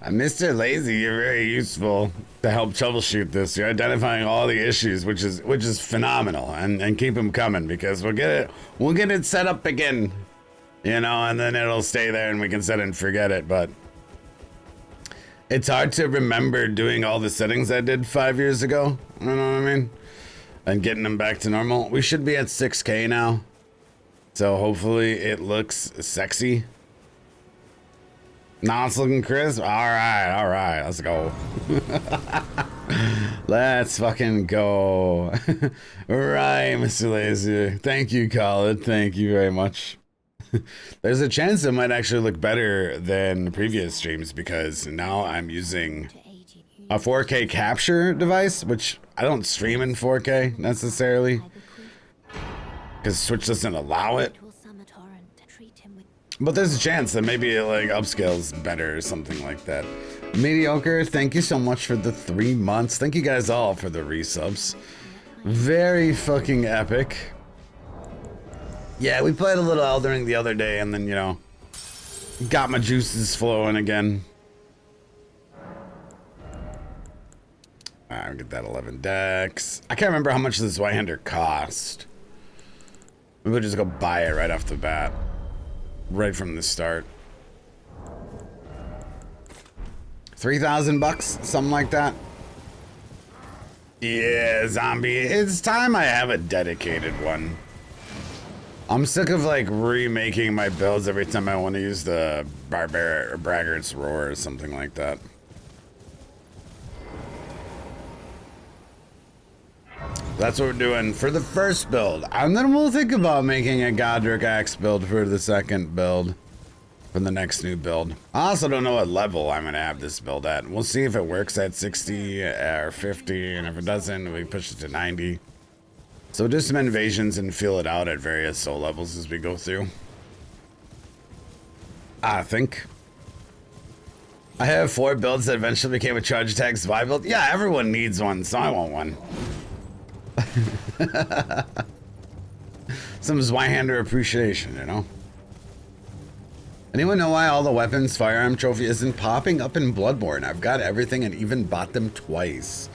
Mr. Lazy, you're very useful to help troubleshoot this. You're identifying all the issues, which is phenomenal, and keep them coming because we'll get it set up again, you know, and then it'll stay there and we can set it and forget it. But it's hard to remember doing all the settings I did 5 years ago. You know what I mean? And getting them back to normal. We should be at 6K now, so hopefully it looks sexy. Now it's looking crisp. All right, let's go. Let's fucking go. Right, Mr. Laser. Thank you, Colin. Thank you very much. There's a chance it might actually look better than previous streams because now I'm using a 4K capture device, which I don't stream in 4K necessarily because Twitch doesn't allow it. But there's a chance that maybe it like upscales better or something like that. Mediocre, thank you so much for the 3 months. Thank you guys all for the resubs. Very fucking epic. Yeah, we played a little Elden Ring the other day and then, you know, got my juices flowing again. Alright, I'll get that 11 dex. I can't remember how much this Zweihander cost. Maybe we'll just go buy it right off the bat. Right from the start. 3,000 bucks, something like that. Yeah, zombie. It's time I have a dedicated one. I'm sick of like remaking my builds every time I want to use the Braggart's Roar or something like that. That's what we're doing for the first build. And then we'll think about making a Godric Axe build for the second build. For the next new build. I also don't know what level I'm going to have this build at. We'll see if it works at 60 or 50. And if it doesn't, we push it to 90. So do some invasions and feel it out at various soul levels as we go through. I think. I have 4 builds that eventually became a charge attack spy build. Yeah, everyone needs one, so I want one. Some Zweihander appreciation, you know? Anyone know why all the weapons firearm trophy isn't popping up in Bloodborne? I've got everything and even bought them twice.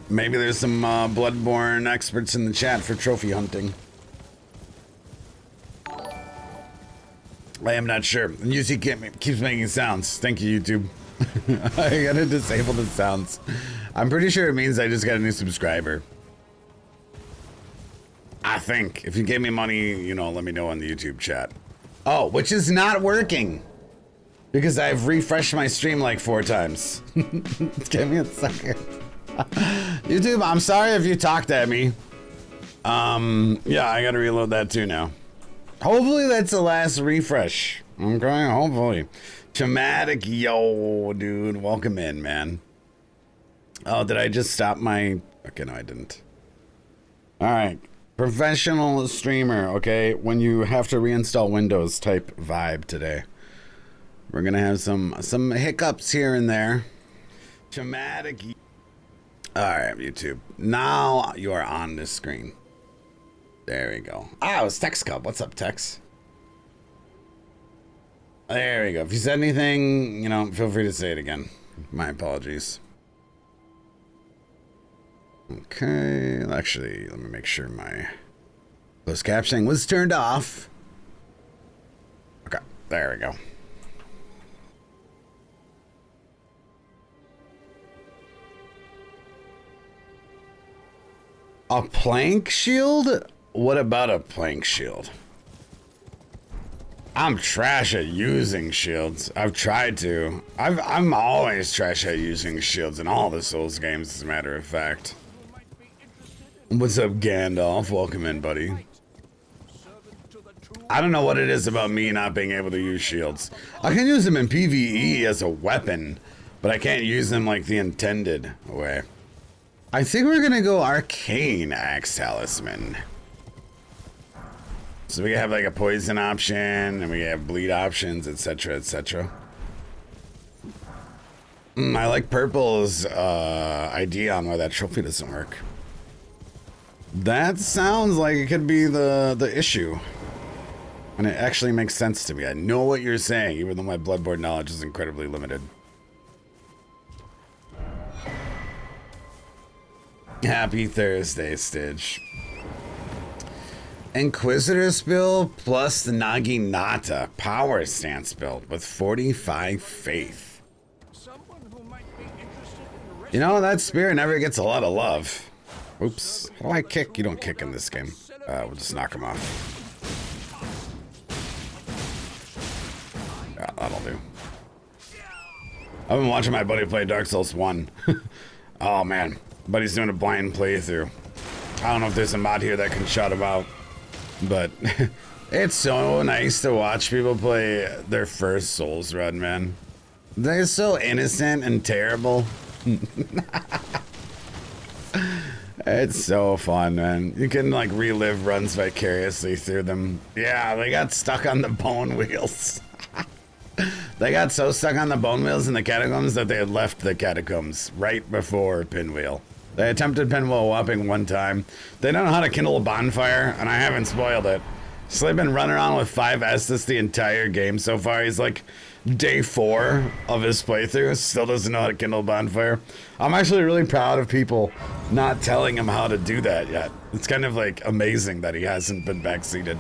Maybe there's some Bloodborne experts in the chat for trophy hunting. I am not sure. UC keeps making sounds. Thank you, YouTube. I gotta disable the sounds. I'm pretty sure it means I just got a new subscriber. I think. If you gave me money, you know, let me know on the YouTube chat. Oh, which is not working. Because I've refreshed my stream like 4 times. Give me a second. YouTube, I'm sorry if you talked at me. Yeah, I gotta reload that too now. Hopefully that's the last refresh. Okay, hopefully. Traumatic, yo, dude, welcome in, man. Oh, did I just stop my... Okay, no, I didn't. All right, professional streamer, okay? When you have to reinstall Windows type vibe today. We're gonna have some hiccups here and there. Traumatic. All right, YouTube. Now you are on this screen. There we go. Ah, it's Tex Cub. What's up, Tex? There we go. If you said anything, you know, feel free to say it again. My apologies. Okay, actually, let me make sure my closed captioning was turned off. Okay, there we go. A plank shield? What about a plank shield? I'm trash at using shields. I've tried to. I'm always trash at using shields in all the Souls games, as a matter of fact. What's up, Gandalf? Welcome in, buddy. I don't know what it is about me not being able to use shields. I can use them in PvE as a weapon, but I can't use them like the intended way. I think we're gonna go Arcane Axe Talisman. So we have like a poison option, and we have bleed options, etc., etc. I like Purple's idea on why that trophy doesn't work. That sounds like it could be the issue. And it actually makes sense to me. I know what you're saying, even though my Bloodborne knowledge is incredibly limited. Happy Thursday, Stitch. Inquisitor's build plus the Naginata power stance build with 45 faith. You know, that spear never gets a lot of love. Oops. How do I kick? You don't kick in this game. We'll just knock him off. Yeah, that'll do. I've been watching my buddy play Dark Souls 1. Oh, man. Buddy's doing a blind playthrough. I don't know if there's a mod here that can shout him out. But it's so nice to watch people play their first Souls run, man. They're so innocent and terrible. It's so fun, man. You can like relive runs vicariously through them. Yeah, they got stuck on the bone wheels. They got so stuck on the bone wheels in the catacombs that they had left the catacombs right before Pinwheel. They attempted Pinwheel Whopping one time. They don't know how to kindle a bonfire, and I haven't spoiled it. So they've been running around with 5 Estus the entire game so far. He's like day 4 of his playthrough. Still doesn't know how to kindle a bonfire. I'm actually really proud of people not telling him how to do that yet. It's kind of like amazing that he hasn't been backseated.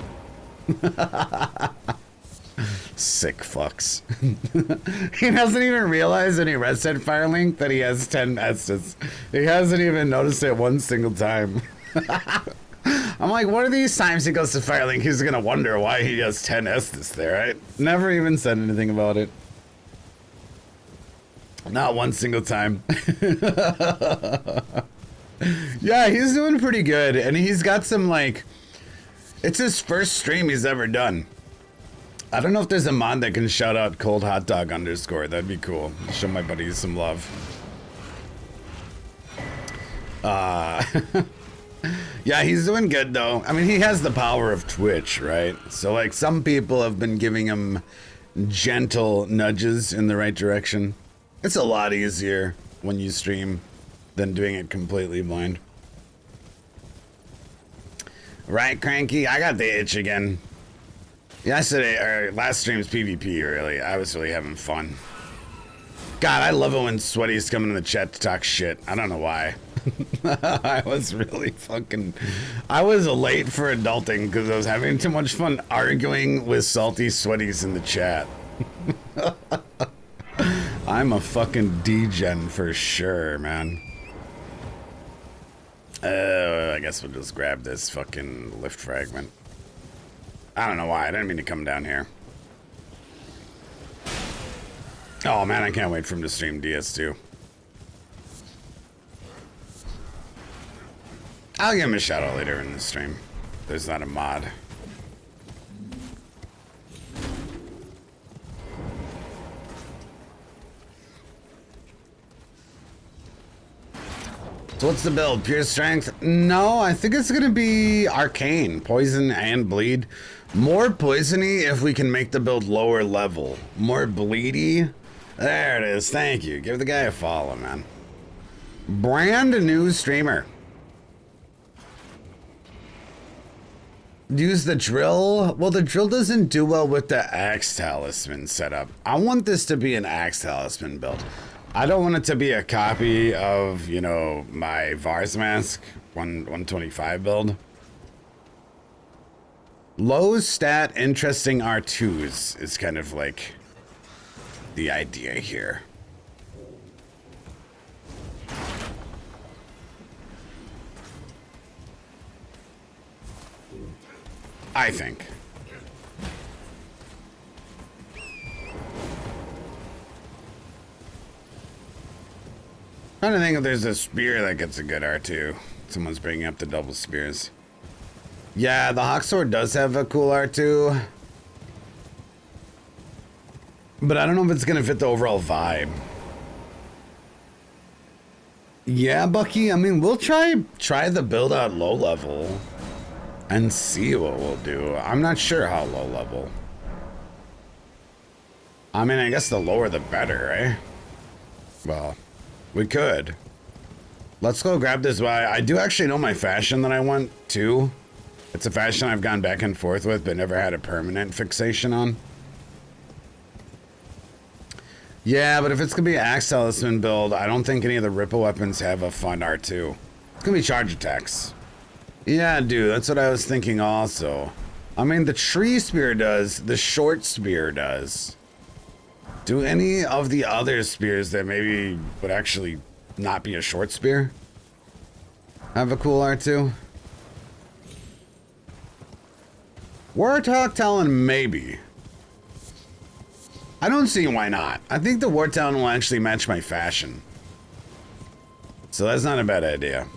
Sick fucks. He doesn't even realize when he reset Firelink that he has 10 Estus. He hasn't even noticed it one single time. I'm like, what are these times he goes to Firelink? He's gonna wonder why he has 10 Estus there, right? Never even said anything about it. Not one single time. Yeah, he's doing pretty good. And he's got some, like... It's his first stream he's ever done. I don't know if there's a mod that can shout out Cold Hot Dog _ That'd be cool. Show my buddies some love. Yeah, he's doing good though. I mean, he has the power of Twitch, right? So like some people have been giving him gentle nudges in the right direction. It's a lot easier when you stream than doing it completely blind. Right, Cranky? I got the itch again. Yesterday, or last stream's PvP, really. I was really having fun. God, I love it when Sweaty's coming in the chat to talk shit. I don't know why. I was really fucking... I was late for adulting because I was having too much fun arguing with salty Sweaties in the chat. I'm a fucking degen for sure, man. I guess we'll just grab this fucking lift fragment. I don't know why. I didn't mean to come down here. Oh man, I can't wait for him to stream DS2. I'll give him a shout out later in the stream. There's not a mod. So what's the build? Pure strength? No, I think it's gonna be arcane, poison and bleed. More poisony if we can make the build lower level. More bleedy. There it is. Thank you. Give the guy a follow, man. Brand new streamer. Use the drill. Well, the drill doesn't do well with the axe talisman setup. I want this to be an axe talisman build. I don't want it to be a copy of, you know, my Vars Mask 125 build. Low stat, interesting R2s is kind of like the idea here. I think. Trying to think if there's a spear that gets a good R2. Someone's bringing up the double spears. Yeah, the Hawksword does have a cool R2. But I don't know if it's going to fit the overall vibe. Yeah, Bucky, I mean, we'll try the build out low level and see what we'll do. I'm not sure how low level. I mean, I guess the lower the better, right? Well, we could. Let's go grab this. I do actually know my fashion that I want too. It's a fashion I've gone back and forth with, but never had a permanent fixation on. Yeah, but if it's gonna be an Axe Talisman build, I don't think any of the Ripple weapons have a fun R2. It's gonna be charge attacks. Yeah, dude, that's what I was thinking also. I mean, the tree spear does, the short spear does. Do any of the other spears that maybe would actually not be a short spear have a cool R2? Warthog Talon, maybe. I don't see why not. I think the War Talon will actually match my fashion. So that's not a bad idea.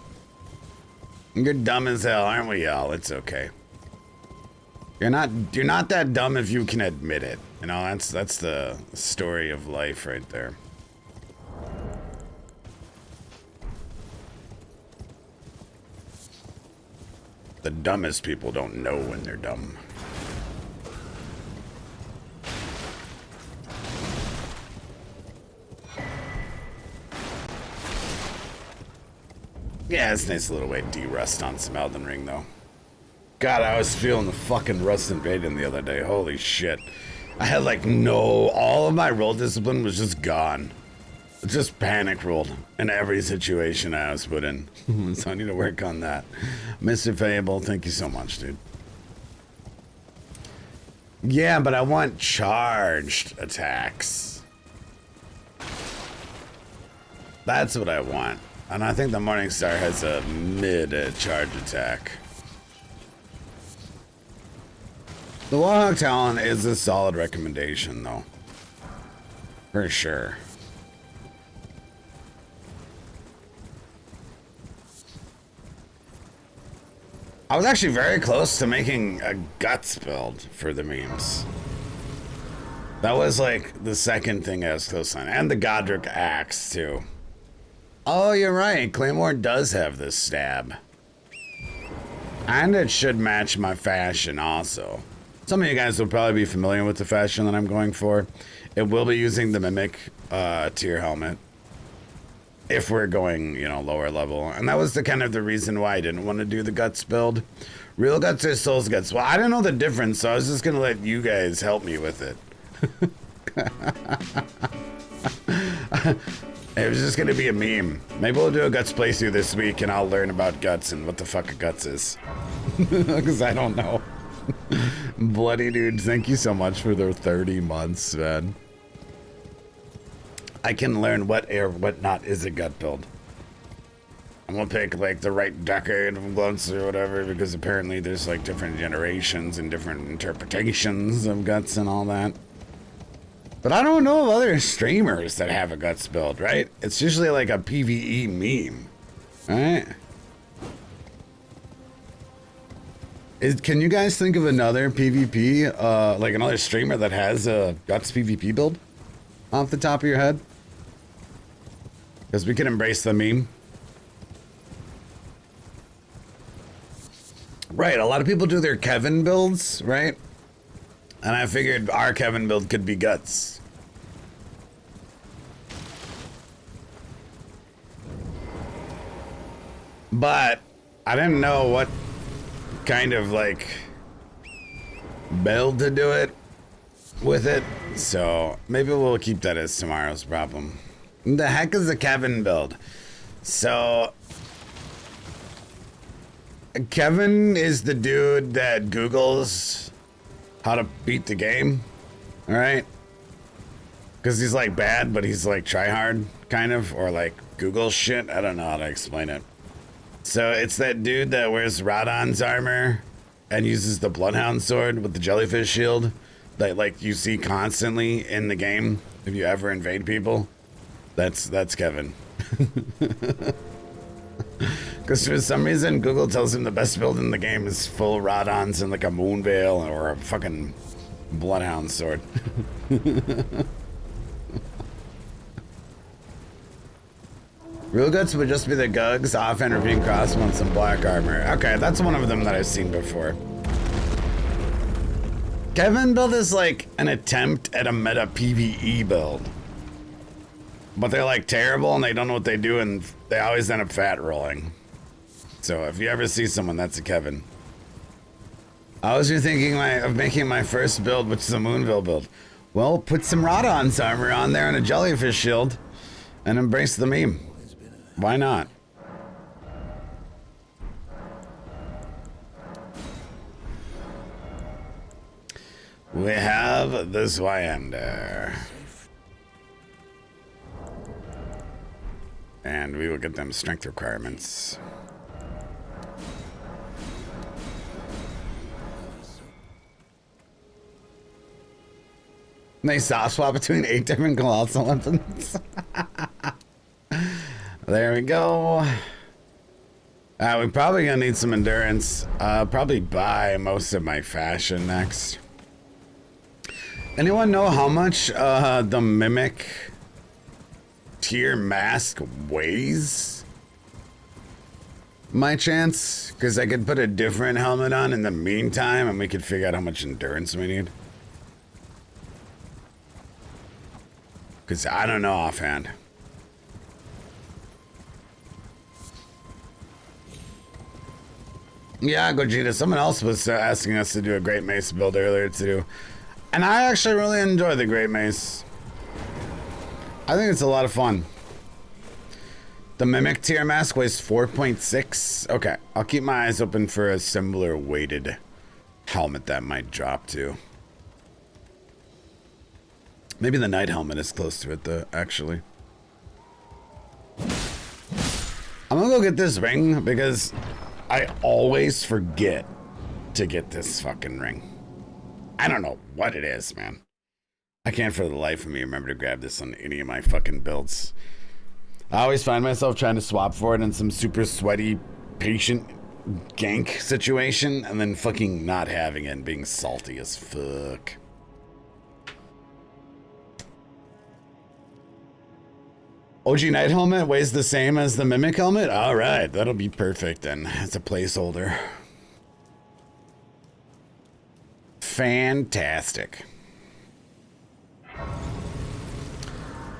You're dumb as hell, aren't we all? It's okay. You're not that dumb if you can admit it. You know, that's the story of life right there. The dumbest people don't know when they're dumb. Yeah, it's a nice little way to de-rust on some Elden Ring, though. God, I was feeling the fucking Rust Invasion the other day. Holy shit. I had like all of my roll discipline was just gone. Just panic rolled in every situation I was put in. So I need to work on that. Mr. Fable, thank you so much, dude. Yeah, but I want charged attacks. That's what I want. And I think the Morningstar has a mid-charge attack. The Warhawk Talon is a solid recommendation, though. For sure. I was actually very close to making a Guts build for the memes. That was like the second thing I was close on. And the Godric Axe, too. Oh, you're right. Claymore does have this stab. And it should match my fashion also. Some of you guys will probably be familiar with the fashion that I'm going for. It will be using the Mimic tier helmet. If we're going, you know, lower level. And that was the kind of the reason why I didn't want to do the Guts build. Real Guts or Souls Guts? Well, I didn't know the difference, so I was just going to let you guys help me with it. It was just gonna be a meme. Maybe we'll do a Guts playthrough this week and I'll learn about Guts and what the fuck a Guts is. Because I don't know. Bloody dude, thank you so much for the 30 months, man. I can learn what or what not is a gut build. I'm gonna pick like the right decade of Guts or whatever, because apparently there's like different generations and different interpretations of Guts and all that. But I don't know of other streamers that have a Guts build, right? It's usually like a PvE meme, right? Can you guys think of another PvP, like another streamer that has a Guts PvP build off the top of your head? Because we can embrace the meme. Right, a lot of people do their Kevin builds, right? And I figured our Kevin build could be Guts. But I didn't know what kind of like build to do it with it. So maybe we'll keep that as tomorrow's problem. The heck is a Kevin build? So Kevin is the dude that Googles how to beat the game, all right? Because he's like bad, but he's like try hard, kind of, or like Google shit. I don't know how to explain it. So it's that dude that wears Radon's armor and uses the Bloodhound sword with the jellyfish shield that like you see constantly in the game if you ever invade people. That's Kevin. Because for some reason, Google tells him the best build in the game is full Radons and like a moon veil or a fucking Bloodhound sword. Real Guts would just be the Gugs, offhand repeating crossbow and some black armor. Okay, that's one of them that I've seen before. Kevin build is like an attempt at a meta PvE build. But they're like terrible and they don't know what they do and they always end up fat rolling. So if you ever see someone, that's a Kevin. I was thinking of making my first build, which is a Moonville build. Well, put some Radon's armor on there and a jellyfish shield and embrace the meme. Why not? We have the Zweihander. And we will get them strength requirements. Nice soft swap between 8 different colossal weapons. There we go. We're probably gonna need some endurance. Probably buy most of my fashion next. Anyone know how much the Mimic tier mask weighs? My chance? Because I could put a different helmet on in the meantime and we could figure out how much endurance we need. Because I don't know offhand. Yeah, Gogeta, someone else was asking us to do a Great Mace build earlier to do. And I actually really enjoy the Great Mace. I think it's a lot of fun. The Mimic tier mask weighs 4.6. Okay, I'll keep my eyes open for a similar weighted helmet that might drop to. Maybe the Knight helmet is close to it though, actually. I'm gonna go get this ring because I always forget to get this fucking ring. I don't know what it is, man. I can't for the life of me remember to grab this on any of my fucking builds. I always find myself trying to swap for it in some super sweaty, patient gank situation and then fucking not having it and being salty as fuck. OG Knight helmet weighs the same as the Mimic helmet? Alright, that'll be perfect then. It's a placeholder. Fantastic.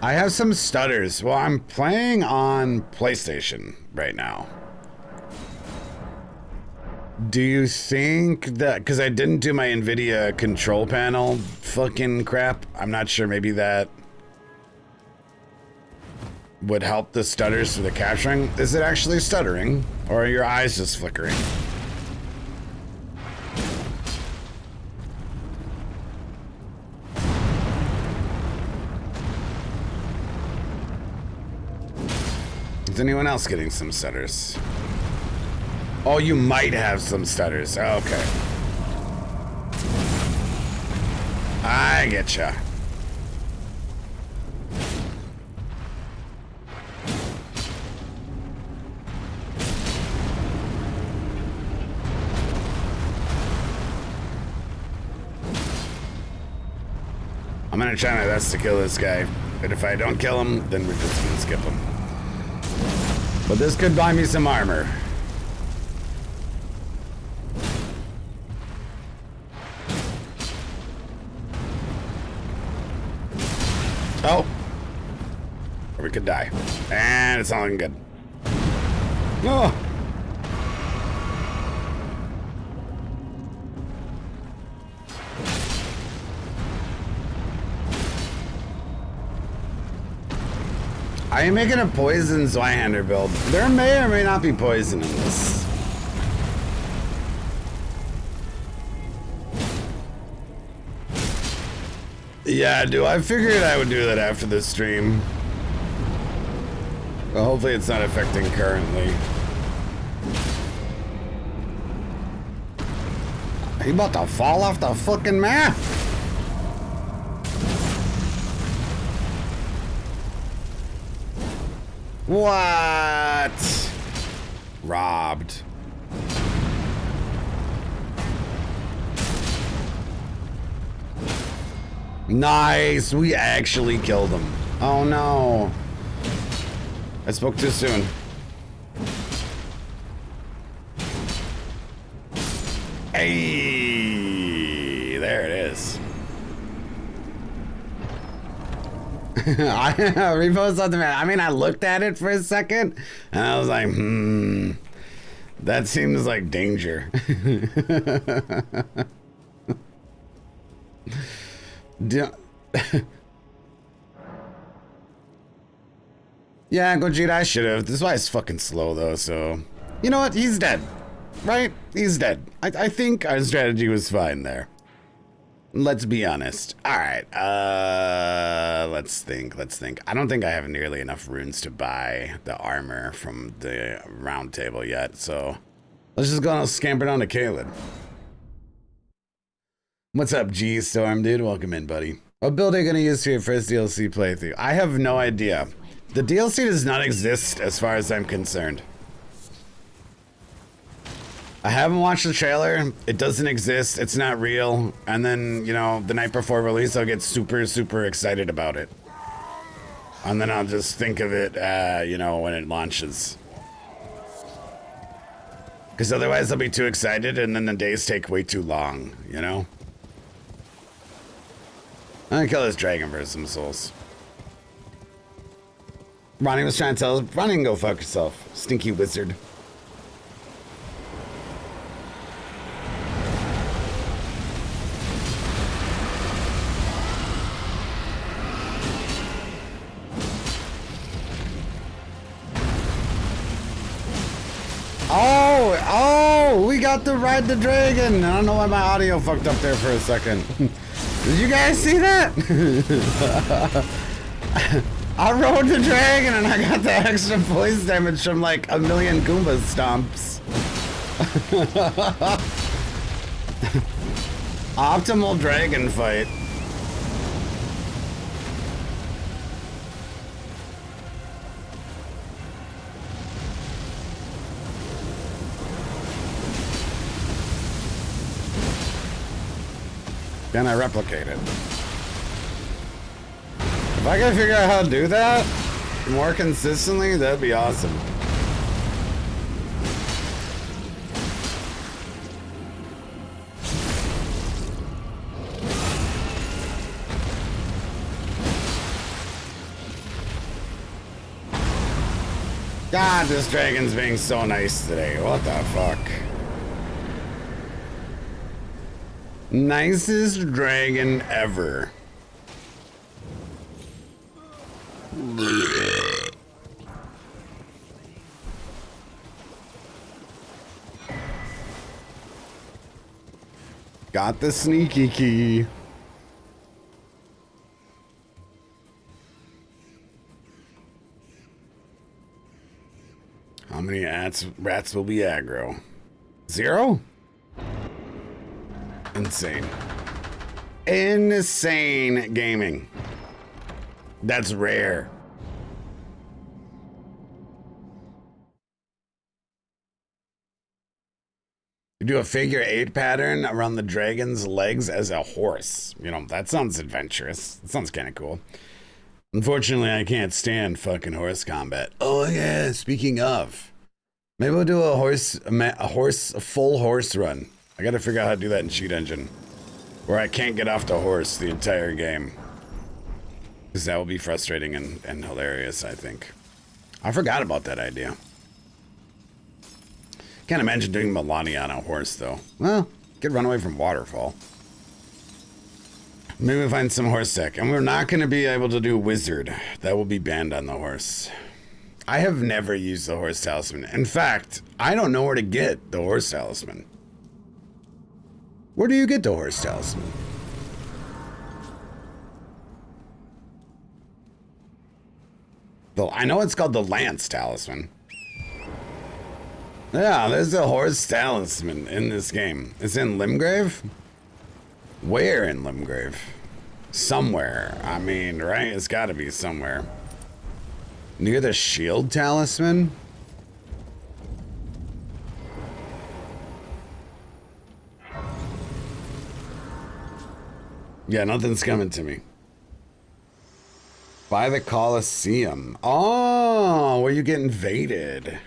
I have some stutters. Well, I'm playing on PlayStation right now. Do you think that, because I didn't do my NVIDIA control panel fucking crap, I'm not sure, maybe that would help the stutters for the capturing? Is it actually stuttering, or are your eyes just flickering? Is anyone else getting some stutters? Oh, you might have some stutters. Okay. I getcha. I'm gonna try my best to kill this guy, but if I don't kill him, then we're just gonna skip him. But this could buy me some armor. Oh. Or we could die. And it's not looking good. Oh. I am making a poison Zweihander build. There may or may not be poison in this. Yeah, I figured I would do that after this stream. Well, hopefully it's not affecting currently. He about to fall off the fucking map. What? Robbed. Nice, we actually killed him. Oh no. I spoke too soon. Hey, there it is. I repost something. I mean, I looked at it for a second and I was like, That seems like danger. Yeah, Gogeta, I should have. This is why it's fucking slow, though, so... You know what? He's dead. Right? He's dead. I think our strategy was fine there. Let's be honest. Alright, let's think. I don't think I have nearly enough runes to buy the armor from the round table yet, so... Let's just go and scamper down to Caelid. What's up, G-Storm, dude? Welcome in, buddy. What build are you gonna use for your first DLC playthrough? I have no idea. The DLC does not exist as far as I'm concerned. I haven't watched the trailer. It doesn't exist. It's not real. And then, you know, the night before release, I'll get super, super excited about it. And then I'll just think of it, you know, when it launches. Because otherwise I'll be too excited and then the days take way too long, you know? I'm gonna kill this dragon for some souls. Ronnie was trying to tell us, Ronnie can go fuck yourself, stinky wizard. Oh, we got to ride the dragon. I don't know why my audio fucked up there for a second. Did you guys see that? I rode the dragon and I got the extra voice damage from like a million Goomba stomps. Optimal dragon fight. Can I replicate it? If I can figure out how to do that more consistently, that'd be awesome. God, this dragon's being so nice today. What the fuck? Nicest dragon ever. Got the sneaky key. How many rats will be aggro? 0? Insane. Insane gaming. That's rare. You do a figure 8 pattern around the dragon's legs as a horse. You know, that sounds adventurous. That sounds kind of cool. Unfortunately, I can't stand fucking horse combat. Oh yeah, speaking of. Maybe we'll do a full horse run. I gotta figure out how to do that in Cheat Engine. Where I can't get off the horse the entire game. Because that will be frustrating and hilarious, I think. I forgot about that idea. Can't imagine doing Melania on a horse, though. Well, could run away from Waterfall. Maybe we'll find some horse tech. And we're not going to be able to do Wizard. That will be banned on the horse. I have never used the horse talisman. In fact, I don't know where to get the horse talisman. Where do you get the horse talisman? Though I know it's called the Lance talisman. Yeah, there's a horse talisman in this game. It's in Limgrave? Where in Limgrave? Somewhere. I mean, right? It's gotta be somewhere. Near the shield talisman? Yeah, nothing's coming to me. By the Colosseum. Oh, where you get invaded.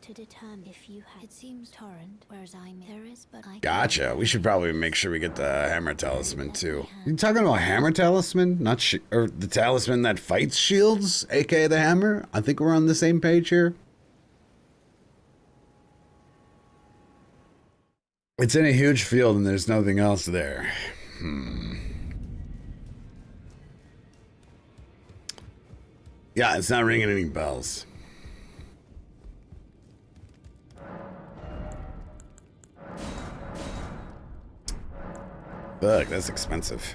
To determine if you have, it seems torrent, whereas there is, but I Gotcha. We should probably make sure we get the hammer talisman too. You talking about hammer talisman, not or the talisman that fights shields, aka the hammer? I think we're on the same page here. It's in a huge field and there's nothing else there. Yeah, it's not ringing any bells. Fuck, that's expensive.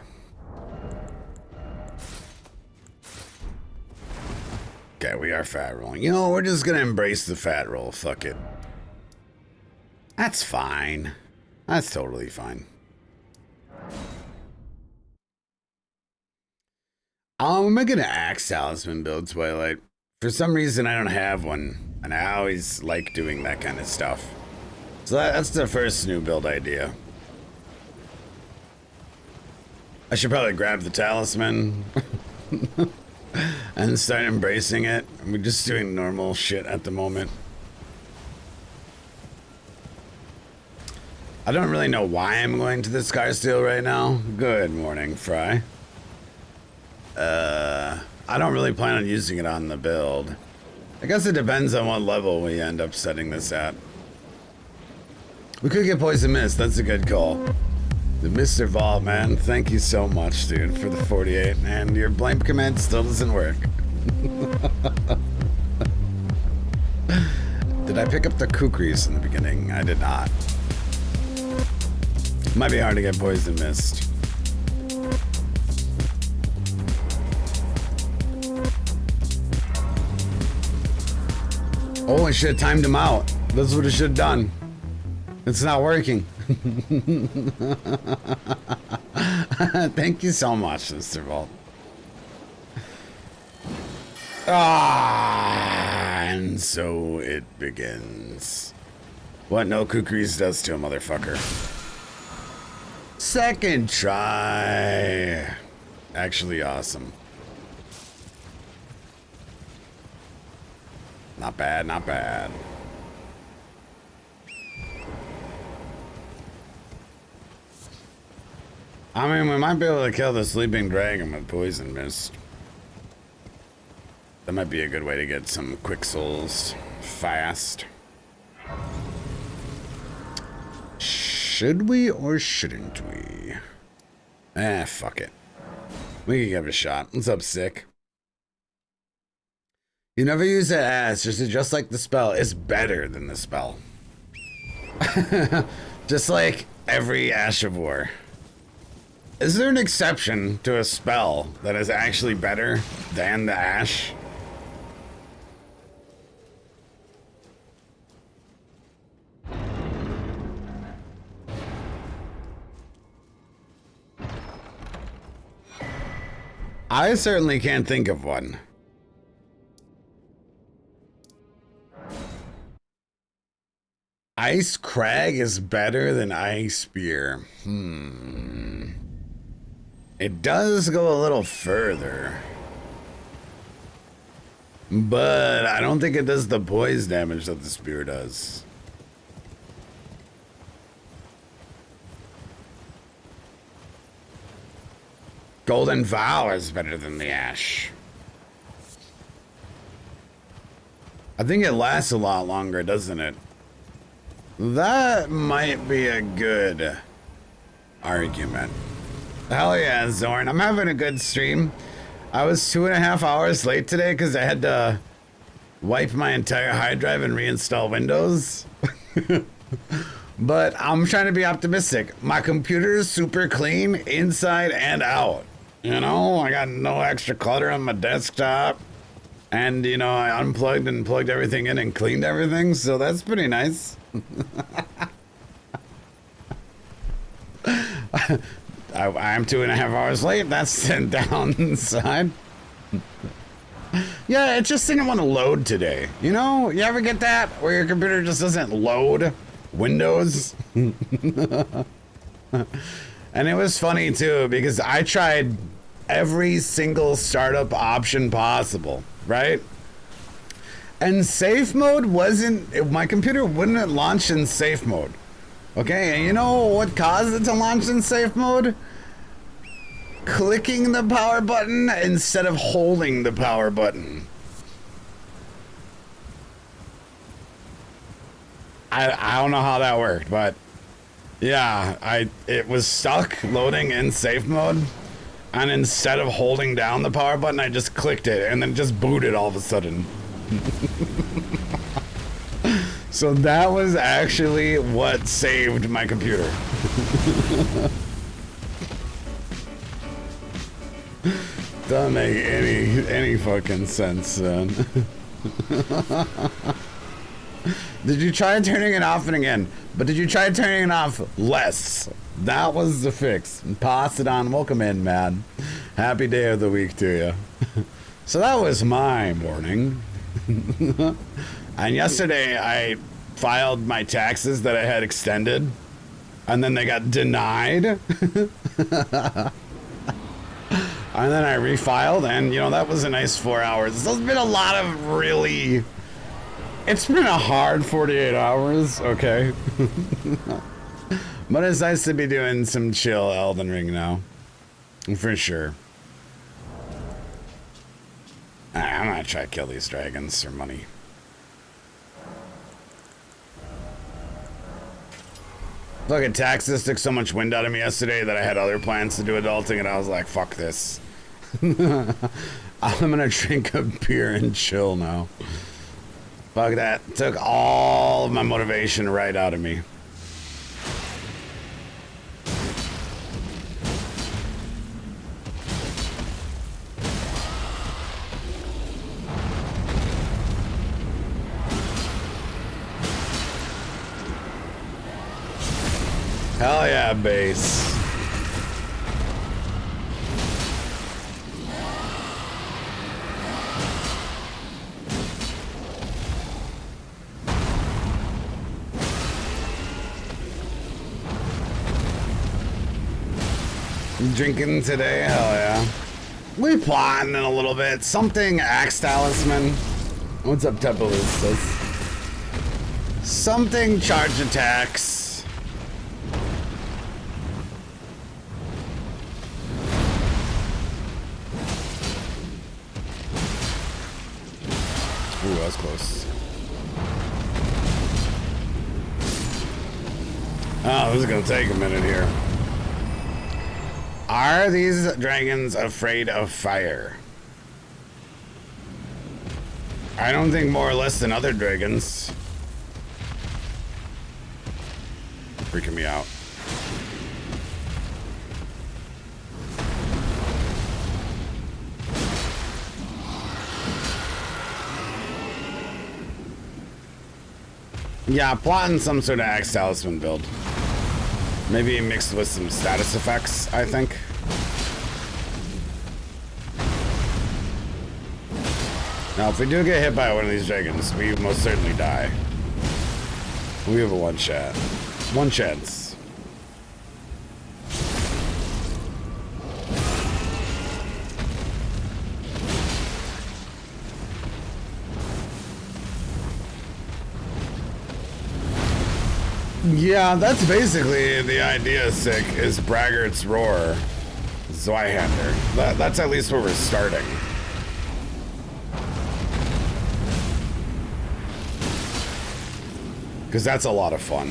Okay, we are fat rolling. You know, we're just gonna embrace the fat roll. Fuck it. That's fine. That's totally fine. I'm making an axe talisman build, Twilight. For some reason, I don't have one, and I always like doing that kind of stuff. So that's the first new build idea. I should probably grab the talisman and start embracing it. We're just doing normal shit at the moment. I don't really know why I'm going to the Scarsteel right now. Good morning, Fry. I don't really plan on using it on the build. I guess it depends on what level we end up setting this at. We could get Poison Mist. That's a good call. The Mr. Vault, man. Thank you so much, dude, for the 48. And your blank command still doesn't work. Did I pick up the kukris in the beginning? I did not. Might be hard to get Poison Mist. Oh, I should have timed him out. That's what I should have done. It's not working. Thank you so much, Mr. Vault. And so it begins. What no kukris does to a motherfucker. Second try. Actually awesome. Not bad, not bad. I mean, we might be able to kill the sleeping dragon with Poison Mist. That might be a good way to get some quick souls fast. Should we or shouldn't we? Fuck it. We can give it a shot. What's up, Sick? You never use that ass, just like the spell. It's better than the spell. Just like every Ash of War. Is there an exception to a spell that is actually better than the Ash? I certainly can't think of one. Ice Crag is better than Ice Spear. It does go a little further. But I don't think it does the poise damage that the spear does. Golden Vow is better than the Ash. I think it lasts a lot longer, doesn't it? That might be a good argument. Hell yeah, Zorn. I'm having a good stream. I was 2.5 hours late today because I had to wipe my entire hard drive and reinstall Windows. But I'm trying to be optimistic. My computer is super clean inside and out. You know, I got no extra clutter on my desktop. And, you know, I unplugged and plugged everything in and cleaned everything. So that's pretty nice. I'm 2.5 hours late. That's the downside. Yeah, it just didn't want to load today. You know, you ever get that? Where your computer just doesn't load Windows? And it was funny too, because I tried every single startup option possible, right? And safe mode wasn't, my computer wouldn't launch in safe mode. Okay, and you know what caused it to launch in safe mode? Clicking the power button instead of holding the power button. I don't know how that worked, but Yeah, it was stuck loading in safe mode, and instead of holding down the power button, I just clicked it, and then just booted all of a sudden. So that was actually what saved my computer. Doesn't make any fucking sense, then. Did you try turning it off and again? But did you try turning it off less? That was the fix. Pass it on. Welcome in, man. Happy day of the week to you. So that was my morning. And yesterday I filed my taxes that I had extended, and then they got denied. And then I refiled, and that was a nice 4 hours. There's been a lot of really... It's been a hard 48 hours, okay? But it's nice to be doing some chill Elden Ring now. For sure. I'm gonna try to kill these dragons for money. Fucking taxes took so much wind out of me yesterday that I had other plans to do adulting, and I was like, fuck this. I'm gonna drink a beer and chill now. Fuck that. Took all of my motivation right out of me. Hell yeah, base. Drinking today? Hell yeah. We plotting in a little bit. Something Axe Talisman. What's up, Tepalistas? Something charge attacks. Ooh, that was close. Oh, this is gonna take a minute here. Are these dragons afraid of fire? I don't think more or less than other dragons. Freaking me out. Yeah, plotting some sort of Axe Talisman build. Maybe mixed with some status effects, I think. Now, if we do get hit by one of these dragons, we most certainly die. We have a one shot. One chance. Yeah, that's basically the idea, Sick, is Braggart's Roar. Zweihander. That's at least where we're starting. Because that's a lot of fun.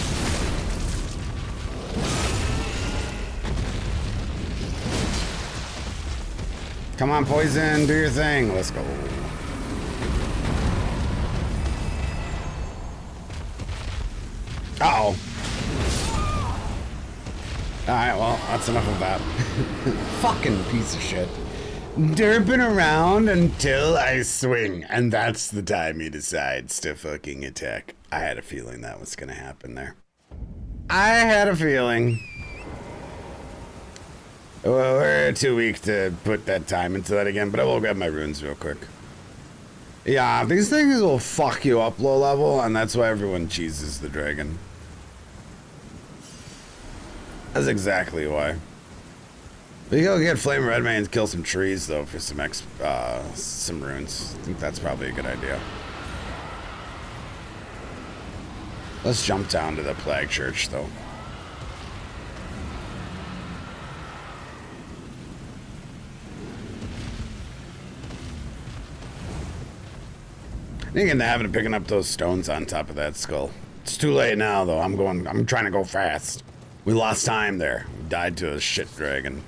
Come on, Poison, do your thing. Let's go. Uh-oh. Alright, well, that's enough of that. Fucking piece of shit. Derping around until I swing. And that's the time he decides to fucking attack. I had a feeling that was gonna happen there. I had a feeling. Well, we're too weak to put that time into that again, but I will grab my runes real quick. Yeah, these things will fuck you up low level, and that's why everyone cheeses the dragon. That's exactly why. We go get Flame Red Mane and kill some trees, though, for some runes. I think that's probably a good idea. Let's jump down to the Plague Church, though. I think in the habit of picking up those stones on top of that skull. It's too late now, though. I'm trying to go fast. We lost time there. We died to a shit dragon.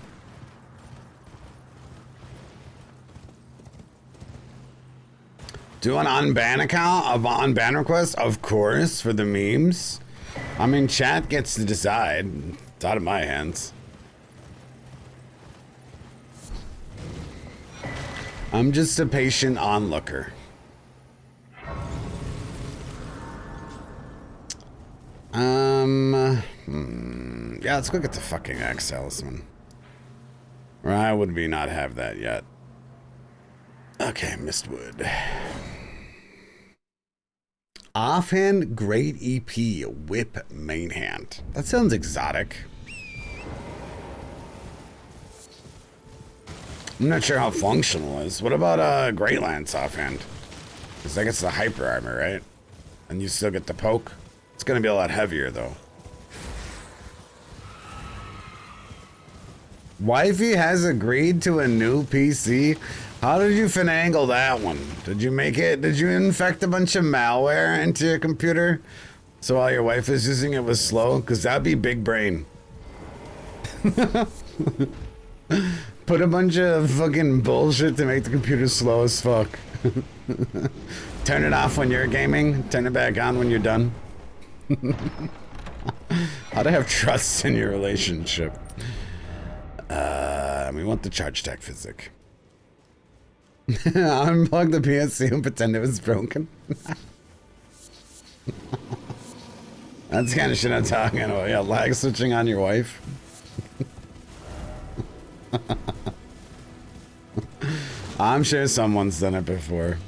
Do an unban account, of unban request? Of course, for the memes. I mean, chat gets to decide. It's out of my hands. I'm just a patient onlooker. Yeah, let's go get the fucking X Talisman. Why would we not have that yet? Okay, Mistwood. Offhand, great EP, whip main hand. That sounds exotic. I'm not sure how functional it is. What about Great Lance offhand? Because that gets the hyper armor, right? And you still get the poke. It's gonna be a lot heavier though. Wifey has agreed to a new PC. How did you finagle that one? Did you make it? Did you infect a bunch of malware into your computer? So while your wife is using it was slow? Because that'd be big brain. Put a bunch of fucking bullshit to make the computer slow as fuck. Turn it off when you're gaming. Turn it back on when you're done. How to have trust in your relationship. We want the charge tech physic. Unplug the PSC and pretend it was broken. That's the kind of shit I'm talking about. Yeah, lag switching on your wife. I'm sure someone's done it before.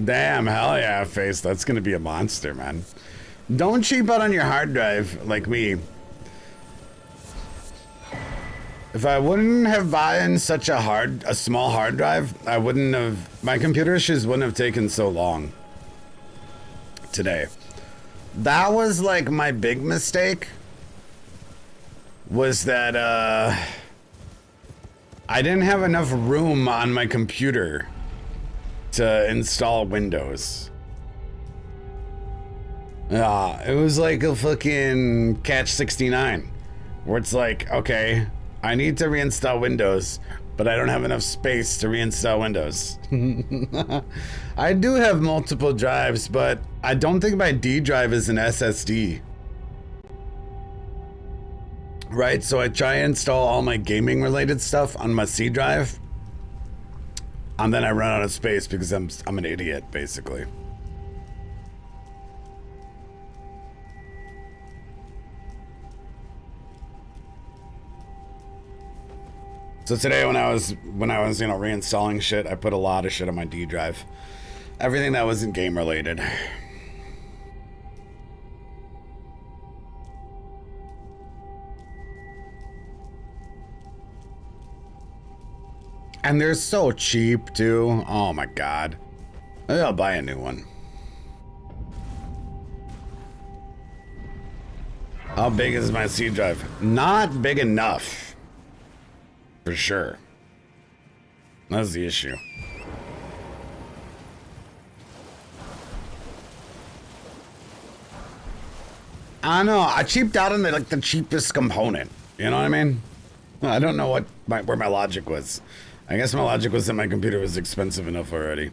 Damn, hell yeah, Face. That's gonna be a monster, man. Don't cheap out on your hard drive like me. If I wouldn't have bought such a small hard drive, I wouldn't have, my computer issues wouldn't have taken so long today. That was like my big mistake, was that I didn't have enough room on my computer to install Windows. It was like a fucking Catch 69, where it's like, okay, I need to reinstall Windows, but I don't have enough space to reinstall Windows. I do have multiple drives, but I don't think my D drive is an SSD. Right, so I try and install all my gaming related stuff on my C drive, and then I run out of space because I'm an idiot, basically. So today when I was reinstalling shit, I put a lot of shit on my D drive. Everything that wasn't game related. And they're so cheap too. Oh my god. Maybe I'll buy a new one. How big is my C drive? Not big enough. For sure. That's the issue. I don't know. I cheaped out on the cheapest component. You know what I mean? I don't know where my logic was. I guess my logic was that my computer was expensive enough already.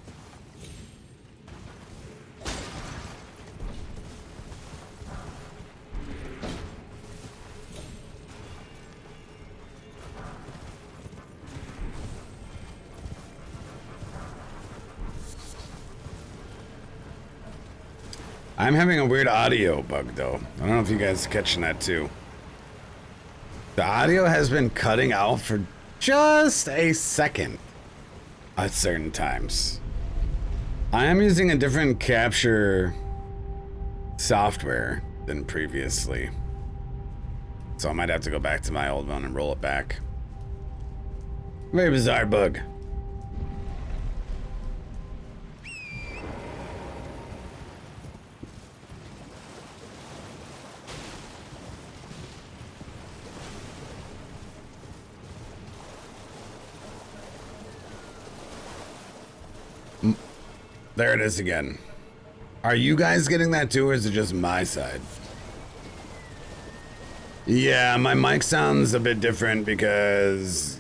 I'm having a weird audio bug though. I don't know if you guys are catching that too. The audio has been cutting out for just a second at certain times. I am using a different capture software than previously, so I might have to go back to my old one and roll it back. Very bizarre bug. There it is again. Are you guys getting that too, or is it just my side? Yeah, my mic sounds a bit different because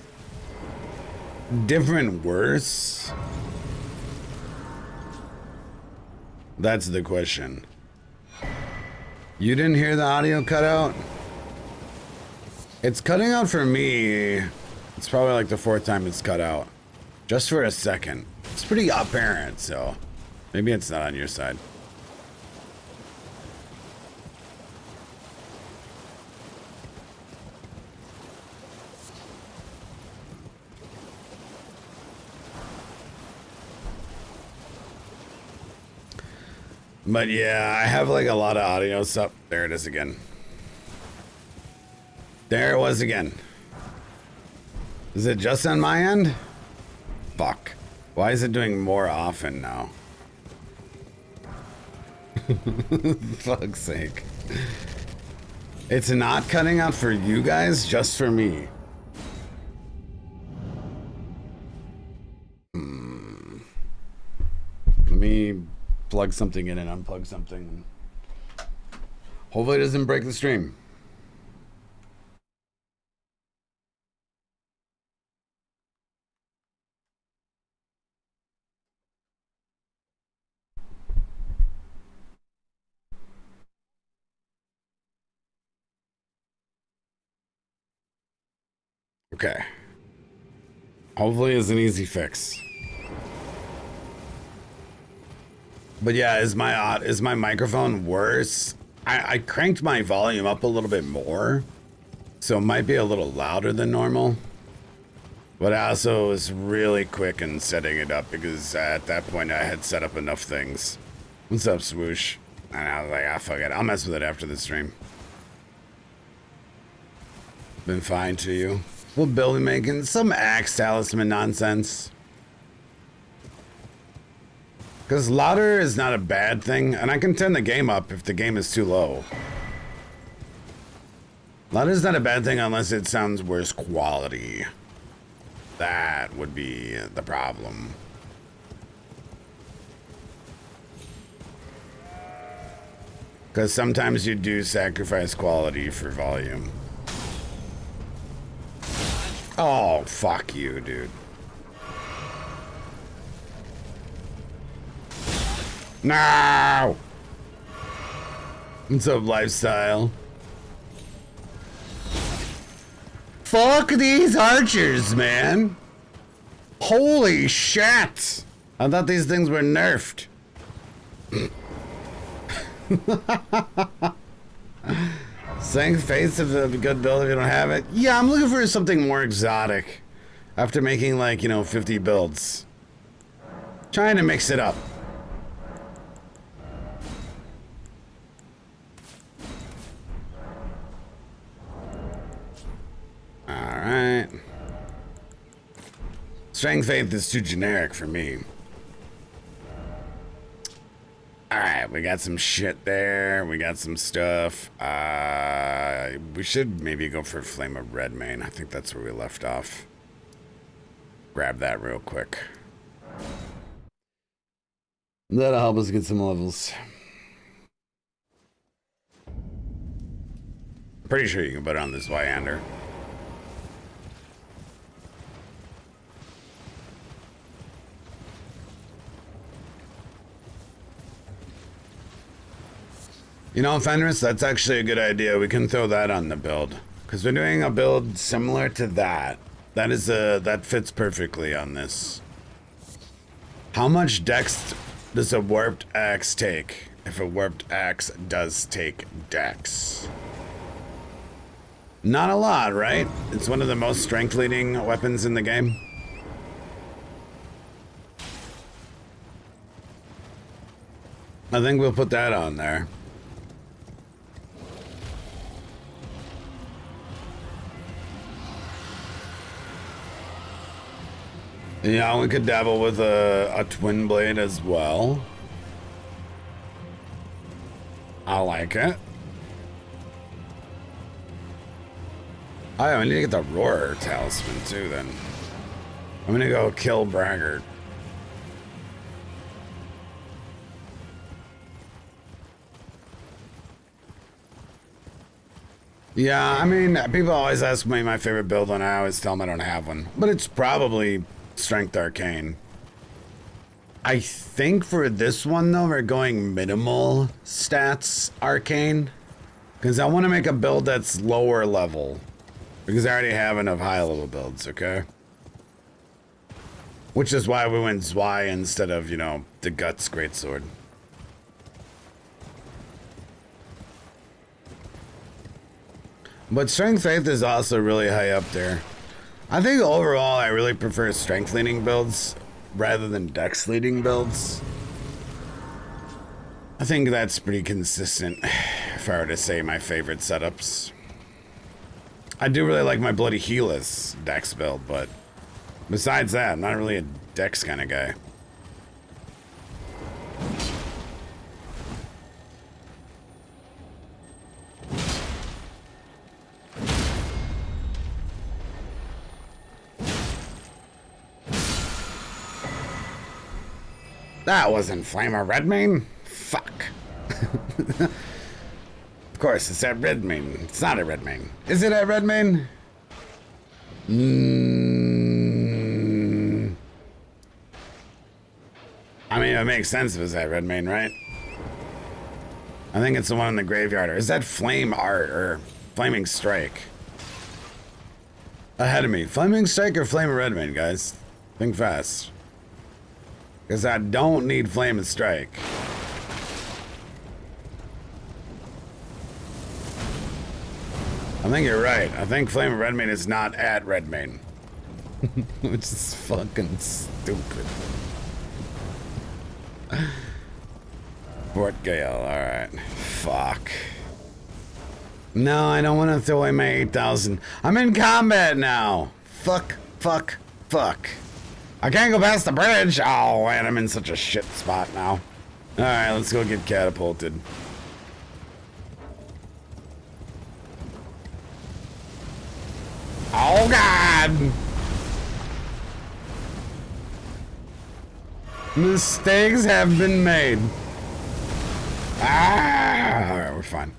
different worse. That's the question. You didn't hear the audio cut out? It's cutting out for me. It's probably like the fourth time it's cut out. Just for a second. It's pretty apparent, so maybe it's not on your side. But yeah, I have like a lot of audio stuff. There it is again. There it was again. Is it just on my end? Fuck. Why is it doing more often now? Fuck's sake. It's not cutting out for you guys, just for me. Let me plug something in and unplug something. Hopefully it doesn't break the stream. Okay. Hopefully it's an easy fix. But yeah, is my microphone worse? I cranked my volume up a little bit more, so it might be a little louder than normal. But I also was really quick in setting it up because at that point I had set up enough things. What's up, Swoosh? And I was like, ah, fuck it. I'll mess with it after the stream. Been fine to you. We'll be making some axe talisman nonsense. Because louder is not a bad thing, and I can turn the game up if the game is too low. Louder is not a bad thing unless it sounds worse quality. That would be the problem. Because sometimes you do sacrifice quality for volume. Oh, fuck you, dude. No! What's up, lifestyle? Fuck these archers, man. Holy shit. I thought these things were nerfed. Saying face of a good build if you don't have it. Yeah, I'm looking for something more exotic. After making like, 50 builds. Trying to mix it up. Alright. Strength Faith is too generic for me. Alright, we got some shit there. We got some stuff. We should maybe go for Flame of Redmane. I think that's where we left off. Grab that real quick. That'll help us get some levels. Pretty sure you can put it on this Wyander. Fenris, that's actually a good idea. We can throw that on the build. Because we're doing a build similar to that. That fits perfectly on this. How much dex does a warped axe take? If a warped axe does take dex. Not a lot, right? It's one of the most strength leading weapons in the game. I think we'll put that on there. Yeah, we could dabble with a twin blade as well. I like it. Oh, yeah, we need to get the Roar Talisman too then. I'm gonna go kill Braggart. Yeah, I mean, people always ask me my favorite build, and I always tell them I don't have one. But it's probably Strength Arcane. I think for this one, though, we're going minimal stats Arcane. Because I want to make a build that's lower level. Because I already have enough high level builds, okay? Which is why we went Zwei instead of, you know, the Guts Greatsword. But Strength Faith is also really high up there. I think overall I really prefer Strength leading builds rather than Dex leading builds. I think that's pretty consistent if I were to say my favorite setups. I do really like my Bloody Healess Dex build, but besides that, I'm not really a Dex kind of guy. That wasn't Flamer Redmane? Fuck. Of course, it's at Redmane. It's not at Redmane. Is it at Redmane? I mean, it makes sense if it's at Redmane, right? I think it's the one in the graveyard. Or is that Flame Art or Flaming Strike? Ahead of me. Flaming Strike or Flame of Redmane, guys? Think fast. Because I don't need Flame and Strike. I think you're right. I think Flame of Redmane is not at Redmane. Which is fucking stupid. Fort Gale, alright. Fuck. No, I don't want to throw away my 8,000. I'm in combat now. Fuck, fuck, fuck. I can't go past the bridge. Oh, man, I'm in such a shit spot now. Alright, let's go get catapulted. Oh, God. Mistakes have been made. Ah, alright, we're fine.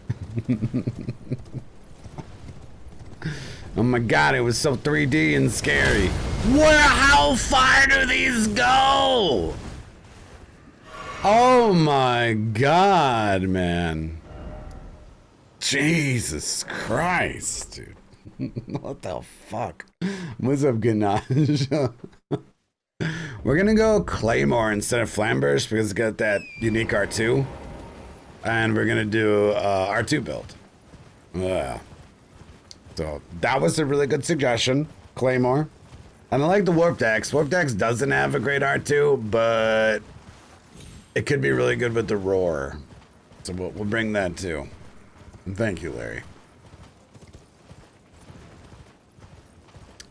Oh my god, it was so 3D and scary. How far do these go? Oh my god, man. Jesus Christ, dude. What the fuck? What's up, Ganache? We're gonna go Claymore instead of Flamberge because it's got that unique R2. And we're gonna do R2 build. Yeah. So that was a really good suggestion, Claymore. And I like the Warped Axe. Warped Axe doesn't have a great R2, but it could be really good with the Roar. So we'll bring that too. And thank you, Larry.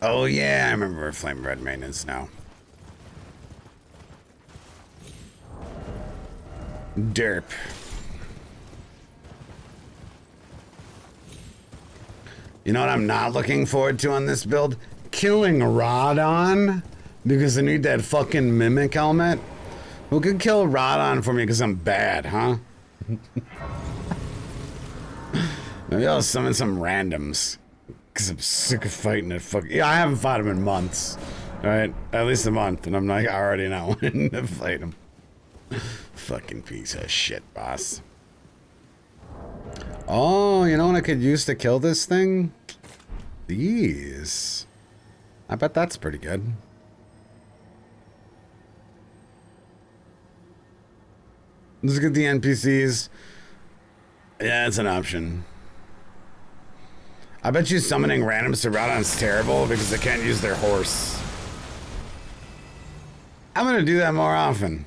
Oh yeah, I remember where Flame Redmane is now. Derp. You know what I'm not looking forward to on this build? Killing Rodon, because I need that fucking Mimic helmet. Who could kill Rodon for me because I'm bad, huh? Maybe I'll summon some randoms. Because I'm sick of fighting that fucking... Yeah, I haven't fought him in months. Alright? At least a month. And I'm like already not wanting to fight him. Fucking piece of shit, boss. Oh, you know what I could use to kill this thing? These. I bet that's pretty good. Let's get the NPCs. Yeah, it's an option. I bet you summoning randoms to Rodon's terrible because they can't use their horse. I'm gonna do that more often.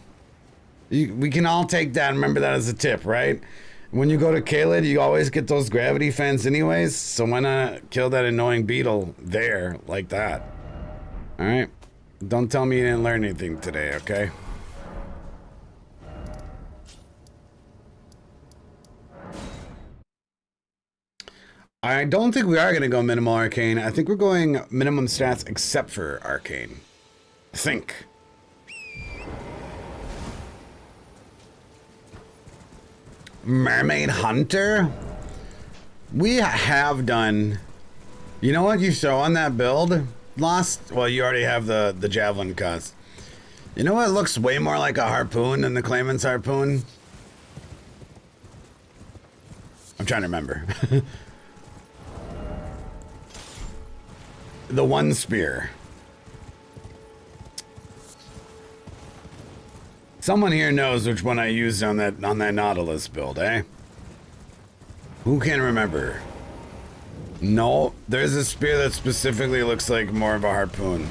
We can all take that and remember that as a tip, right? When you go to Caelid, you always get those gravity fans anyways, so why not kill that annoying beetle there, like that? Alright? Don't tell me you didn't learn anything today, okay? I don't think we are going to go minimal arcane. I think we're going minimum stats except for arcane. I think. Mermaid Hunter? We have done. You know what you throw on that build? Lost. Well, you already have the javelin cost. You know what looks way more like a harpoon than the Claimant's harpoon? I'm trying to remember. The one spear. Someone here knows which one I used on that Nautilus build, eh? Who can remember? No, there's a spear that specifically looks like more of a harpoon.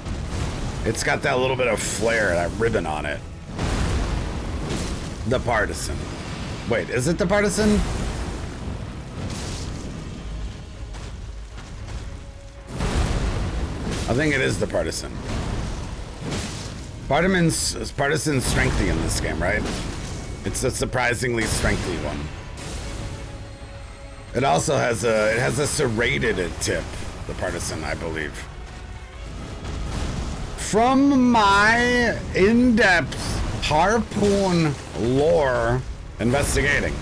It's got that little bit of flare, that ribbon on it. The Partisan. Wait, is it the Partisan? I think it is the Partisan. Partisan's strengthy in this game, right? It's a surprisingly strengthy one. It also has a serrated tip, the Partisan, I believe. From my in-depth harpoon lore investigating.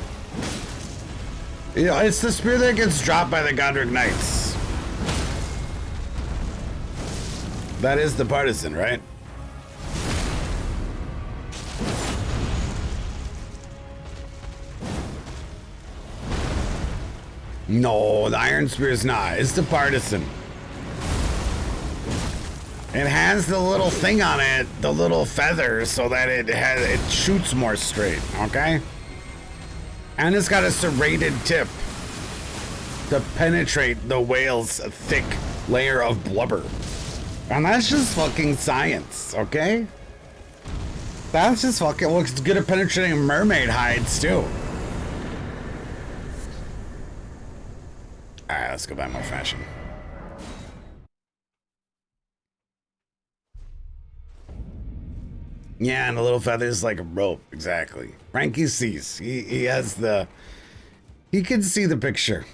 You know, it's the spear that gets dropped by the Godric Knights. That is the Partisan, right? No, the Iron Spear is not. It's the Partisan. It has the little thing on it, the little feather, so that it shoots more straight, okay? And it's got a serrated tip to penetrate the whale's thick layer of blubber. And that's just fucking science, okay? That's just fucking, well, it's good at penetrating mermaid hides, too. Alright, let's go buy more fashion. Yeah, and the little feather's like a rope, exactly. Frankie sees. He has the... He can see the picture.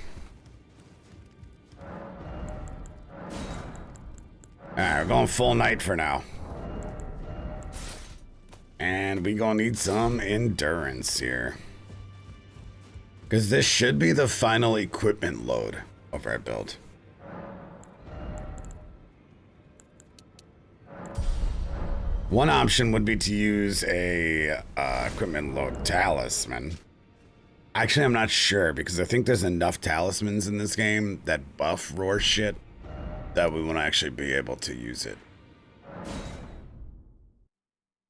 Alright, we're going full night for now. And we gonna need some endurance here. Because this should be the final equipment load of our build. One option would be to use a equipment load talisman. Actually, I'm not sure because I think there's enough talismans in this game that buff roar shit that we won't actually be able to use it.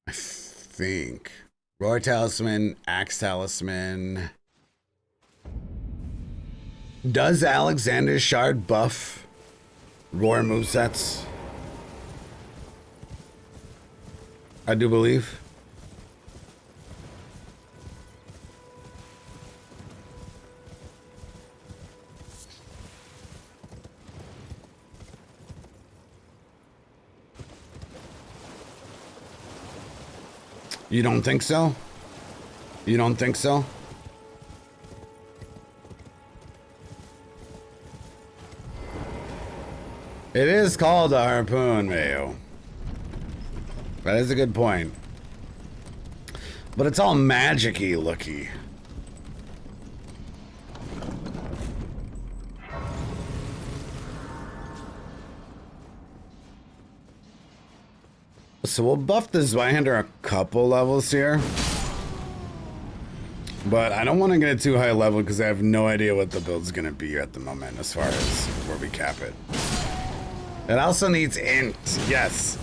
I think. Roar talisman, axe talisman. Does Alexander's Shard buff roar movesets? I do believe. You don't think so? You don't think so? It is called a harpoon, Mayo. That is a good point. But it's all magic-y looky. So we'll buff the Zweihander a couple levels here. But I don't want to get it too high level because I have no idea what the build's going to be at the moment as far as where we cap it. It also needs int, yes.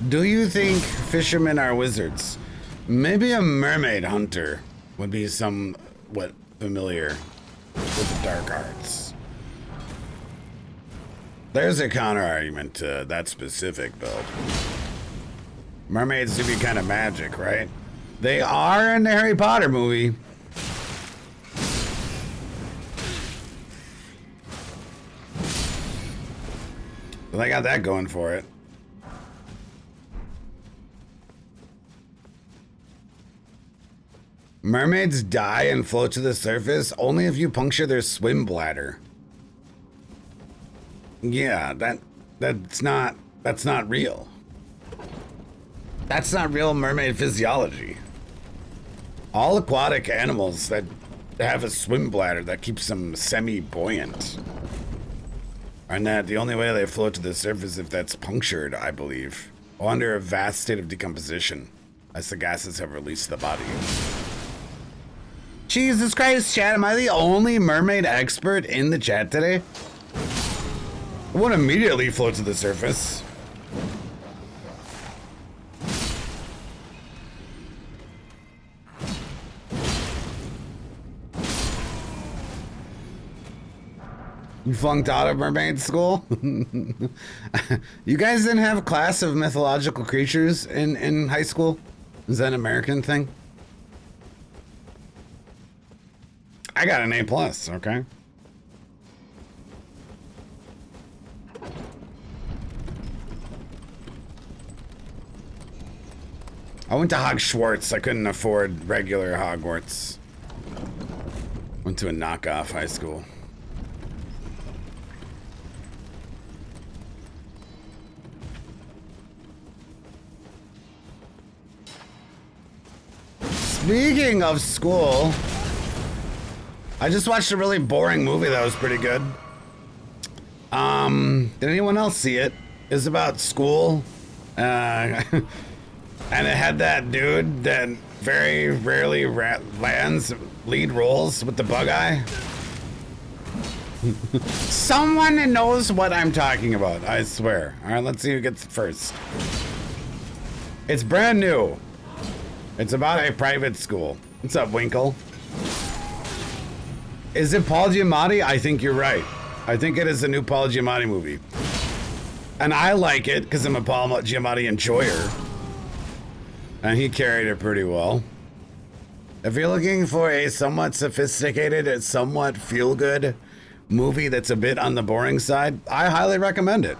Do you think fishermen are wizards? Maybe a mermaid hunter would be somewhat familiar with the dark arts. There's a counter argument to that specific build. Mermaids do be kind of magic, right? They are in the Harry Potter movie. But they got that going for it. Mermaids die and float to the surface only if you puncture their swim bladder. Yeah, that's not real. That's not real mermaid physiology. All aquatic animals that have a swim bladder that keeps them semi-buoyant. And that the only way they float to the surface is if that's punctured, I believe. Or under a vast state of decomposition, as the gases have released the body. Jesus Christ, chat, am I the only mermaid expert in the chat today? I won't immediately float to the surface. You flunked out of mermaid school? You guys didn't have a class of mythological creatures in high school? Is that an American thing? I got an A+, okay? I went to Hogwarts. I couldn't afford regular Hogwarts. Went to a knockoff high school. Speaking of school, I just watched a really boring movie that was pretty good. Did anyone else see it? It's about school. And it had that dude that very rarely lands lead roles with the bug eye. Someone knows what I'm talking about, I swear. All right, let's see who gets it first. It's brand new. It's about a private school. What's up, Winkle? Is it Paul Giamatti? I think you're right. I think it is a new Paul Giamatti movie. And I like it because I'm a Paul Giamatti enjoyer. And he carried it pretty well. If you're looking for a somewhat sophisticated and somewhat feel-good movie that's a bit on the boring side, I highly recommend it.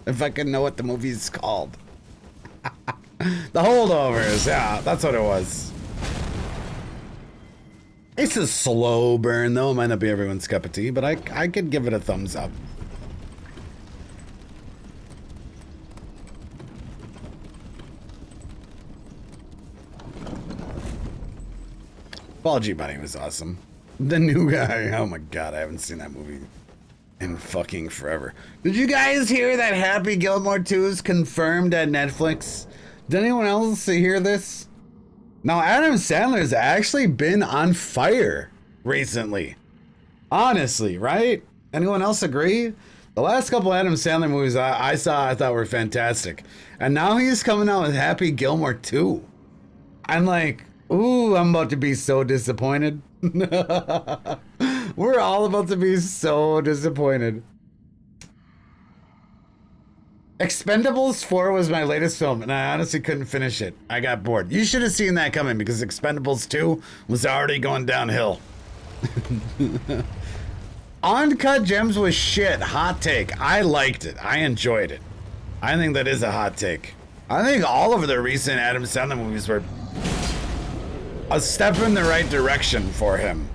If I can know what the movie's called. The Holdovers, yeah, that's what it was. It's a slow burn, though. It might not be everyone's cup of tea, but I could give it a thumbs up. Paul Giamatti was awesome. The new guy, oh my god, I haven't seen that movie in fucking forever. Did you guys hear that Happy Gilmore 2 is confirmed at Netflix? Did anyone else hear this? Now, Adam Sandler's actually been on fire recently. Honestly, right? Anyone else agree? The last couple Adam Sandler movies I saw, I thought were fantastic. And now he's coming out with Happy Gilmore 2. I'm like, ooh, I'm about to be so disappointed. We're all about to be so disappointed. Expendables 4 was my latest film, and I honestly couldn't finish it. I got bored. You should have seen that coming, because Expendables 2 was already going downhill. Uncut Gems was shit. Hot take. I liked it. I enjoyed it. I think that is a hot take. I think all of the recent Adam Sandler movies were a step in the right direction for him.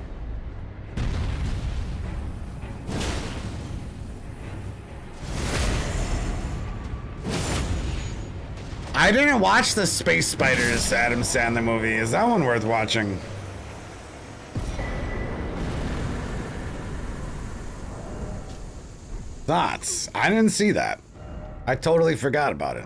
I didn't watch the Space Spiders Adam Sandler movie. Is that one worth watching? Thoughts? I didn't see that. I totally forgot about it.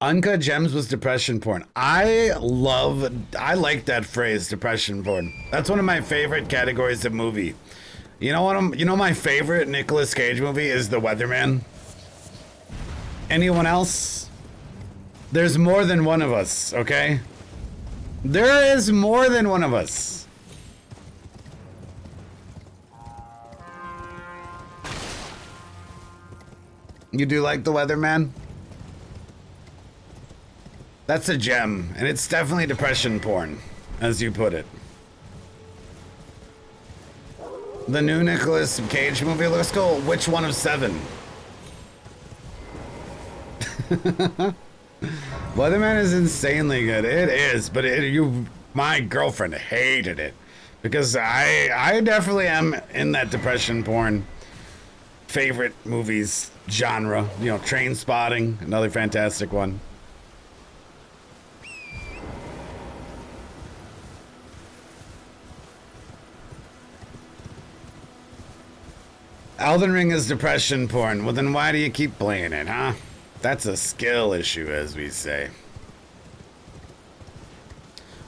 Uncut Gems was depression porn. I like that phrase, depression porn. That's one of my favorite categories of movie. You know my favorite Nicolas Cage movie is The Weatherman. Anyone else? There's more than one of us, okay? There is more than one of us. You do like The Weatherman? That's a gem, and it's definitely depression porn, as you put it. The new Nicolas Cage movie looks cool. Which one of 7? Weatherman is insanely good. It is, but my girlfriend hated it because I definitely am in that depression porn favorite movies genre. You know, Train Spotting, another fantastic one. Elden Ring is depression porn. Well, then why do you keep playing it, huh? That's a skill issue, as we say.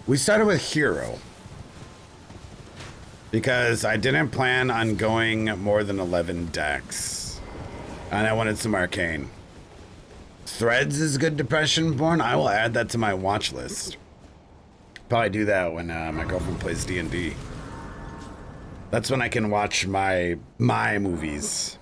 We started with Hero. Because I didn't plan on going more than 11 decks. And I wanted some Arcane. Threads is good depression porn. I will add that to my watch list. Probably do that when my girlfriend plays D&D. That's when I can watch my movies.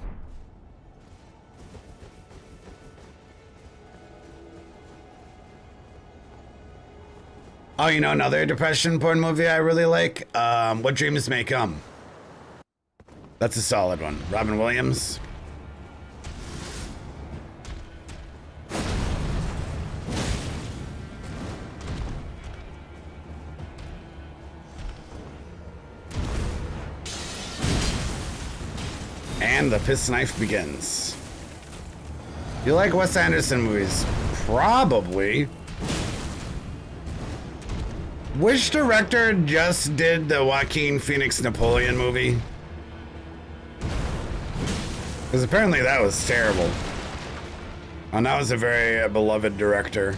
Oh, you know another depression porn movie I really like? What Dreams May Come. That's a solid one. Robin Williams. And the piss knife begins. You like Wes Anderson movies? Probably. Which director just did the Joaquin Phoenix Napoleon movie? Because apparently that was terrible. And that was a very beloved director.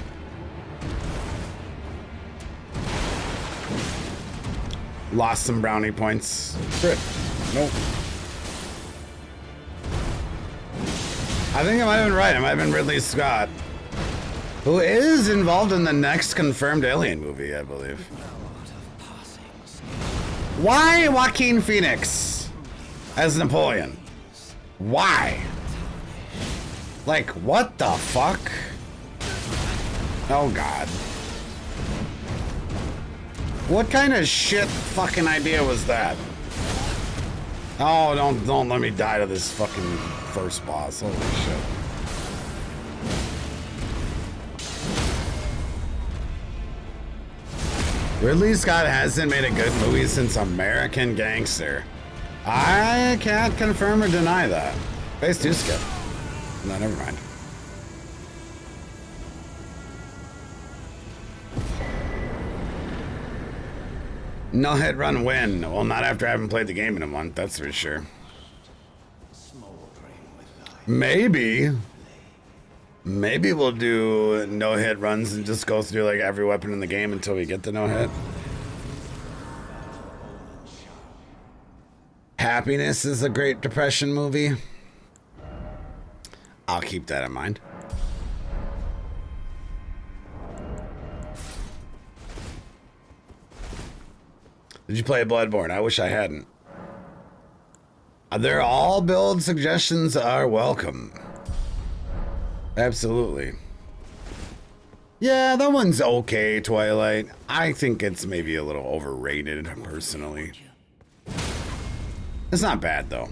Lost some brownie points. Good. Nope. I think I might have been right. It might have been Ridley Scott, who is involved in the next confirmed Alien movie, I believe. Why Joaquin Phoenix as Napoleon? Why? Like, what the fuck? Oh, God. What kind of shit fucking idea was that? Oh, don't let me die to this fucking first boss. Holy shit. Ridley Scott hasn't made a good movie since American Gangster. I can't confirm or deny that. Phase 2 skip. No, never mind. No hit run win. Well, not after I haven't played the game in a month, that's for sure. Maybe we'll do no hit runs and just go through like every weapon in the game until we get the no hit. Happiness is a Great Depression movie. I'll keep that in mind. Did you play Bloodborne? I wish I hadn't. They're all build suggestions are welcome. Absolutely. Yeah, that one's okay, Twilight. I think it's maybe a little overrated, personally. It's not bad, though.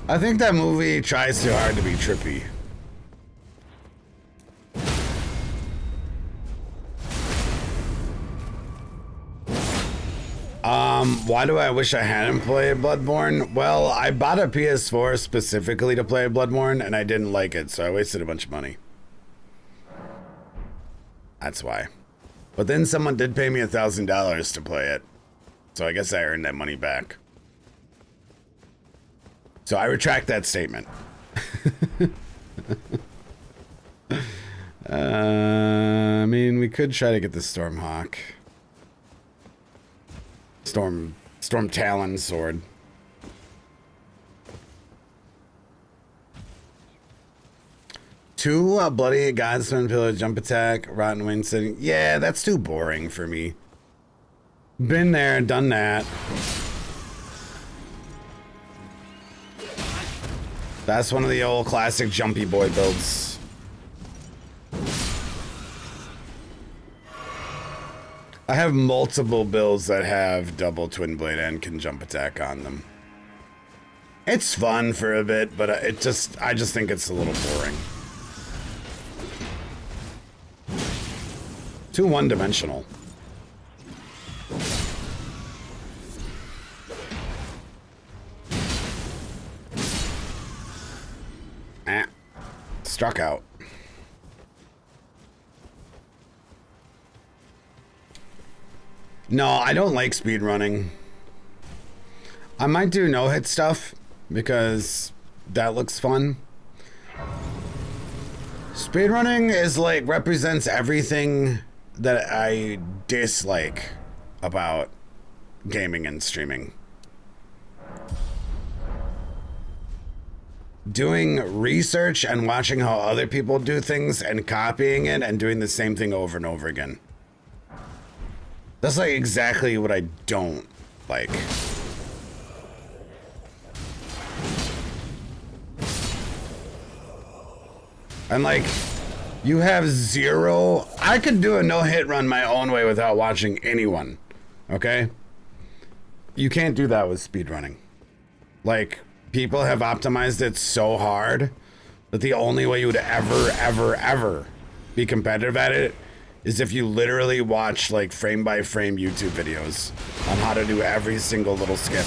I think that movie tries too hard to be trippy. Why do I wish I hadn't played Bloodborne? Well, I bought a PS4 specifically to play Bloodborne, and I didn't like it, so I wasted a bunch of money. That's why. But then someone did pay me $1,000 to play it, so I guess I earned that money back. So I retract that statement. I mean, we could try to get the Stormhawk. Storm Talon sword. Two Bloody Godsman Pillar Jump Attack, Rotten Wing City. Yeah, that's too boring for me. Been there, done that. That's one of the old classic Jumpy Boy builds. I have multiple builds that have double twin blade and can jump attack on them. It's fun for a bit, but I just think it's a little boring. Too one-dimensional. Struck out. No, I don't like speed running. I might do no hit stuff because that looks fun. Speedrunning is like represents everything that I dislike about gaming and streaming. Doing research and watching how other people do things and copying it and doing the same thing over and over again. That's like exactly what I don't like. And like, you have zero. I could do a no-hit run my own way without watching anyone. Okay? You can't do that with speedrunning. Like, people have optimized it so hard that the only way you would ever be competitive at it is if you literally watch like frame by frame YouTube videos on how to do every single little skip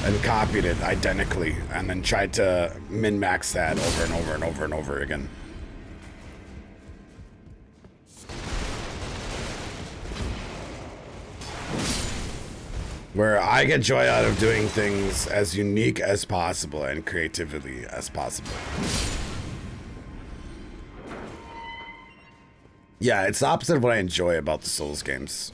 and copied it identically and then tried to min-max that over and over and over and over again. Where I get joy out of doing things as unique as possible and creatively as possible. Yeah, it's the opposite of what I enjoy about the Souls games.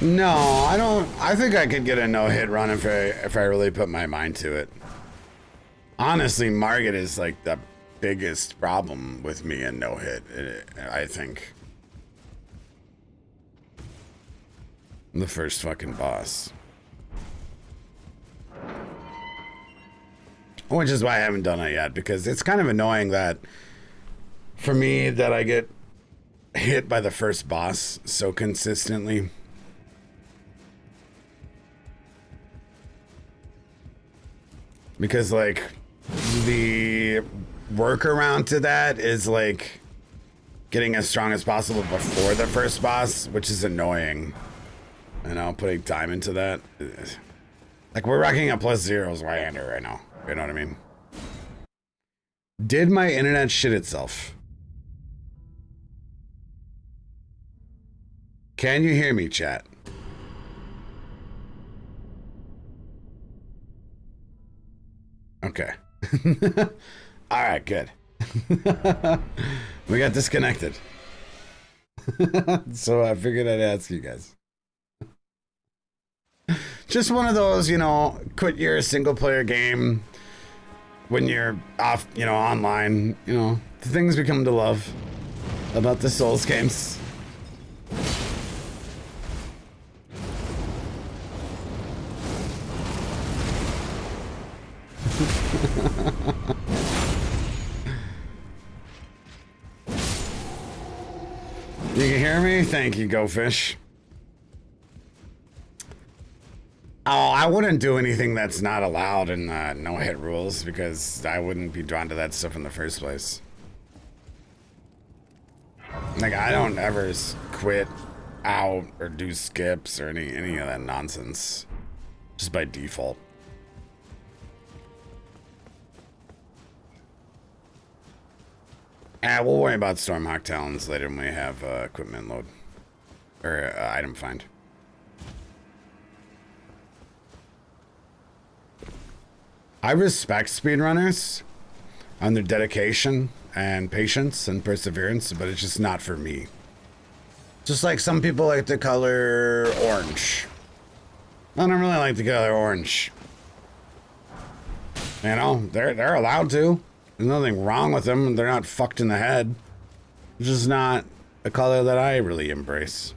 No, I don't. I think I could get a no-hit run if I really put my mind to it. Honestly, Margit is like the biggest problem with me in no hit, I think. The first fucking boss. Which is why I haven't done it yet, because it's kind of annoying that for me that I get hit by the first boss so consistently. Because like the workaround to that is like getting as strong as possible before the first boss, which is annoying. You know, putting time into that. Like we're rocking a +0s right-hander right now. You know what I mean? Did my internet shit itself? Can you hear me, chat? Okay. All right, good. We got disconnected. So I figured I'd ask you guys. Just one of those, you know, quit your single player game when you're off, you know, online, you know, the things we come to love about the Souls games. You can hear me? Thank you, Go Fish. Oh, I wouldn't do anything that's not allowed in the no-hit rules because I wouldn't be drawn to that stuff in the first place. Like, I don't ever quit out or do skips or any of that nonsense. Just by default. We'll worry about Stormhawk Talons later when we have equipment load. Or item find. I respect speedrunners on their dedication and patience and perseverance, but it's just not for me. Just like some people like the color orange. I don't really like the color orange. You know, they're allowed to. There's nothing wrong with them. They're not fucked in the head. It's just not a color that I really embrace.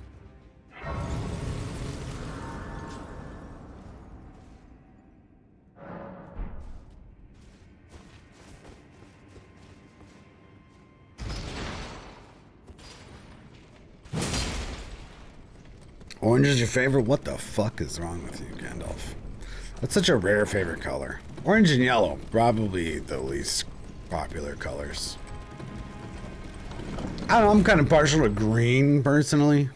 Orange is your favorite? What the fuck is wrong with you, Gandalf? That's such a rare favorite color. Orange and yellow, probably the least popular colors. I don't know, I'm kind of partial to green, personally.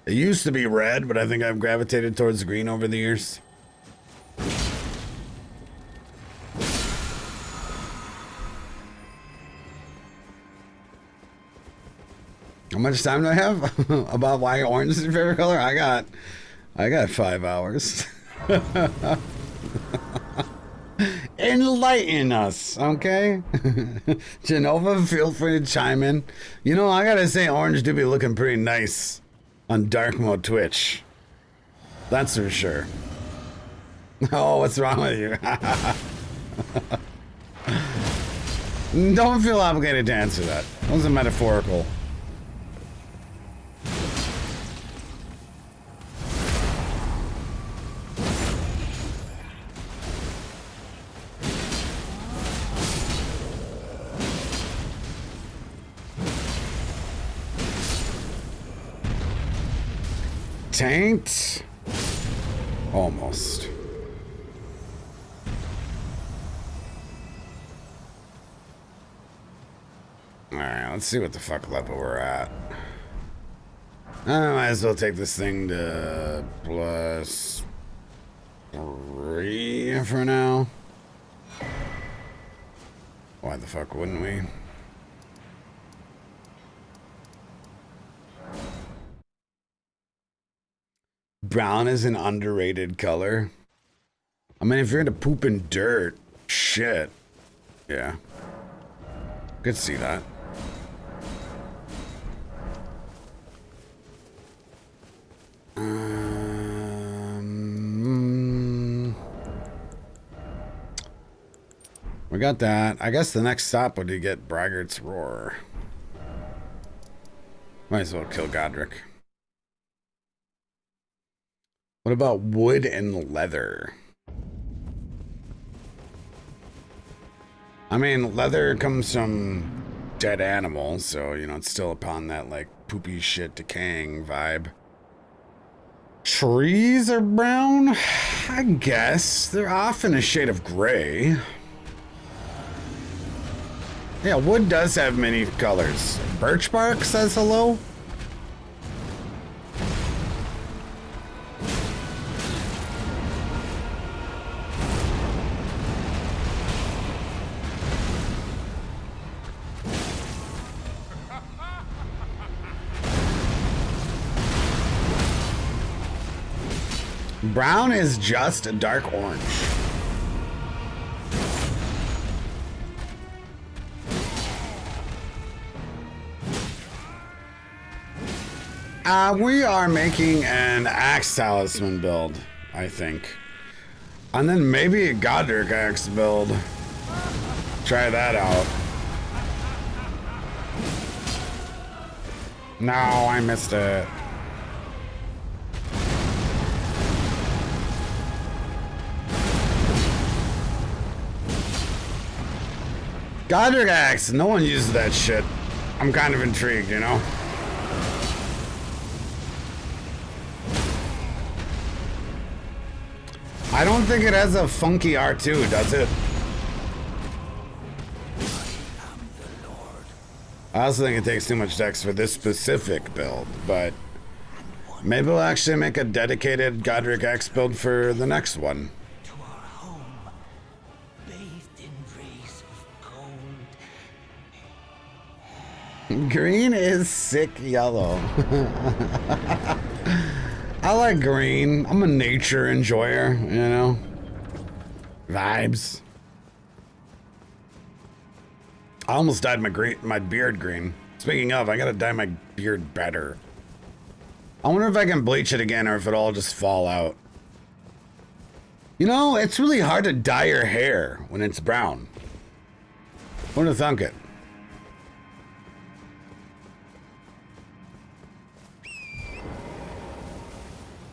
It used to be red, but I think I've gravitated towards green over the years. much time do I have? About why orange is your favorite color? I got 5 hours. Enlighten us, okay? Genova, feel free to chime in. You know, I gotta say, orange do be looking pretty nice on dark mode Twitch. That's for sure. Oh, what's wrong with you? Don't feel obligated to answer that. That was a metaphorical. Taint? Almost. Alright, let's see what the fuck level we're at. I might as well take this thing to +3 for now. Why the fuck wouldn't we? Brown is an underrated color. I mean, if you're into pooping dirt, shit. Yeah. Could see that. We got that. I guess the next stop would be get Braggart's Roar. Might as well kill Godric. What about wood and leather? I mean, leather comes from dead animals, so, you know, it's still upon that, like, poopy shit decaying vibe. Trees are brown? I guess. They're often a shade of gray. Yeah, wood does have many colors. Birch bark says hello. Brown is just a dark orange. We are making an Axe Talisman build, I think. And then maybe a Godric Axe build. Try that out. No, I missed it. Godric Axe, no one uses that shit. I'm kind of intrigued, you know? I don't think it has a funky R2, does it? I also think it takes too much dex for this specific build, but maybe we'll actually make a dedicated Godric Axe build for the next one. Green is sick yellow. I like green. I'm a nature enjoyer, you know? Vibes. I almost dyed my beard green. Speaking of, I gotta dye my beard better. I wonder if I can bleach it again or if it'll all just fall out. You know, it's really hard to dye your hair when it's brown. Wouldn't have thunk it.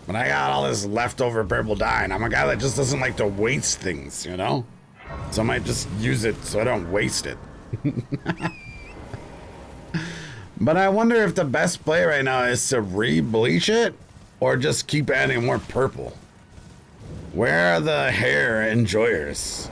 But I got all this leftover purple dye, and I'm a guy that just doesn't like to waste things, you know? So I might just use it so I don't waste it. But I wonder if the best play right now is to re-bleach it or just keep adding more purple. Where are the hair enjoyers?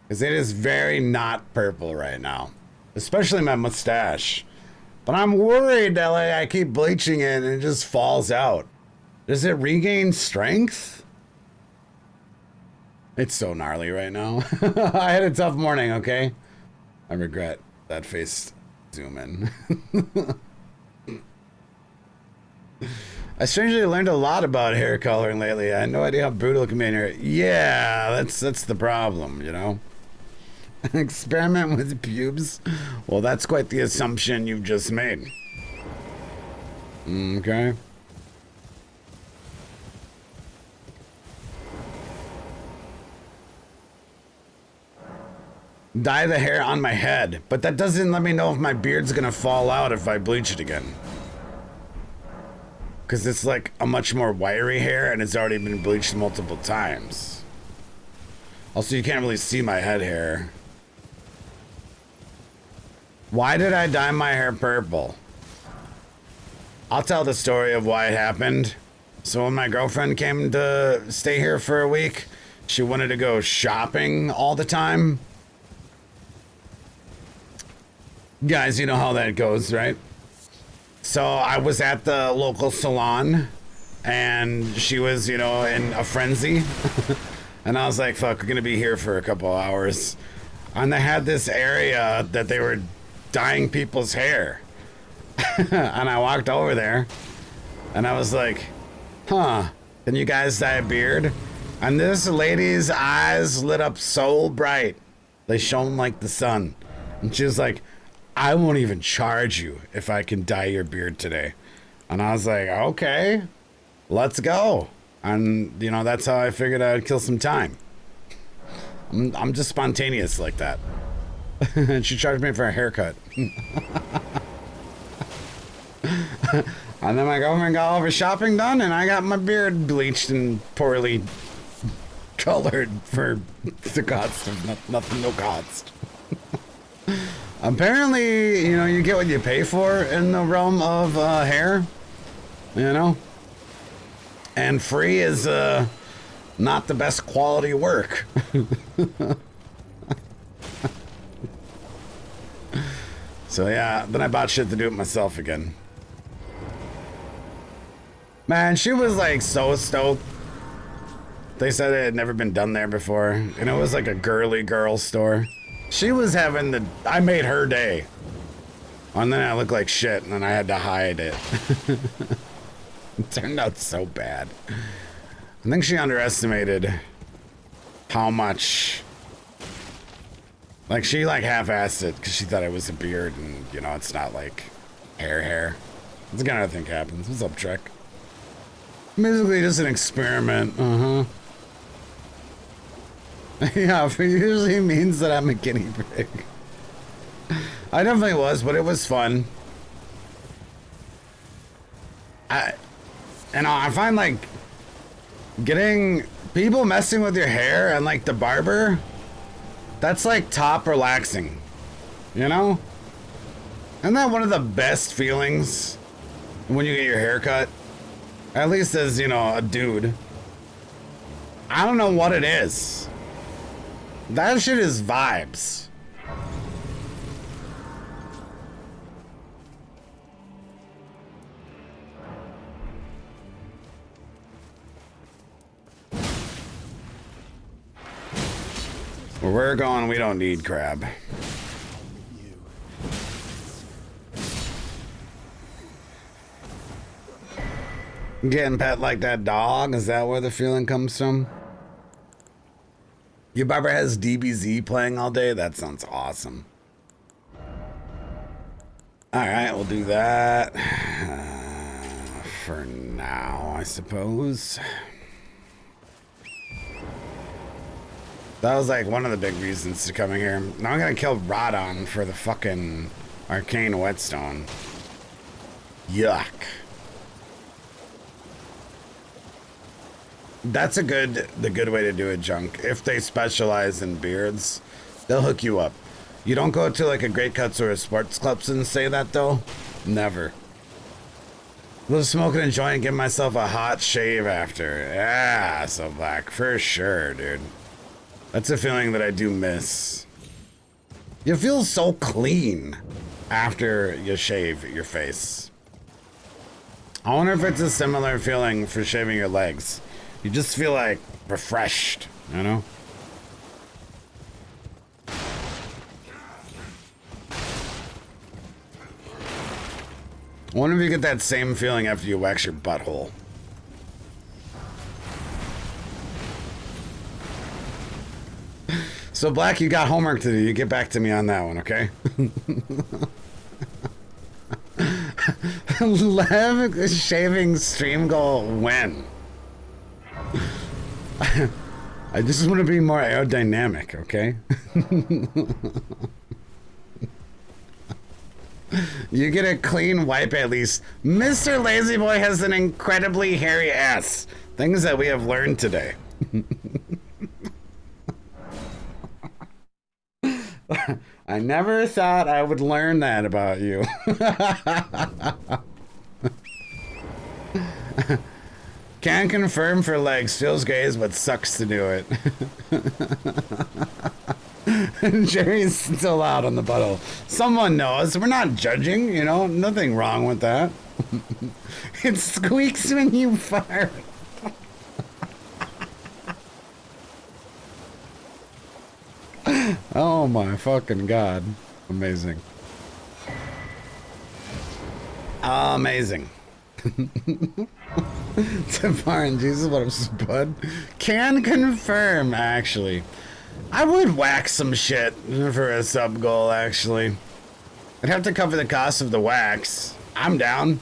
Because it is very not purple right now. Especially my mustache. But I'm worried that like, I keep bleaching it and it just falls out. Does it regain strength? It's so gnarly right now. I had a tough morning, okay? I regret that face zoom in. I strangely learned a lot about hair coloring lately. I had no idea how brutal it can be in here. Yeah, that's the problem, you know? Experiment with pubes? Well, that's quite the assumption you've just made. Okay. Dye the hair on my head, but that doesn't let me know if my beard's gonna fall out if I bleach it again. Because it's like a much more wiry hair and it's already been bleached multiple times. Also, you can't really see my head hair. Why did I dye my hair purple? I'll tell the story of why it happened. So when my girlfriend came to stay here for a week, she wanted to go shopping all the time. Guys, you know how that goes, right? So I was at the local salon and she was, you know, in a frenzy. And I was like, fuck, we're gonna be here for a couple hours. And they had this area that they were dyeing people's hair. And I walked over there and I was like, huh, can you guys dye a beard? And this lady's eyes lit up so bright. They shone like the sun. And she was like, I won't even charge you if I can dye your beard today. And I was like, okay, let's go. And, you know, that's how I figured I'd kill some time. I'm just spontaneous like that. And she charged me for a haircut. And then my girlfriend got all of her shopping done, and I got my beard bleached and poorly colored for the cost of nothing, no cost. Apparently, you know, you get what you pay for in the realm of hair, you know? And free is not the best quality work. So yeah, then I bought shit to do it myself again. Man, she was like so stoked. They said it had never been done there before, and it was like a girly girl store. She was having the, I made her day. And then I looked like shit, and then I had to hide it. It turned out so bad. I think she underestimated how much, like she like half-assed it because she thought it was a beard, and you know, it's not like hair. That's the kind of thing happens. What's up, Trek? Basically just an experiment. Yeah, it usually means that I'm a guinea pig. I definitely was, but it was fun. I find like getting people messing with your hair and like the barber, that's like top relaxing, you know? Isn't that one of the best feelings when you get your hair cut? At least as, you know, a dude. I don't know what it is. That shit is vibes. Where we're going, we don't need crab. Getting pet like that dog? Is that where the feeling comes from? Your barber has DBZ playing all day? That sounds awesome. Alright, we'll do that. For now, I suppose. That was like one of the big reasons to coming here. Now I'm gonna kill Rodon for the fucking arcane whetstone. Yuck. That's the good way to do it, Junk. If they specialize in beards, they'll hook you up. You don't go to like a Great Cuts or a Sports Clubs and say that though. Never. We'll smoke and enjoy and give myself a hot shave after. Yeah, so black for sure, dude. That's a feeling that I do miss. You feel so clean after you shave your face. I wonder if it's a similar feeling for shaving your legs. You just feel like refreshed, you know? I wonder if you get that same feeling after you wax your butthole. So Black, you got homework to do. You get back to me on that one, okay? Lev shaving stream goal when? I just want to be more aerodynamic, okay? You get a clean wipe at least. Mr. Lazy Boy has an incredibly hairy ass. Things that we have learned today. I never thought I would learn that about you. Can confirm for legs. Feels great, but sucks to do it. Jerry's still out on the butthole. Someone knows. We're not judging, you know. Nothing wrong with that. It squeaks when you fart. Oh my fucking god. Amazing. Amazing. Tafar and Jesus, what up, bud? Can confirm, actually. I would wax some shit for a sub goal, actually. I'd have to cover the cost of the wax. I'm down.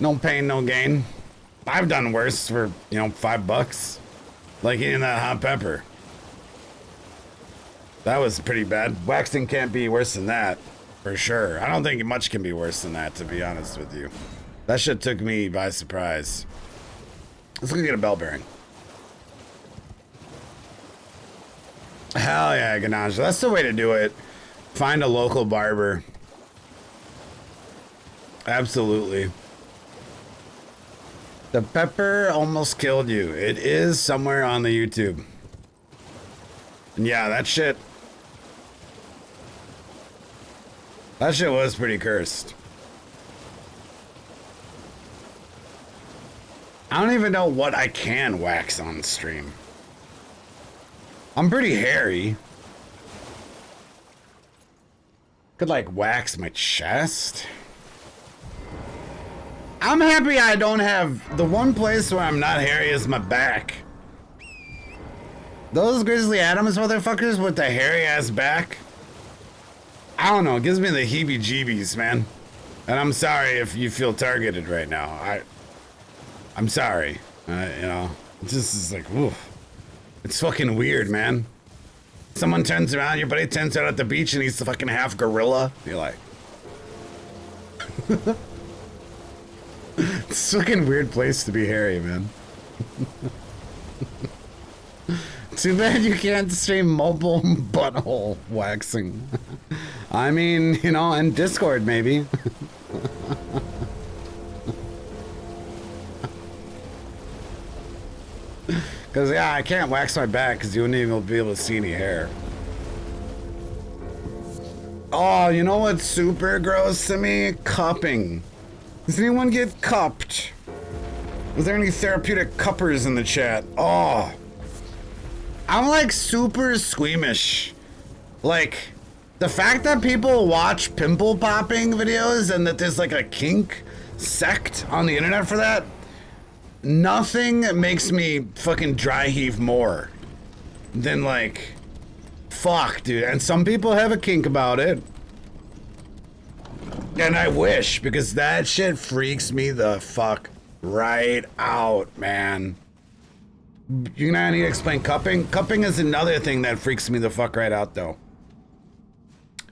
No pain, no gain. I've done worse for, you know, $5. Like eating that hot pepper. That was pretty bad. Waxing can't be worse than that, for sure. I don't think much can be worse than that, to be honest with you. That shit took me by surprise. Let's go get a bell bearing. Hell yeah, Ganache. That's the way to do it. Find a local barber. Absolutely. The pepper almost killed you. It is somewhere on the YouTube. And yeah, that shit was pretty cursed. I don't even know what I can wax on stream. I'm pretty hairy. Could like wax my chest. I'm happy I don't have, the one place where I'm not hairy is my back. Those Grizzly Adams motherfuckers with the hairy ass back. I don't know, it gives me the heebie-jeebies, man. And I'm sorry if you feel targeted right now. I'm sorry. You know, it just is like, oof. It's fucking weird, man. Someone turns around, your buddy turns out at the beach and he's the fucking half gorilla. You're like... It's a fucking weird place to be hairy, man. Too bad you can't stream mobile butthole waxing. I mean, you know, in Discord maybe. Because, yeah, I can't wax my back because you wouldn't even be able to see any hair. Oh, you know what's super gross to me? Cupping. Does anyone get cupped? Was there any therapeutic cuppers in the chat? Oh. I'm like super squeamish. Like, the fact that people watch pimple popping videos and that there's like a kink sect on the internet for that, nothing makes me fucking dry heave more than like, fuck, dude. And some people have a kink about it. And I wish, because that shit freaks me the fuck right out, man. You're gonna need to explain cupping. Cupping is another thing that freaks me the fuck right out, though.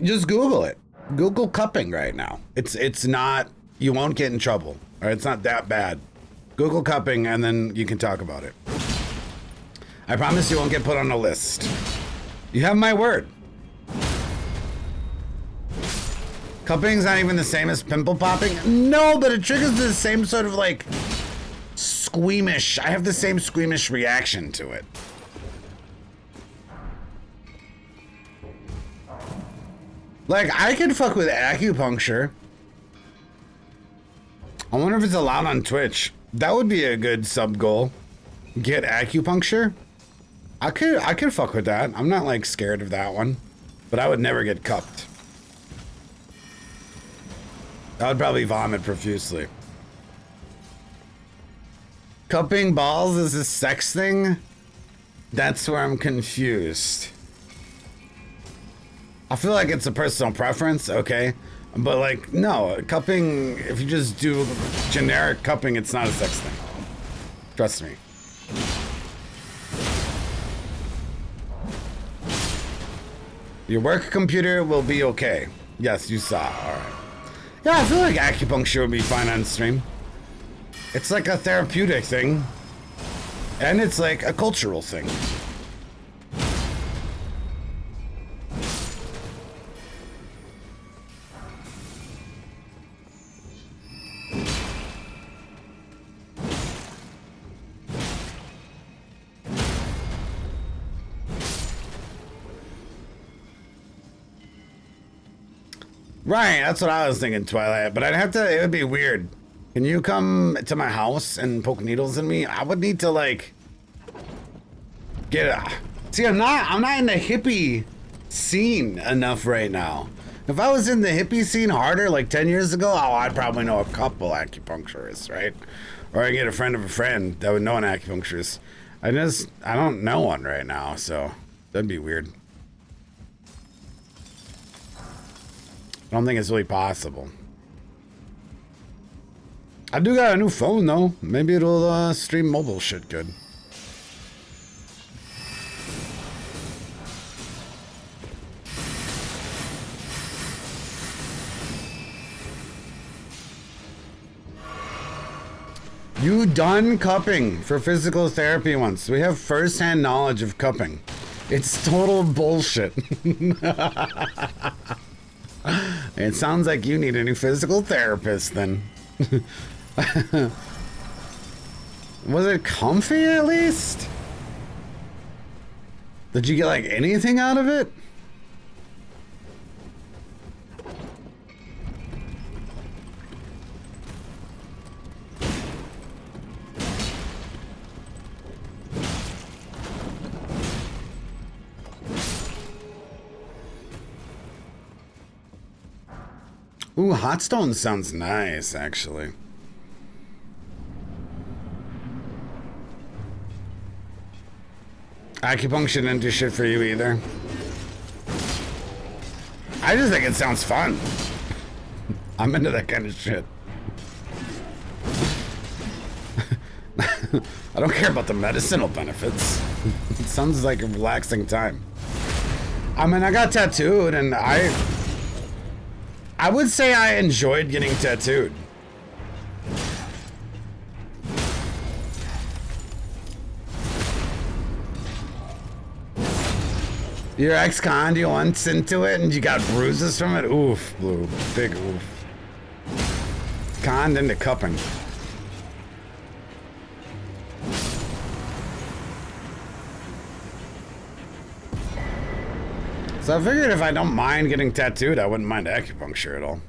Just Google it. Google cupping right now. It's not. You won't get in trouble. Or it's not that bad. Google cupping, and then you can talk about it. I promise you won't get put on a list. You have my word. Cupping's not even the same as pimple popping. No, but it triggers the same sort of like squeamish. I have the same squeamish reaction to it. Like, I could fuck with acupuncture. I wonder if it's allowed on Twitch. That would be a good sub goal. Get acupuncture. I could fuck with that. I'm not like scared of that one, but I would never get cupped. I would probably vomit profusely. Cupping balls is a sex thing? That's where I'm confused. I feel like it's a personal preference, okay? But like, no, cupping, if you just do generic cupping, it's not a sex thing. Trust me. Your work computer will be okay. Yes, you saw, all right. Yeah, I feel like acupuncture would be fine on stream. It's like a therapeutic thing. And it's like a cultural thing. Right, that's what I was thinking, Twilight. But I'd have to, it would be weird. Can you come to my house and poke needles in me? I would need to like get a, see, I'm not in the hippie scene enough right now. If I was in the hippie scene harder like 10 years ago, oh, I'd probably know a couple acupuncturists, right? Or I get a friend of a friend that would know an acupuncturist. I don't know one right now, so that'd be weird. I don't think it's really possible. I do got a new phone though. Maybe it'll stream mobile shit good. You done cupping for physical therapy once. We have first-hand knowledge of cupping. It's total bullshit. It sounds like you need a new physical therapist then. Was it comfy at least? Did you get like anything out of it? Ooh, hot stone sounds nice, actually. Acupuncture didn't do shit for you either. I just think it sounds fun. I'm into that kind of shit. I don't care about the medicinal benefits. It sounds like a relaxing time. I mean, I got tattooed and I would say I enjoyed getting tattooed. Your ex-con, you once into it and you got bruises from it? Oof, Blue. Big oof. Conned into cupping. So I figured if I don't mind getting tattooed, I wouldn't mind acupuncture at all.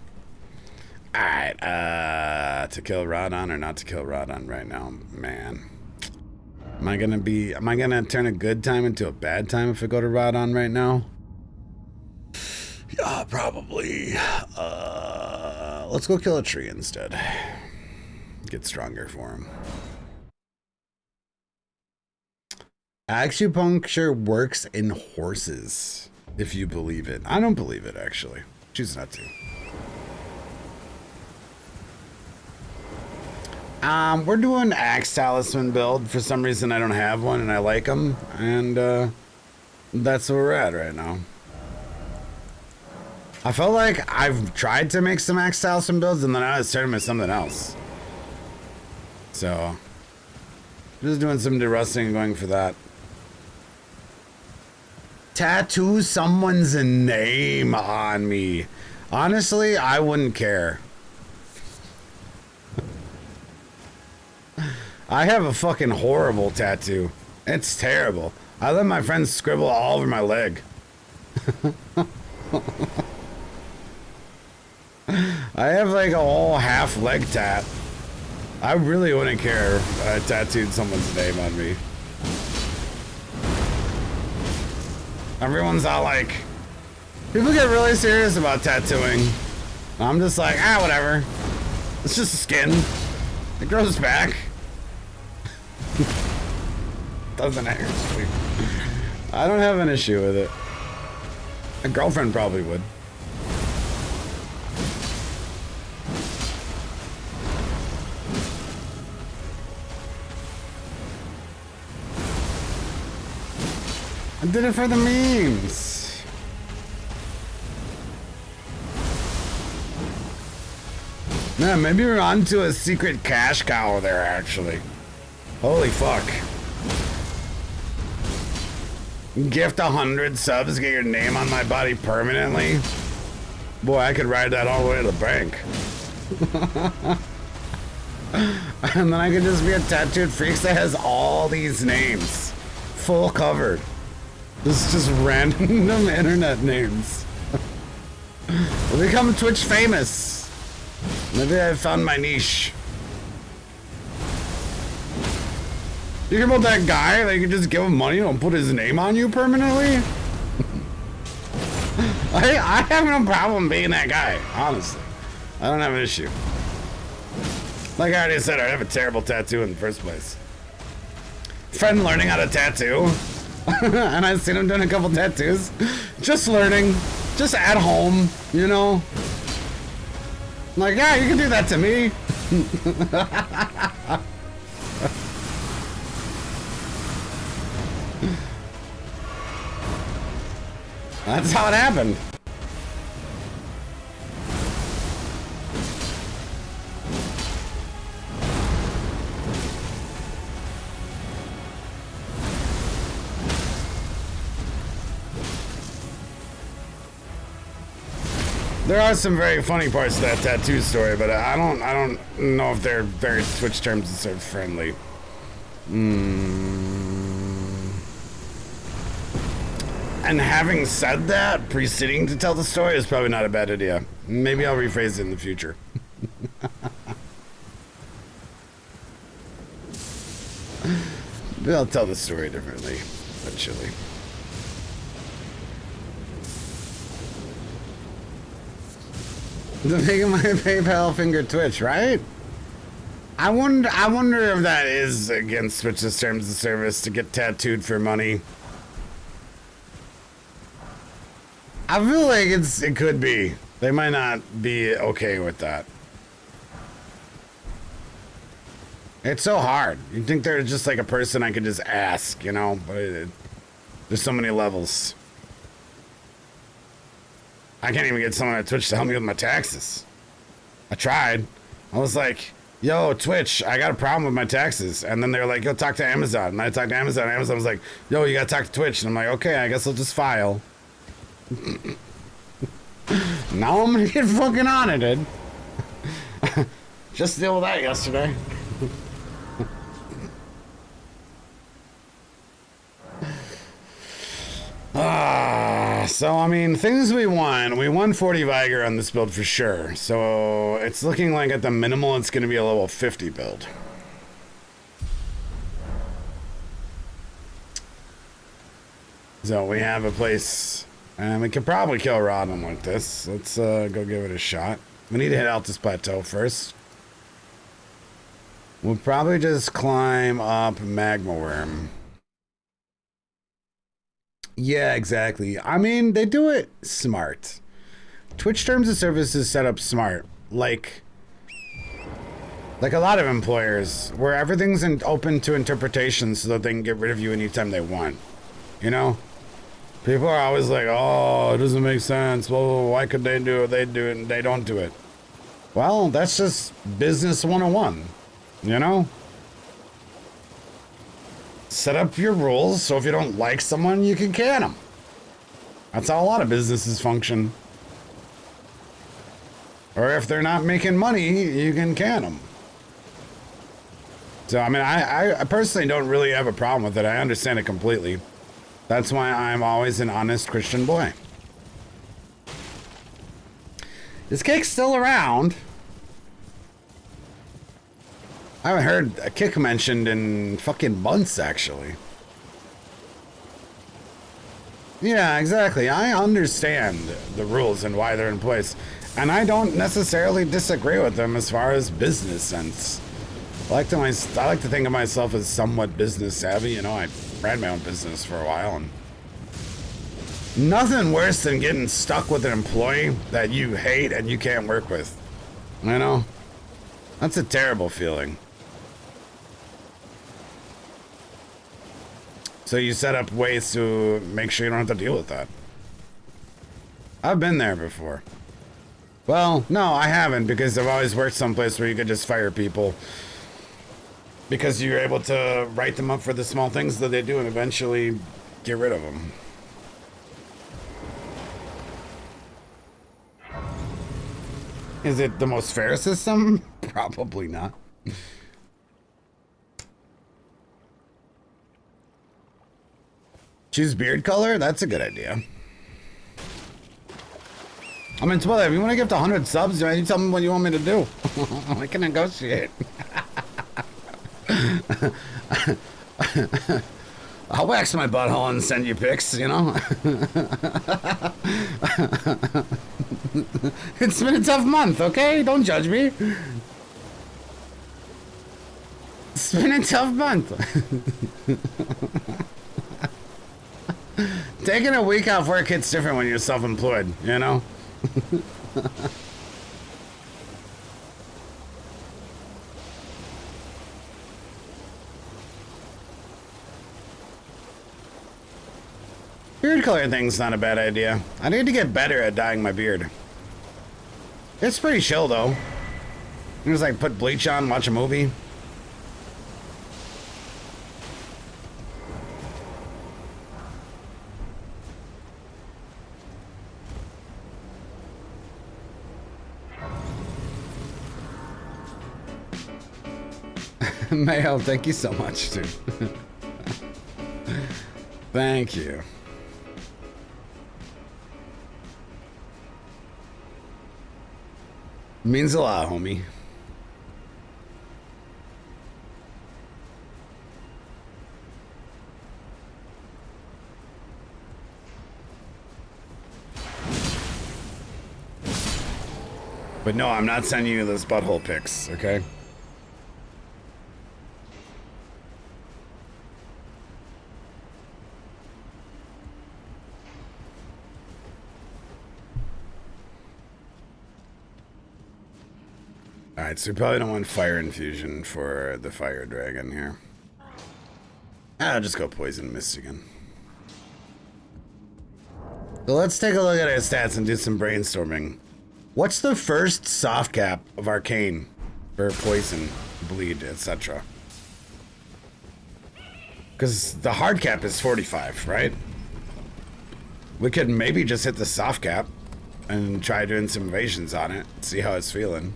Alright, to kill Radon or not to kill Radon right now? Man. Am I gonna turn a good time into a bad time if I go to Radon right now? Yeah, probably. Let's go kill a tree instead. Get stronger for him. Acupuncture works in horses. If you believe it. I don't believe it, actually. Choose not to. We're doing Axe Talisman build. For some reason, I don't have one, and I like them. And, that's where we're at right now. I felt like I've tried to make some Axe Talisman builds, and then I was starting with something else. So, just doing some derusting and going for that. Tattoo someone's name on me. Honestly, I wouldn't care. I have a fucking horrible tattoo. It's terrible. I let my friends scribble all over my leg. I have like a whole half leg tat. I really wouldn't care if I tattooed someone's name on me. Everyone's all like, people get really serious about tattooing. I'm just like, ah, whatever. It's just a skin. It grows back. Doesn't actually. I don't have an issue with it. My girlfriend probably would. I did it for the memes. Man, maybe we're onto a secret cash cow there, actually. Holy fuck. Gift 100 subs, get your name on my body permanently. Boy, I could ride that all the way to the bank. And then I could just be a tattooed freak that has all these names. Full covered. This is just random internet names. We'll become Twitch famous. Maybe I found my niche. You hear about that guy? They can just give him money and put his name on you permanently? I have no problem being that guy, honestly. I don't have an issue. Like I already said, I have a terrible tattoo in the first place. Friend learning how to tattoo. And I've seen him doing a couple tattoos. Just learning. Just at home, you know? I'm like, yeah, you can do that to me. That's how it happened. There are some very funny parts to that tattoo story, but I don't know if they're very Twitch terms and service friendly. And having said that, proceeding to tell the story is probably not a bad idea. Maybe I'll rephrase it in the future. Maybe I'll tell the story differently, eventually. Making my PayPal finger twitch, right? I wonder if that is against Twitch's terms of service to get tattooed for money. I feel like it could be. They might not be okay with that. It's so hard. You'd think they're just like a person I could just ask, you know? But there's so many levels. I can't even get someone at Twitch to help me with my taxes. I tried. I was like, yo, Twitch, I got a problem with my taxes. And then they were like, yo, talk to Amazon. And I talked to Amazon. And Amazon was like, yo, you got to talk to Twitch. And I'm like, okay, I guess I'll just file. Now I'm going to get fucking audited. Just deal with that yesterday. So I mean, things we won 40 Viger on this build for sure. So it's looking like at the minimal it's going to be a level 50 build. So we have a place, and we could probably kill Rodham with this. Let's go give it a shot. We need to hit Altus Plateau first. We'll probably just climb up Magma Worm. Yeah, exactly. I mean, they do it smart. Twitch terms of service is set up smart. Like a lot of employers, where everything's open to interpretation so that they can get rid of you anytime they want. You know? People are always like, oh, it doesn't make sense. Well, why could they do it? They do it and they don't do it. Well, that's just business 101. You know? Set up your rules so if you don't like someone, you can can them. That's how a lot of businesses function. Or if they're not making money, you can can them. So, I mean, I personally don't really have a problem with it. I understand it completely. That's why I'm always an honest Christian boy. This cake's still around. I haven't heard a kick mentioned in fucking months, actually. Yeah, exactly. I understand the rules and why they're in place. And I don't necessarily disagree with them as far as business sense. I like to think of myself as somewhat business savvy. You know, I ran my own business for a while, and nothing worse than getting stuck with an employee that you hate and you can't work with. You know? That's a terrible feeling. So you set up ways to make sure you don't have to deal with that. I've been there before. Well, no, I haven't, because I've always worked someplace where you could just fire people because you're able to write them up for the small things that they do and eventually get rid of them. Is it the most fair system? Probably not. Choose beard color? That's a good idea. I mean, Twilight, if you want to get to 100 subs, you tell me what you want me to do. I can negotiate. I'll wax my butthole and send you pics, you know? It's been a tough month, okay? Don't judge me. It's been a tough month. Taking a week off work hits different when you're self-employed, you know? Beard color thing's not a bad idea. I need to get better at dyeing my beard. It's pretty chill though. You just like put bleach on, watch a movie. Mayo, thank you so much, dude. Thank you. Means a lot, homie. But no, I'm not sending you those butthole pics, okay? Alright, so we probably don't want fire infusion for the fire dragon here. I'll just go poison mist again. So let's take a look at our stats and do some brainstorming. What's the first soft cap of arcane for poison, bleed, etc.? Because the hard cap is 45, right? We could maybe just hit the soft cap and try doing some evasions on it, see how it's feeling.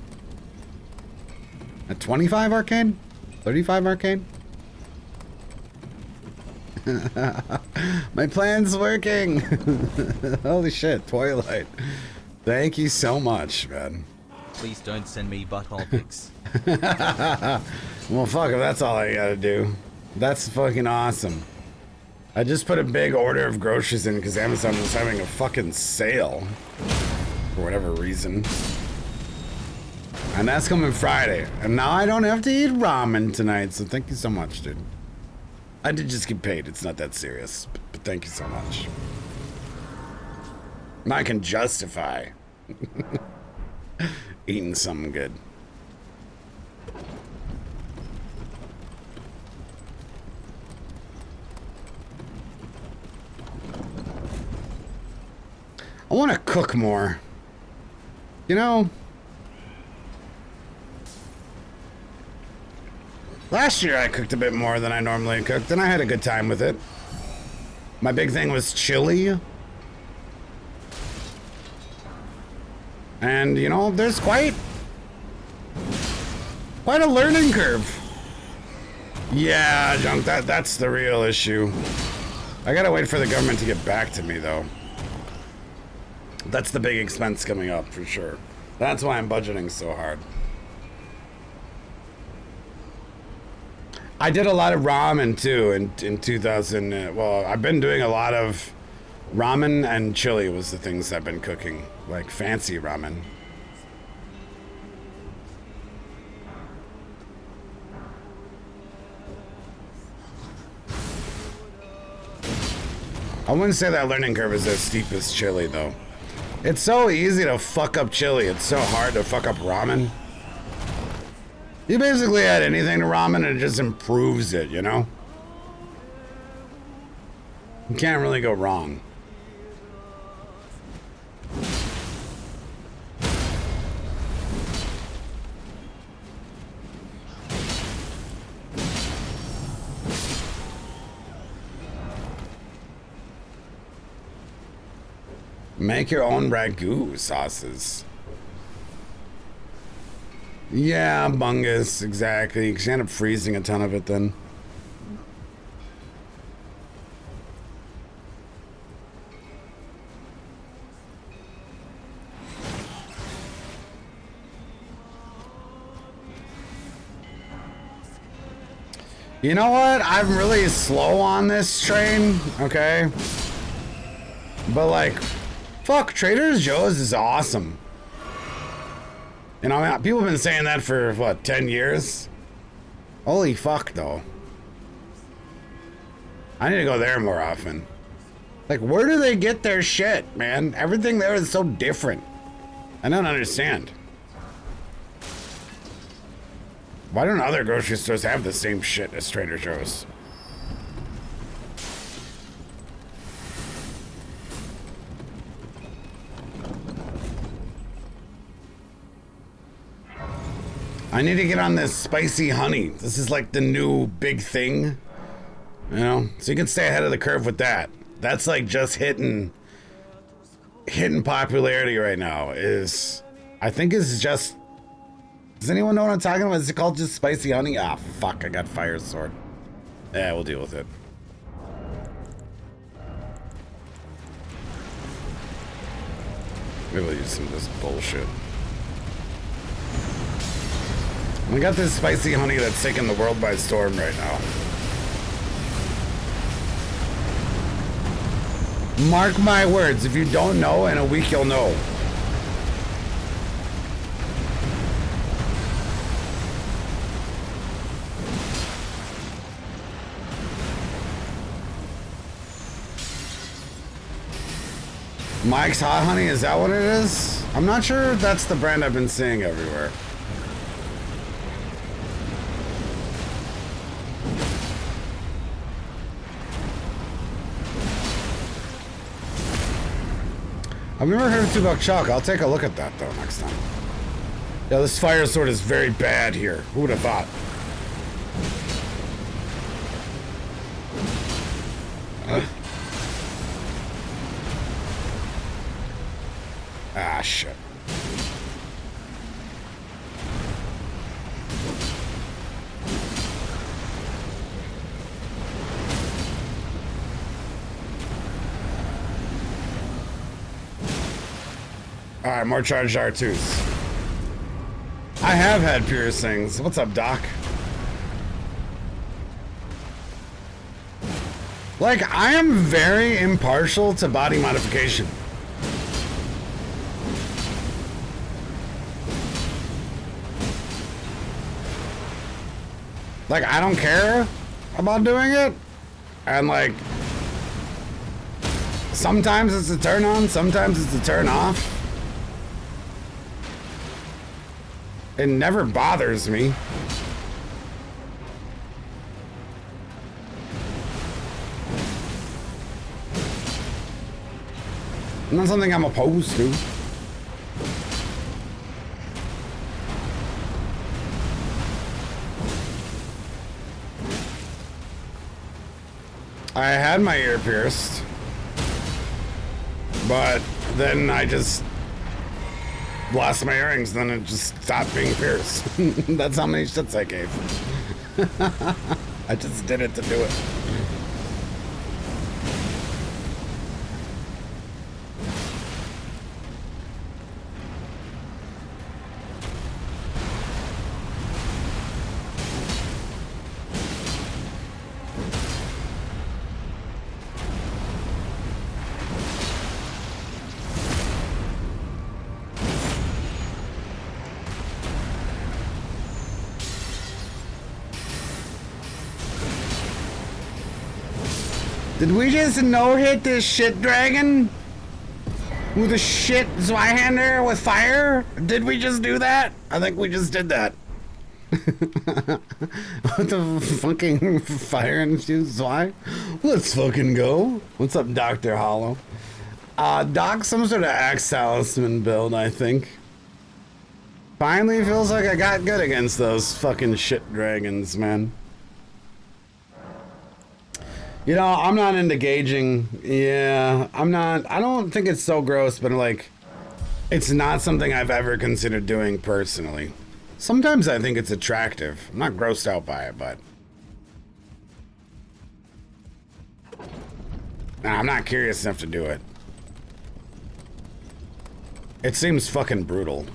At 25 arcane? 35 arcane? My plan's working! Holy shit, Twilight. Thank you so much, man. Please don't send me butthole pics. Well, fuck, if that's all I gotta do. That's fucking awesome. I just put a big order of groceries in because Amazon was having a fucking sale. For whatever reason. And that's coming Friday. And now I don't have to eat ramen tonight, so thank you so much, dude. I did just get paid. It's not that serious, but thank you so much. Now I can justify eating something good. I want to cook more. You know, last year I cooked a bit more than I normally cooked, and I had a good time with it. My big thing was chili. And, you know, there's quite a learning curve. Yeah, Junk, that's the real issue. I gotta wait for the government to get back to me, though. That's the big expense coming up, for sure. That's why I'm budgeting so hard. I did a lot of ramen, too, in 2000. Well, I've been doing a lot of Ramen and chili was the things I've been cooking, like fancy ramen. I wouldn't say that learning curve is as steep as chili, though. It's so easy to fuck up chili. It's so hard to fuck up ramen. You basically add anything to ramen and it just improves it, you know? You can't really go wrong. Make your own ragu sauces. Yeah, bungus, exactly. Because you end up freezing a ton of it then. You know what? I'm really slow on this train, okay? But like, fuck, Trader Joe's is awesome. You know, people have been saying that for, what, 10 years? Holy fuck, though. I need to go there more often. Like, where do they get their shit, man? Everything there is so different. I don't understand. Why don't other grocery stores have the same shit as Trader Joe's? I need to get on this spicy honey. This is like the new big thing, you know? So you can stay ahead of the curve with that. That's like just hitting popularity right now. I think it's just, does anyone know what I'm talking about? Is it called just spicy honey? Ah, fuck, I got fire sword. Yeah, we'll deal with it. Maybe we'll use some of this bullshit. We got this spicy honey that's taking the world by storm right now. Mark my words, if you don't know, in a week you'll know. Mike's Hot Honey, is that what it is? I'm not sure if that's the brand I've been seeing everywhere. I've never heard of $2 chalk. I'll take a look at that though next time. Yeah, this fire sword is very bad here. Who would have thought? Ah, shit. Alright, more charged R2s. I have had piercings. What's up, Doc? Like, I am very impartial to body modification. Like, I don't care about doing it. And like, sometimes it's a turn on, sometimes it's a turn off. It never bothers me. Not something I'm opposed to. I had my ear pierced, but then I just lost my earrings, then it just stopped being pierced. That's how many shits I gave. I just did it to do it. Did we just no-hit this shit dragon? With a shit Zweihander with fire? Did we just do that? I think we just did that. What the fucking fire and Zwei? Let's fucking go. What's up, Dr. Hollow? Doc, some sort of axe talisman build, I think. Finally feels like I got good against those fucking shit dragons, man. You know, I'm not into gauging. Yeah, I'm not. I don't think it's so gross, but like, it's not something I've ever considered doing personally. Sometimes I think it's attractive. I'm not grossed out by it, but nah, I'm not curious enough to do it. It seems fucking brutal.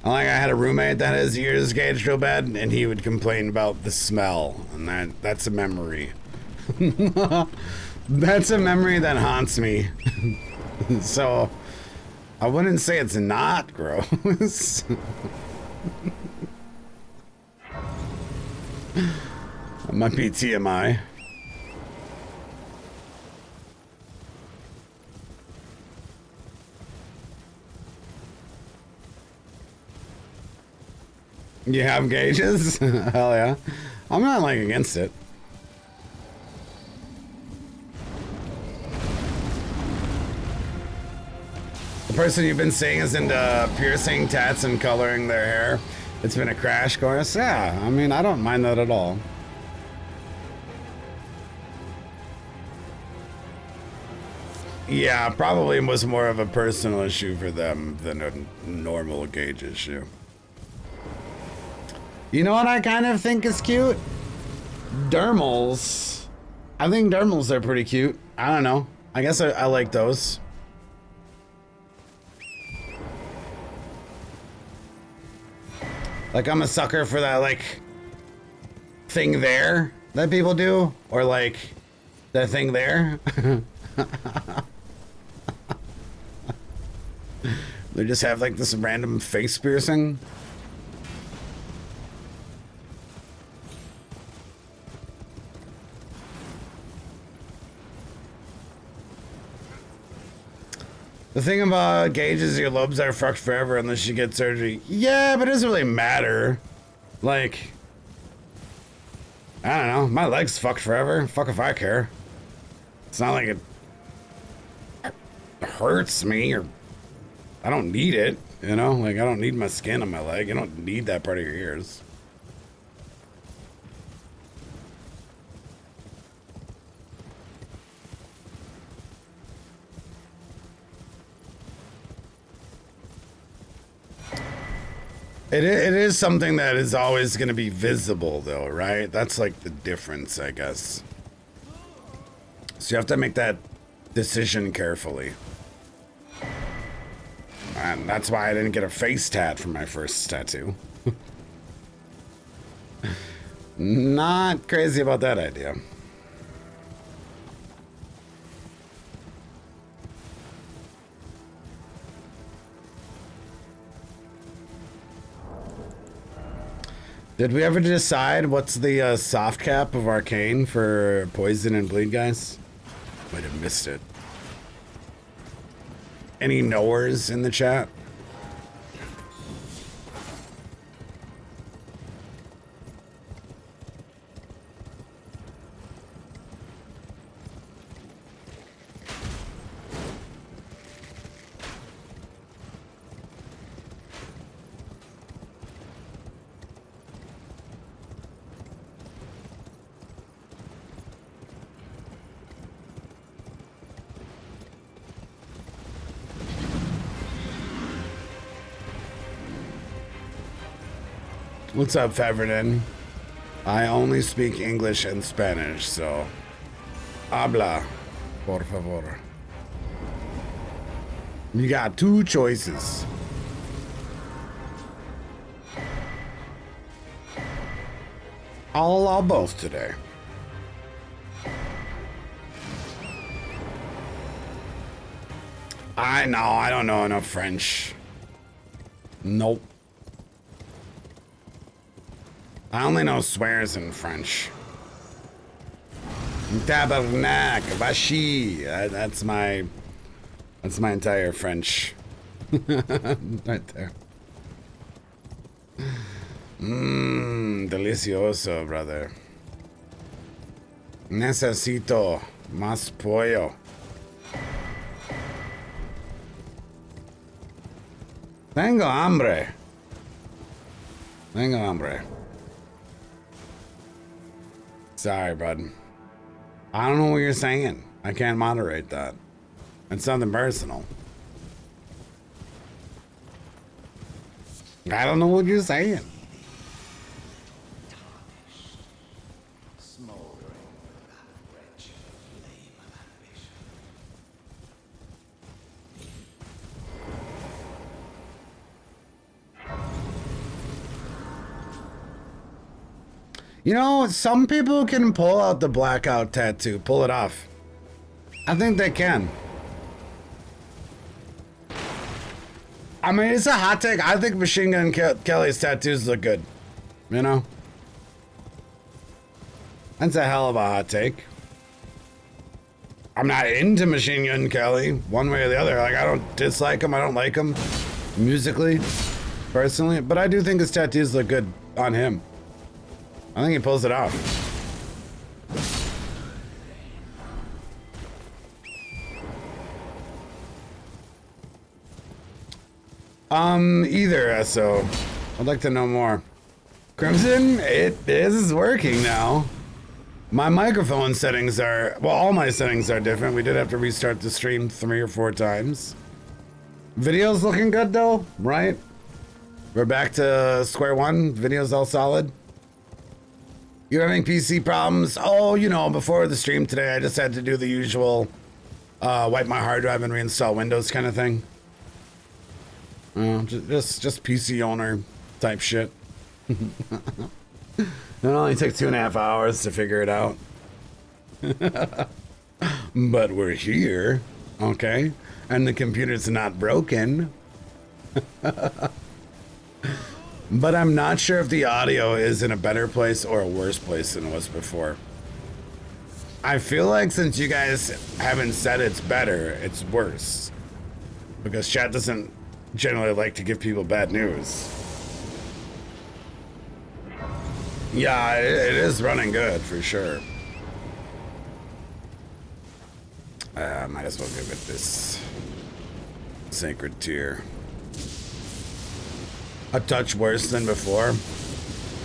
Like, I had a roommate that his ears gauged real bad, and he would complain about the smell, and that's a memory. That's a memory that haunts me. So, I wouldn't say it's not gross. It might be TMI. You have gauges? Hell yeah. I'm not like against it. The person you've been seeing is into piercing, tats, and coloring their hair. It's been a crash course. Yeah, I mean, I don't mind that at all. Yeah, probably was more of a personal issue for them than a normal gauge issue. You know what I kind of think is cute? Dermals. I think dermals are pretty cute. I don't know. I guess I like those. Like, I'm a sucker for that, like, thing there that people do. Or, like, that thing there. They just have, like, this random face piercing. The thing about Gage is your lobes are fucked forever unless you get surgery. Yeah, but it doesn't really matter. Like, I don't know. My leg's fucked forever. Fuck if I care. It's not like it hurts me or I don't need it, you know? Like, I don't need my skin on my leg. I don't need that part of your ears. It is something that is always going to be visible, though, right? That's like the difference, I guess. So you have to make that decision carefully. And that's why I didn't get a face tat for my first tattoo. Not crazy about that idea. Did we ever decide what's the soft cap of Arcane for Poison and Bleed, guys? Might have missed it. Any knowers in the chat? What's up, Faverden? I only speak English and Spanish, so habla, por favor. You got two choices. I'll allow both today. I know, I don't know enough French. Nope. I only know swears in French. Tabarnak, vachi. That's my entire French. Right there. Mmm, delicioso, brother. Necesito más pollo. Tengo hambre. Tengo hambre. Sorry, bud. I don't know what you're saying. I can't moderate that. It's something personal. I don't know what you're saying. You know, some people can pull out the blackout tattoo, pull it off. I think they can. I mean, it's a hot take. I think Machine Gun Kelly's tattoos look good. You know? That's a hell of a hot take. I'm not into Machine Gun Kelly, one way or the other. Like, I don't dislike him, I don't like him musically, personally. But I do think his tattoos look good on him. I think he pulls it off. Either, so I'd like to know more. Crimson, it is working now. My microphone settings are, well, all my settings are different. We did have to restart the stream 3 or 4 times. Video's looking good though, right? We're back to square one. Video's all solid. You're having PC problems? Oh, you know, before the stream today, I just had to do the usual wipe my hard drive and reinstall Windows kind of thing. Just PC owner type shit. It only took 2.5 hours to figure it out. But we're here, okay? And the computer's not broken. But I'm not sure if the audio is in a better place or a worse place than it was before. I feel like since you guys haven't said it's better, it's worse. Because chat doesn't generally like to give people bad news. Yeah, it is running good for sure. Might as well give it this sacred tier. A touch worse than before.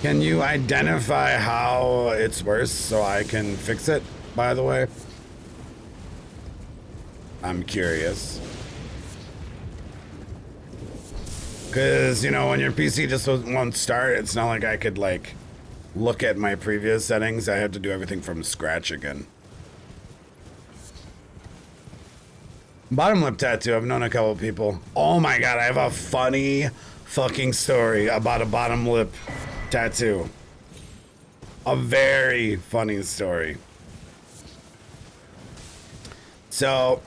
Can you identify how it's worse so I can fix it, by the way? I'm curious. Because, you know, when your PC just won't start, it's not like I could, like, look at my previous settings. I have to do everything from scratch again. Bottom lip tattoo. I've known a couple people. Oh my god, I have a funny fucking story about a bottom lip tattoo. A very funny story. So,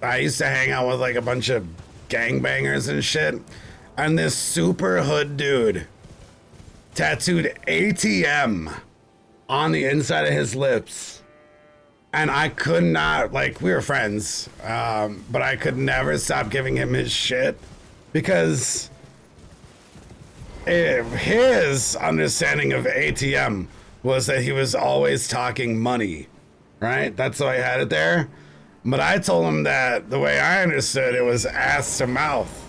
I used to hang out with like a bunch of gangbangers and shit. And this super hood dude tattooed ATM on the inside of his lips. And I could not, like, we were friends, but I could never stop giving him his shit because his understanding of ATM was that he was always talking money, right? That's why I had it there. But I told him that the way I understood it was ass to mouth.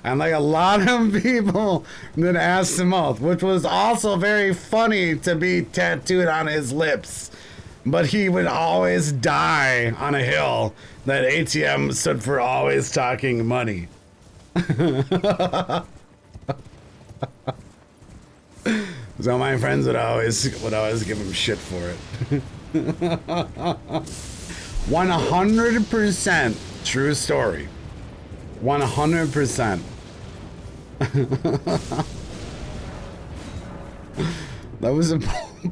And like a lot of people that ass to mouth, which was also very funny to be tattooed on his lips. But he would always die on a hill that ATM stood for always talking money. So my friends would always give him shit for it. 100% true story. 100%. That was a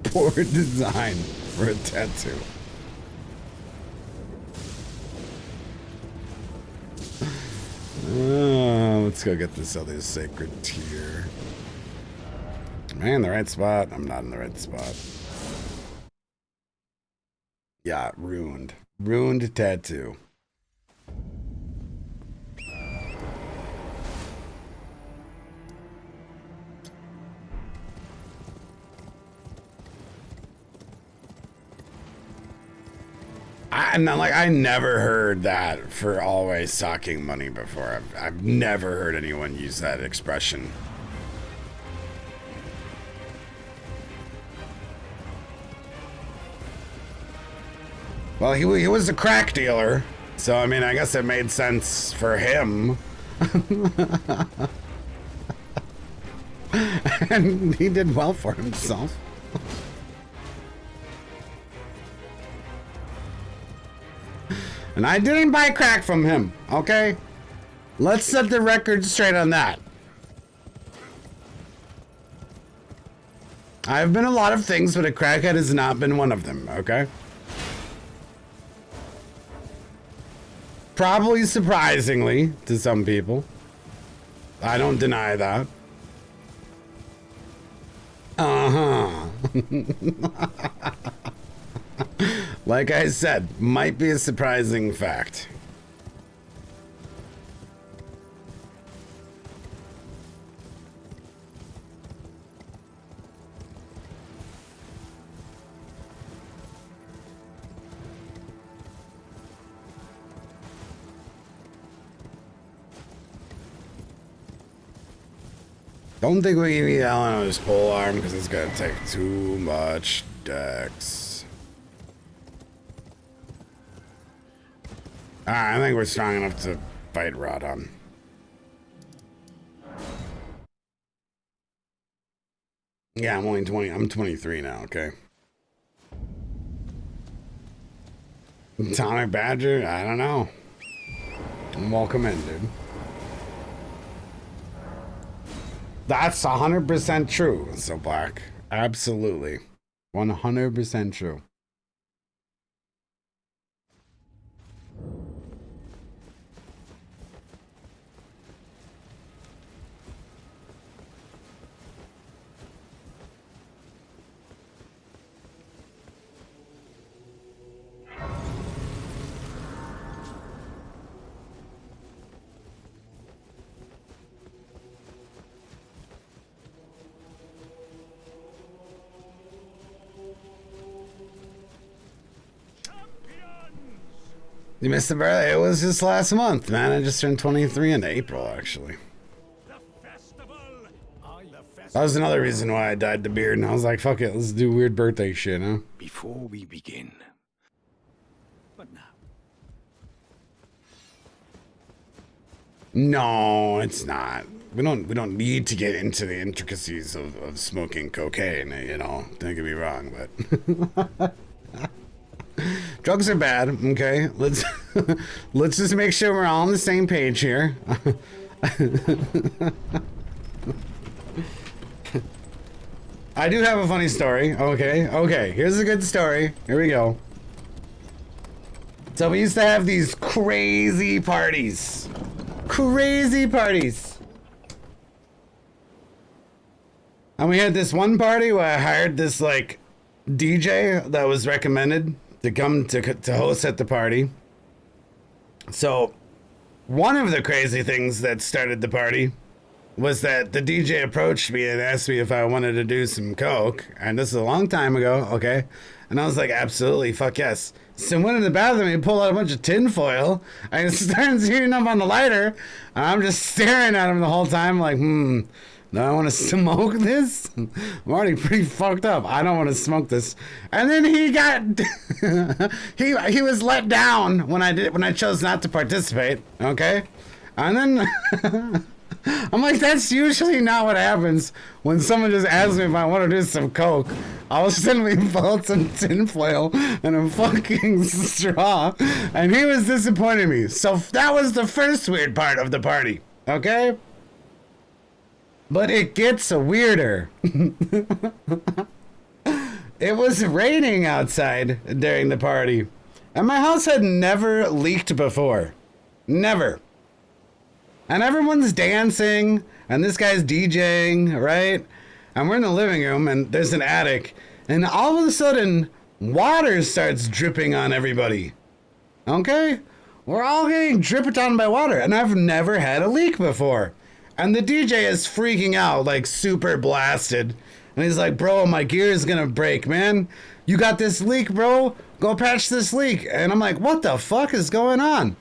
poor design for a tattoo. Let's go get this other sacred tear. Am I in the right spot? I'm not in the right spot. Yeah, ruined. Ruined tattoo. I never heard that for always talking money before. I've never heard anyone use that expression. Well, he was a crack dealer, so I mean, I guess it made sense for him. And he did well for himself. And I didn't buy crack from him, okay? Let's set the record straight on that. I've been a lot of things, but a crackhead has not been one of them, okay? Probably surprisingly to some people. I don't deny that. Uh-huh. Like I said, might be a surprising fact. Don't think we need Alan on his pole arm because it's gonna take too much dex. I think we're strong enough to fight Radon. Yeah, I'm only 20. I'm 23 now, okay? Atomic Badger? I don't know. Welcome in, dude. That's 100% true, So Black. Absolutely. 100% true. You missed the birthday. It was just last month, man. I just turned 23 in April, actually. That was another reason why I dyed the beard, and I was like, fuck it, let's do weird birthday shit, huh? Before we begin. But now. No, it's not. We don't need to get into the intricacies of smoking cocaine, you know. Don't get me wrong, but drugs are bad, okay? Let's let's just make sure we're all on the same page here. I do have a funny story. Okay, here's a good story. Here we go. So we used to have these crazy parties. And we had this one party where I hired this like DJ that was recommended to come to host at the party. So one of the crazy things that started the party was that the DJ approached me and asked me if I wanted to do some coke. And this is a long time ago, okay? And I was like, absolutely, fuck yes. So I went in the bathroom and he pulled out a bunch of tinfoil and it starts heating up on the lighter. And I'm just staring at him the whole time like, do I want to smoke this? I'm already pretty fucked up. I don't want to smoke this. And then he got he was let down when I chose not to participate, okay? And then I'm like, that's usually not what happens when someone just asks me if I want to do some coke. I'll suddenly pull out some tinfoil and a fucking straw. And he was disappointing me. So that was the first weird part of the party, okay? But it gets weirder. It was raining outside during the party. And my house had never leaked before. Never. And everyone's dancing, and this guy's DJing, right? And we're in the living room, and there's an attic, and all of a sudden, water starts dripping on everybody. Okay? We're all getting dripped on by water, and I've never had a leak before. And the DJ is freaking out, like super blasted. And he's like, bro, my gear is gonna break, man. You got this leak, bro? Go patch this leak. And I'm like, what the fuck is going on?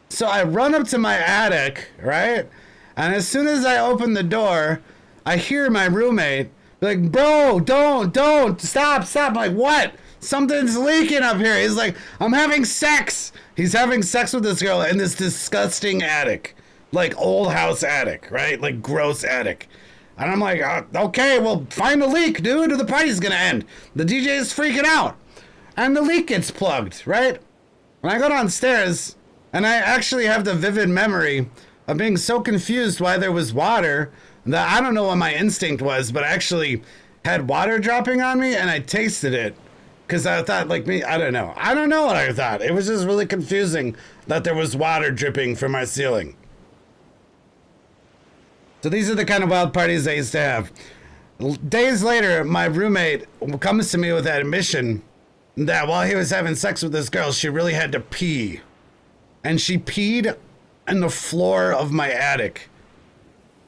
So I run up to my attic, right? And as soon as I open the door, I hear my roommate be like, bro, don't, stop. I'm like, what? Something's leaking up here. He's like, I'm having sex. He's having sex with this girl in this disgusting attic. Like old house attic, right? Like gross attic. And I'm like, okay, well, find a leak, dude, or the party's gonna end. The DJ is freaking out. And the leak gets plugged, right? When I go downstairs, and I actually have the vivid memory of being so confused why there was water that I don't know what my instinct was, but I actually had water dropping on me, and I tasted it. Because I thought, like me, I don't know what I thought. It was just really confusing that there was water dripping from my ceiling. So these are the kind of wild parties I used to have. Days later, my roommate comes to me with that admission that while he was having sex with this girl, she really had to pee. And she peed on the floor of my attic.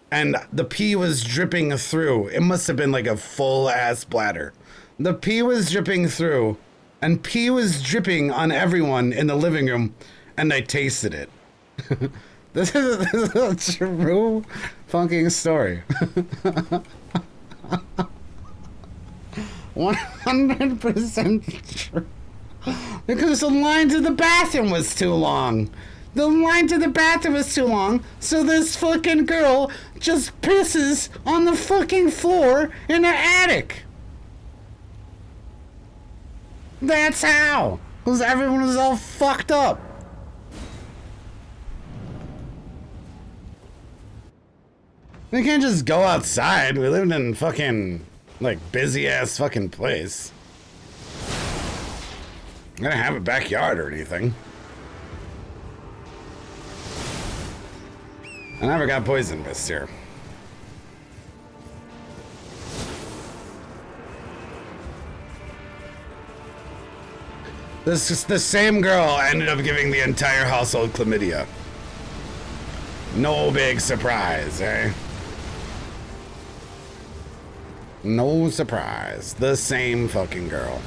And the pee was dripping through. It must have been like a full ass bladder. The pee was dripping through, and pee was dripping on everyone in the living room, and I tasted it. This is a true fucking story. 100% true. Because the line to the bathroom was too long. The line to the bathroom was too long, so this fucking girl just pisses on the fucking floor in the attic. That's how. Because everyone was all fucked up. We can't just go outside. We lived in fucking, like, busy-ass fucking place. I didn't have a backyard or anything. I never got poison mist here. This is the same girl ended up giving the entire household chlamydia. No big surprise, eh? No surprise. The same fucking girl.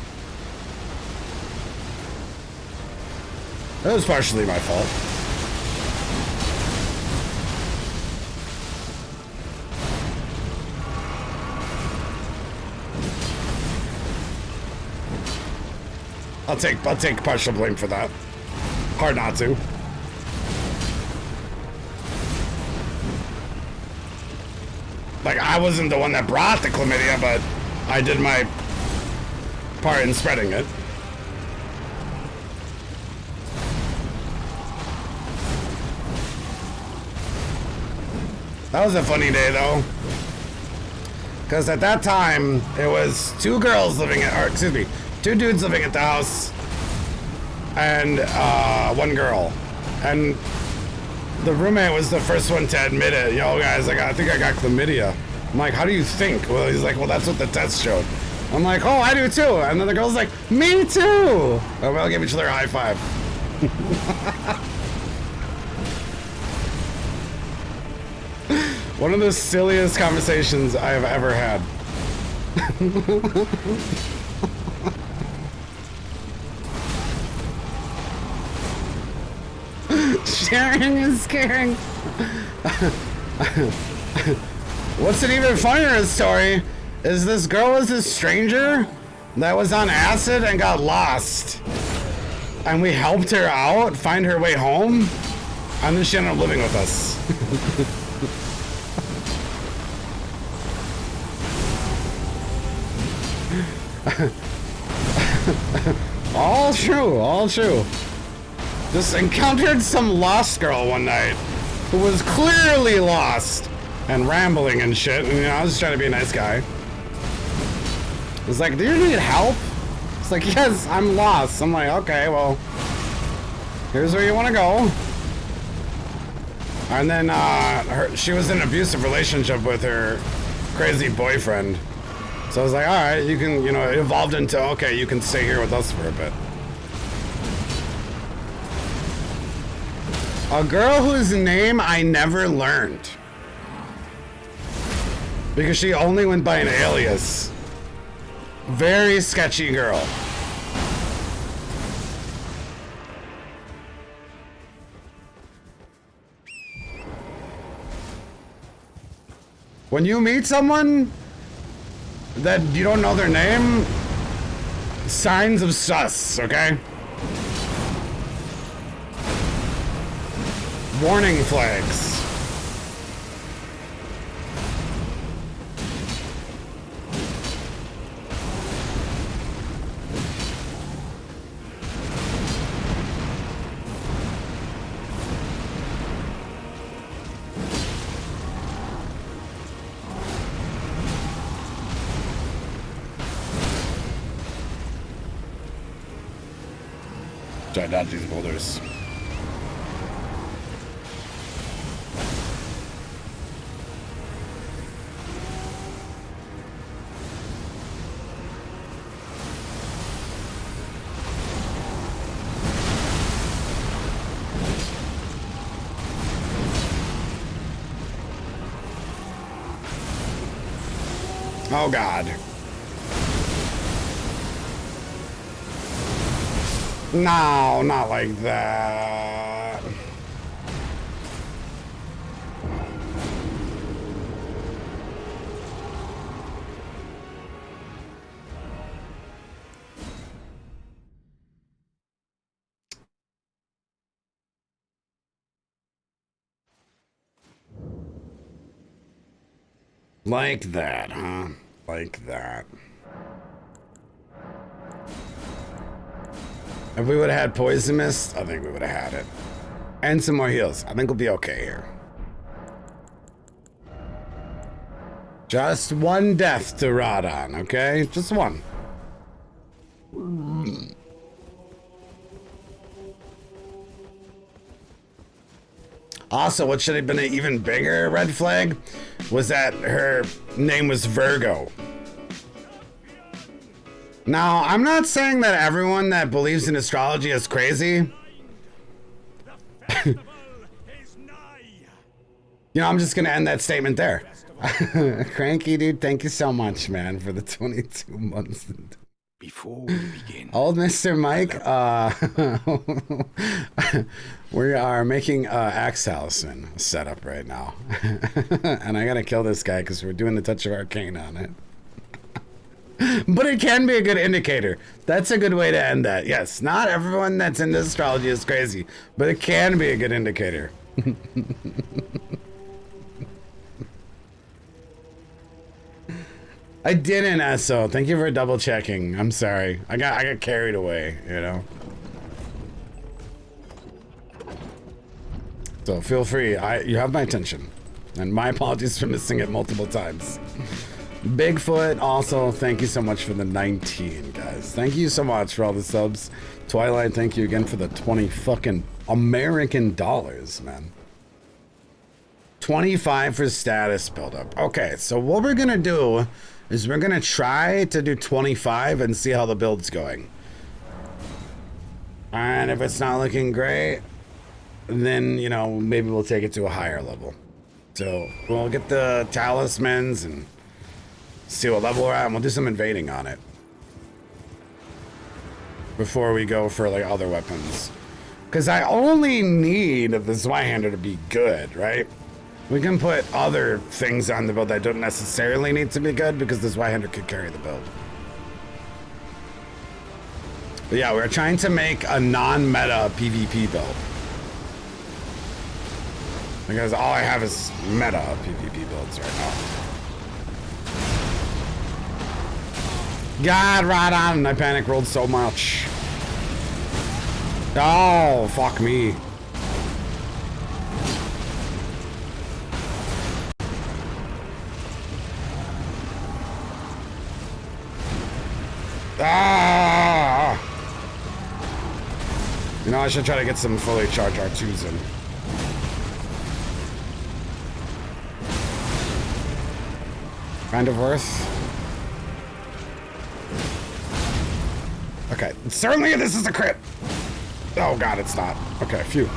That was partially my fault. I'll take partial blame for that. Hard not to. Like, I wasn't the one that brought the chlamydia, but I did my part in spreading it. That was a funny day, though. Because at that time, it was two dudes living at the house, and one girl. And the roommate was the first one to admit it. Yo, guys, I think I got chlamydia. I'm like, how do you think? Well, he's like, well, that's what the test showed. I'm like, oh, I do too. And then the girl's like, me too. And we all give each other a high five. One of the silliest conversations I have ever had. Sharing is caring. What's an even funnier story is this girl was a stranger that was on acid and got lost. And we helped her out, find her way home, and then she ended up living with us. All true, all true. Just encountered some lost girl one night who was clearly lost and rambling and shit. And, you know, I was just trying to be a nice guy. I was like, do you need help? It's like, yes, I'm lost. I'm like, okay, well, here's where you want to go. And then she was in an abusive relationship with her crazy boyfriend. So I was like, all right, you can, you know, it evolved into, okay, you can stay here with us for a bit. A girl whose name I never learned. Because she only went by an alias. Very sketchy girl. When you meet someone that you don't know their name, signs of sus, okay? Warning flags. Try to dodge these boulders. Oh God. No, not like that. Like that, huh? Like that. If we would have had Poison Mist, I think we would have had it. And some more heals. I think we'll be okay here. Just one death to Radon, okay? Just one. Also, what should have been an even bigger red flag was that her name was Virgo. Now, I'm not saying that everyone that believes in astrology is crazy. You know, I'm just going to end that statement there. Cranky dude, thank you so much, man, for the 22 months. Before we begin, Old Mr. Mike, we are making Axe Talisman set up right now. And I gotta kill this guy because we're doing the Touch of Arcane on it. But it can be a good indicator. That's a good way to end that. Yes, not everyone that's into astrology is crazy, but it can be a good indicator. I didn't, Esso. Thank you for double checking. I'm sorry. I got carried away, you know. So feel free. You have my attention. And my apologies for missing it multiple times. Bigfoot, also, thank you so much for the 19, guys. Thank you so much for all the subs. Twilight, thank you again for the 20 fucking American dollars, man. 25 for status buildup. Okay, so what we're gonna do is we're gonna try to do 25 and see how the build's going. And if it's not looking great, then, you know, maybe we'll take it to a higher level. So we'll get the talismans and see what level we're at, and we'll do some invading on it before we go for like other weapons. Because I only need the Zweihander to be good, right? We can put other things on the build that don't necessarily need to be good because the Zweihander could carry the build. But yeah, we're trying to make a non-meta PvP build. Because all I have is meta PvP builds right now. God, right on. I panic rolled so much. Oh, fuck me. Ah! You know, I should try to get some fully charged R2s in. Kind of worth. Okay, certainly this is a crit. Oh god, it's not. Okay, phew.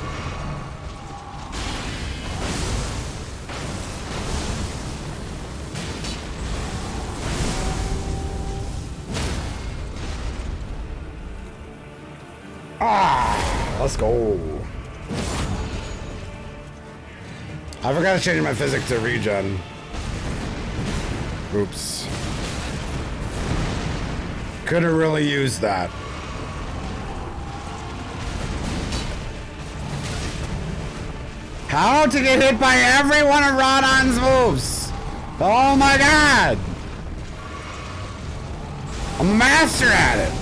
Ah, let's go. I forgot to change my physics to regen. Oops. Could have really used that. How to get hit by every one of Radon's moves? Oh my god! I'm a master at it.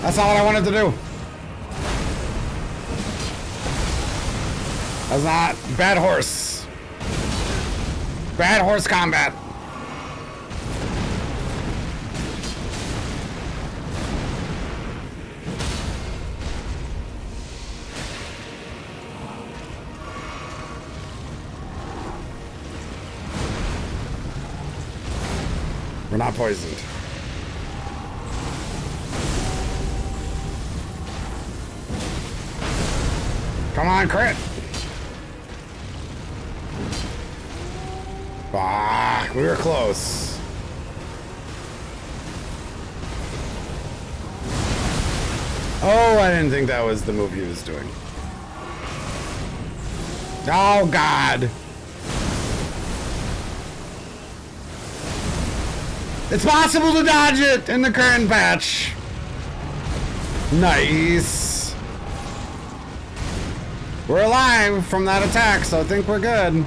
That's not what I wanted to do. That's not bad horse. Bad horse combat. We're not poisoned. Come on, crit! Fuck, we were close. Oh, I didn't think that was the move he was doing. Oh, God. It's possible to dodge it in the current patch. Nice. We're alive from that attack, so I think we're good.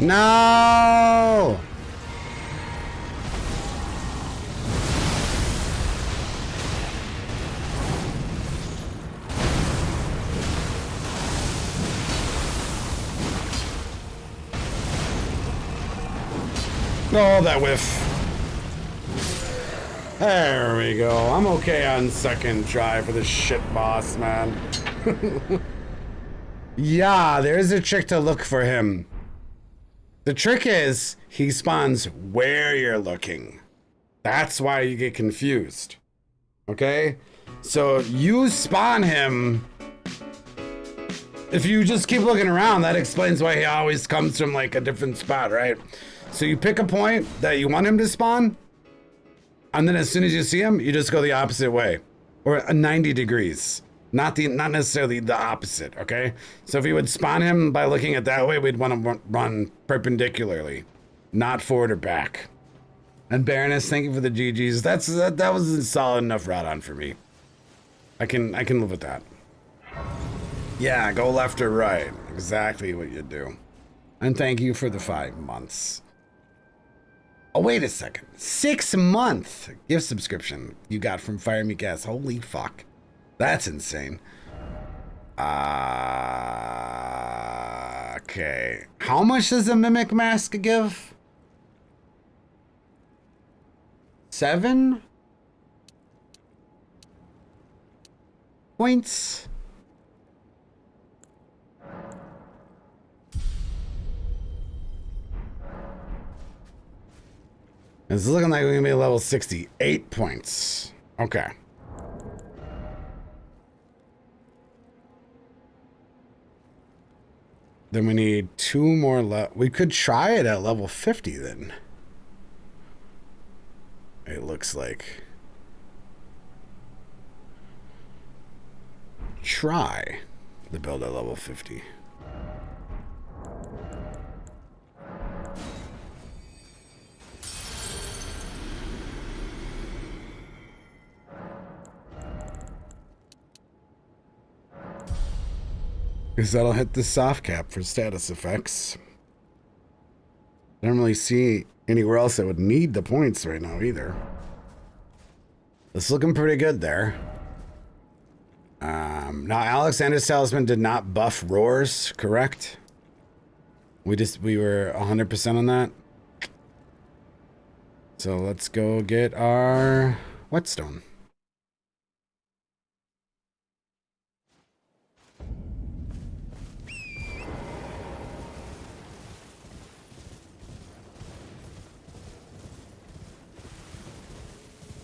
No! Oh, that whiff. There we go. I'm okay on second try for this shit boss, man. Yeah, there's a trick to look for him. The trick is he spawns where you're looking. That's why you get confused. Okay? So you spawn him. If you just keep looking around, that explains why he always comes from like a different spot, right? So you pick a point that you want him to spawn, and then as soon as you see him, you just go the opposite way, or 90 degrees. Not necessarily the opposite, okay? So if we would spawn him by looking at that way, we'd want to run perpendicularly, not forward or back. And Baroness, thank you for the GGs. That was solid enough Radon for me. I can live with that. Yeah, go left or right. Exactly what you do. And thank you for the 5 months. Oh, wait a second. 6-month gift subscription you got from Fire Me Gas. Holy fuck. That's insane. Okay. How much does a Mimic Mask give? 7 points? It's looking like we're gonna be level 68 points. Okay. Then we need 2 more we could try it at level 50 then. It looks like. Try the build at level 50. Because that'll hit the soft cap for status effects. I don't really see anywhere else that would need the points right now either. It's looking pretty good there. Now Alexander's Talisman did not buff roars, correct? We were 100% on that. So let's go get our whetstone.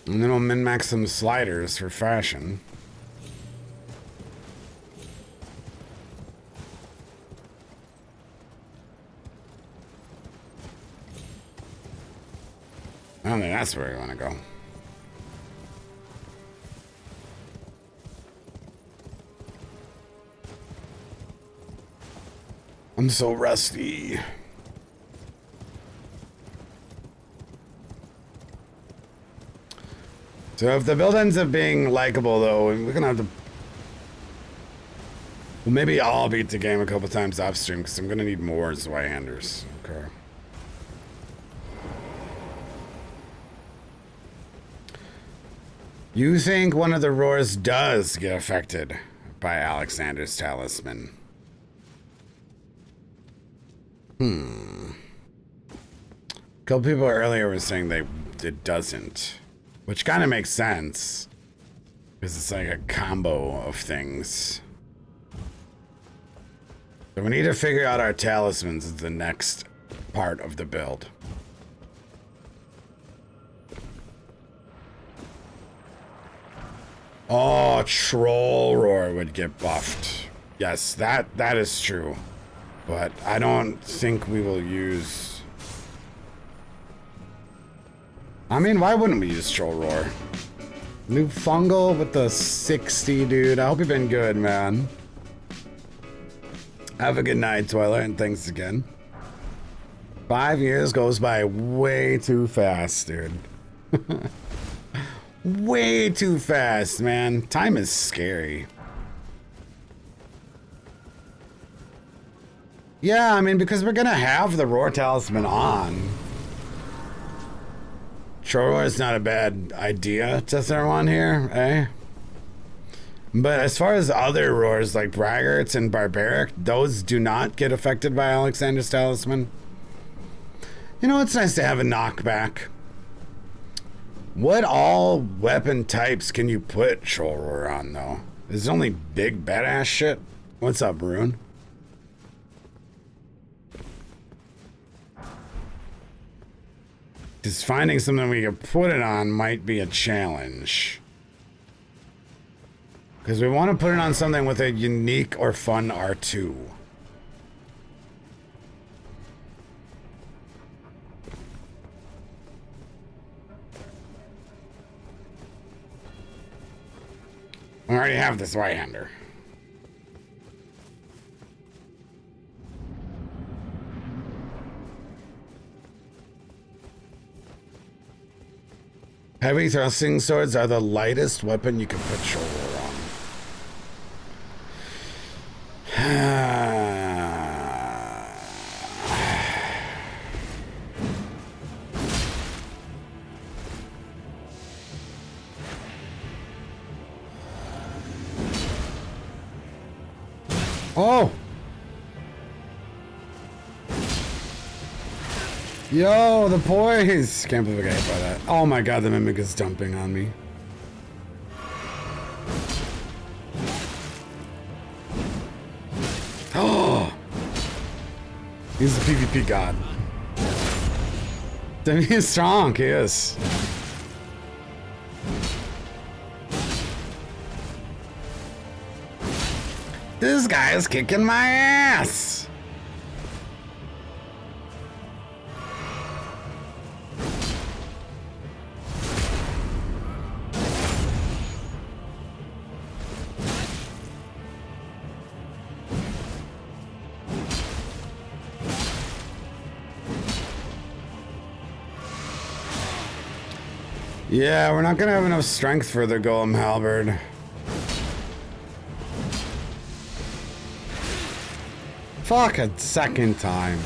And then we'll min-max some sliders for fashion. I don't think that's where we want to go. I'm so rusty. So if the build ends up being likable, though, we're gonna have to. Well, maybe I'll beat the game a couple times off stream because I'm gonna need more Zweihanders. Okay. You think one of the roars does get affected by Alexander's Talisman? A couple people earlier were saying it doesn't. Which kind of makes sense. Because it's like a combo of things. So we need to figure out our talismans as the next part of the build. Oh, Troll Roar would get buffed. Yes, that is true. But I don't think we will use... I mean, why wouldn't we use Troll Roar? New fungal with the 60, dude. I hope you've been good, man. Have a good night, Twilight, and thanks again. 5 years goes by way too fast, dude. Way too fast, man. Time is scary. Yeah, I mean, because we're gonna have the Roar Talisman on. Troll Roar is not a bad idea to throw on here, eh? But as far as other roars like Braggarts and Barbaric, those do not get affected by Alexander's Talisman. You know, it's nice to have a knockback. What all weapon types can you put Troll Roar on, though? Is it only big badass shit? What's up, Rune? Because finding something we can put it on might be a challenge. Because we want to put it on something with a unique or fun R2. I already have this right-hander. Heavy thrusting swords are the lightest weapon you can put Troll Roar on. Oh! Yo, the boys! Can't believe I got hit by that. Oh my god, the Mimic is dumping on me. Oh! He's the PvP god. Demi is strong, he is. This guy is kicking my ass! Yeah, we're not gonna have enough strength for the Golem Halberd. Fuck, a second time.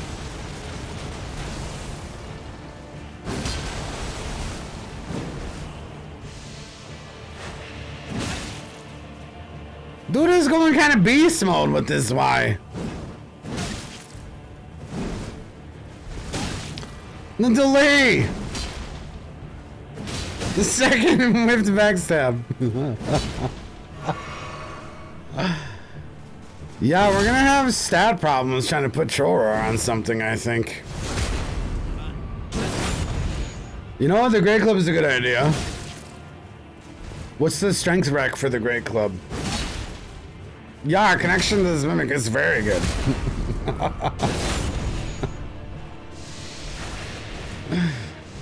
Dude is going kind of beast mode with this Y. The delay. The second whipped backstab. Yeah, we're gonna have stat problems trying to put Trora on something, I think. You know what? The Great Club is a good idea. What's the strength rec for the Great Club? Yeah, our connection to this mimic is very good.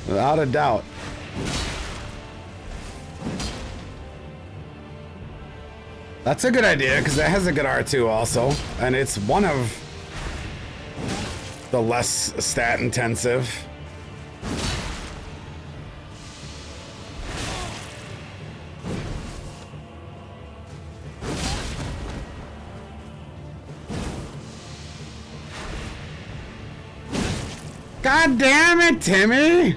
Without a doubt. That's a good idea, because it has a good R2 also. And it's one of the less stat intensive. God damn it, Timmy!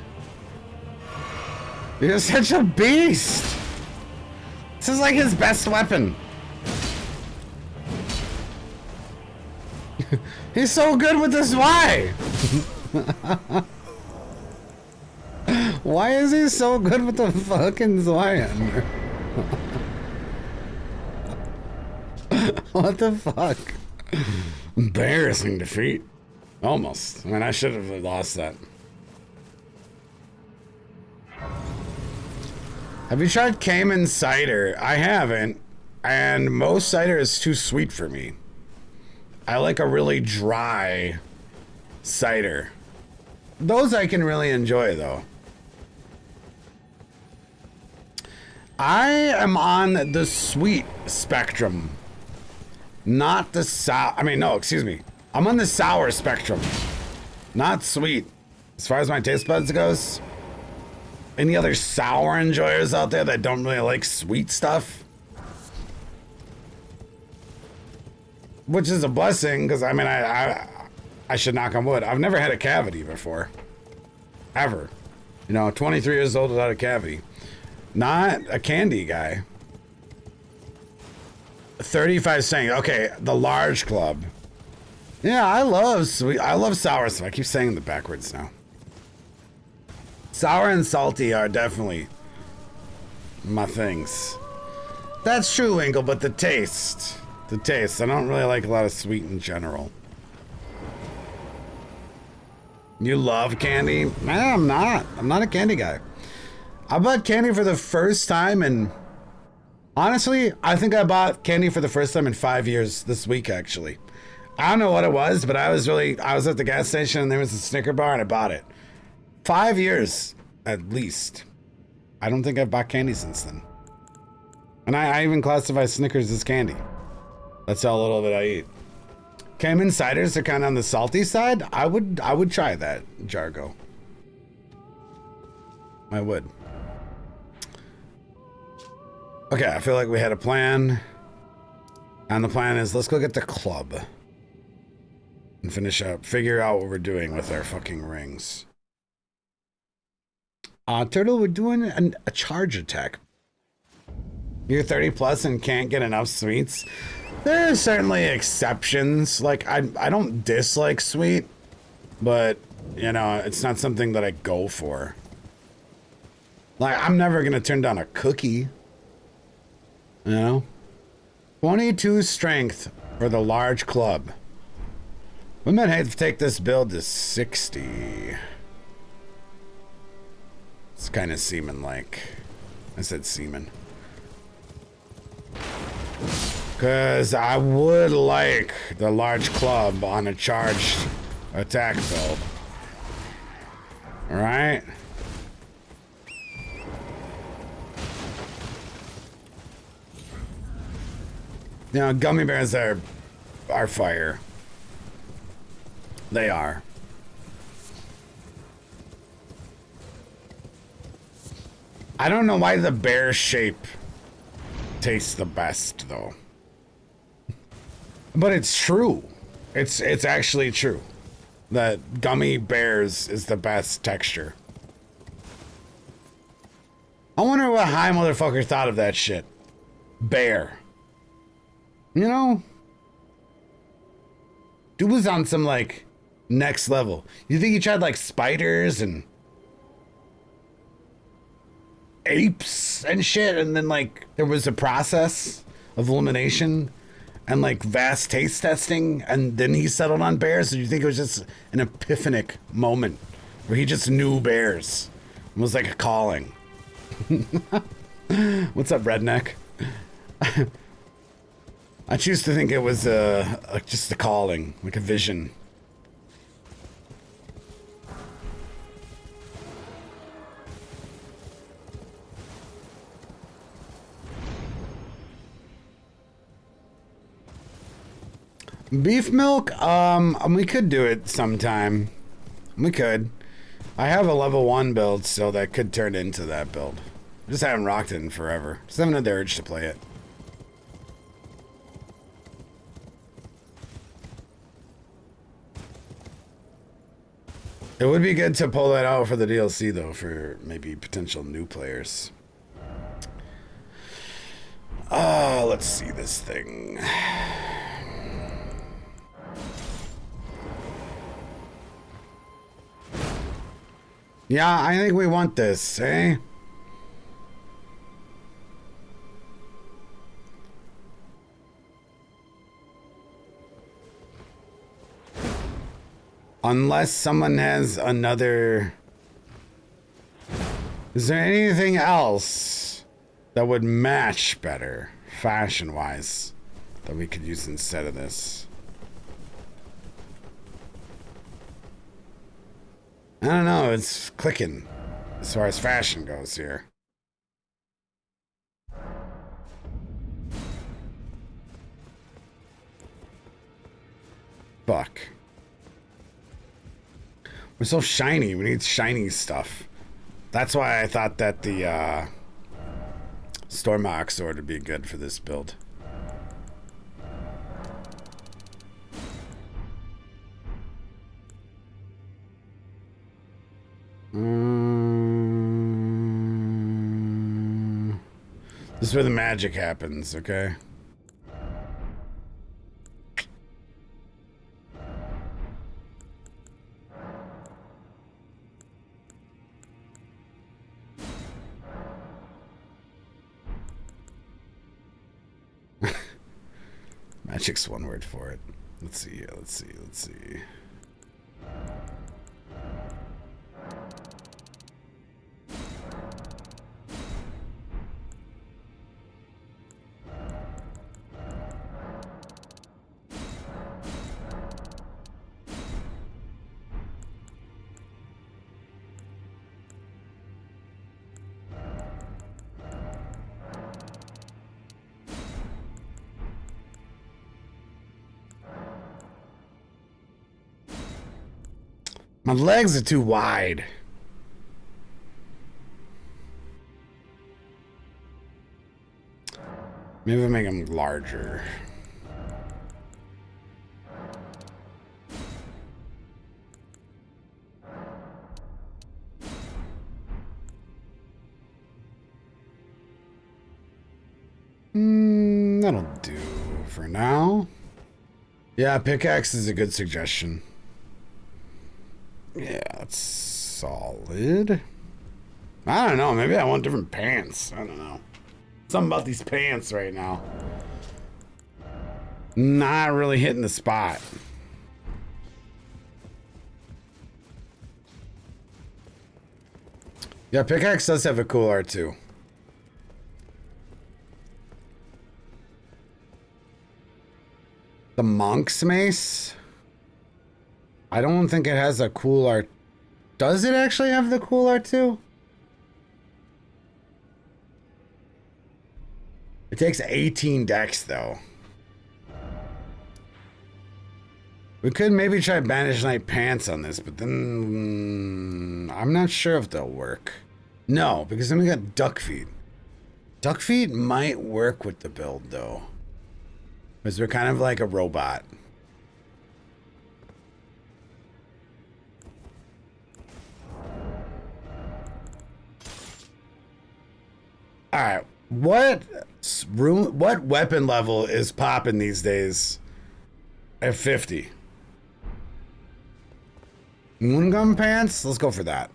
You're such a beast! This is like his best weapon. He's so good with this Y! Why is he so good with the fucking Zwyan? What the fuck? Embarrassing defeat. Almost. I mean, I should have lost that. Have you tried Cayman cider? I haven't. And most cider is too sweet for me. I like a really dry cider. Those I can really enjoy, though. I am on the sweet spectrum. Not the sour. I mean, no, excuse me. I'm on the sour spectrum. Not sweet. As far as my taste buds goes. Any other sour enjoyers out there that don't really like sweet stuff? Which is a blessing, because I mean, I should knock on wood. I've never had a cavity before. Ever. You know, 23 years old without a cavity. Not a candy guy. 35 saying, okay, the large club. Yeah, I love sweet. I love sour stuff. I keep saying the backwards now. Sour and salty are definitely my things. That's true, Winkle, but the taste. The taste. I don't really like a lot of sweet in general. You love candy? Man, I'm not. I'm not a candy guy. I bought candy for the first time and honestly, I think I bought candy for the first time in 5 years this week, actually. I don't know what it was, but I was at the gas station and there was a Snicker bar and I bought it. 5 years, at least. I don't think I've bought candy since then. And I even classify Snickers as candy. That's how little bit I eat. Cayman ciders are kind of on the salty side. I would try that, Jargo. I would. Okay, I feel like we had a plan. And the plan is, let's go get the club. And figure out what we're doing with our fucking rings. Turtle, we're doing a charge attack. You're 30 plus and can't get enough sweets. There are certainly exceptions. Like, I don't dislike sweet, but, you know, it's not something that I go for. Like, I'm never gonna turn down a cookie. You know? 22 strength for the large club. We might have to take this build to 60. It's kind of semen-like. I said semen. Because I would like the large club on a charged attack build. Alright? You know, gummy bears are fire. They are. I don't know why the bear shape tastes the best, though. But it's true. It's actually true. That gummy bears is the best texture. I wonder what high motherfucker thought of that shit. Bear. You know? Dude was on some, like, next level. You think he tried, like, spiders and apes and shit, and then, like, there was a process of elimination and, like, vast taste testing, and then he settled on bears? Or do you think it was just an epiphanic moment where he just knew bears? It was like a calling. What's up, redneck? I choose to think it was just a calling, like a vision. Beef milk? We could do it sometime. We could. I have a level 1 build, so that could turn into that build. Just haven't rocked it in forever. Just haven't had the urge to play it. It would be good to pull that out for the DLC, though, for maybe potential new players. Let's see this thing. Yeah, I think we want this, eh? Unless someone has another... Is there anything else that would match better, fashion-wise, that we could use instead of this? I don't know, it's clicking as far as fashion goes here. Fuck. We're so shiny, we need shiny stuff. That's why I thought that the Stormhawk sword would be good for this build. This is where the magic happens, okay? Magic's one word for it. Let's see, let's see, let's see. My legs are too wide. Maybe I'll make them larger. That'll do for now. Yeah, pickaxe is a good suggestion. Yeah, that's solid. I don't know. Maybe I want different pants. I don't know. Something about these pants right now. Not really hitting the spot. Yeah, pickaxe does have a cool art too. The monk's mace? I don't think it has a cool art. Does it actually have the cool art too? It takes 18 decks though. We could maybe try Banished Knight pants on this, but then I'm not sure if they'll work. No, because then we got duck feet. Duck feet might work with the build though, because they're kind of like a robot. All right, what What weapon level is popping these days at 50? Moon gun pants? Let's go for that.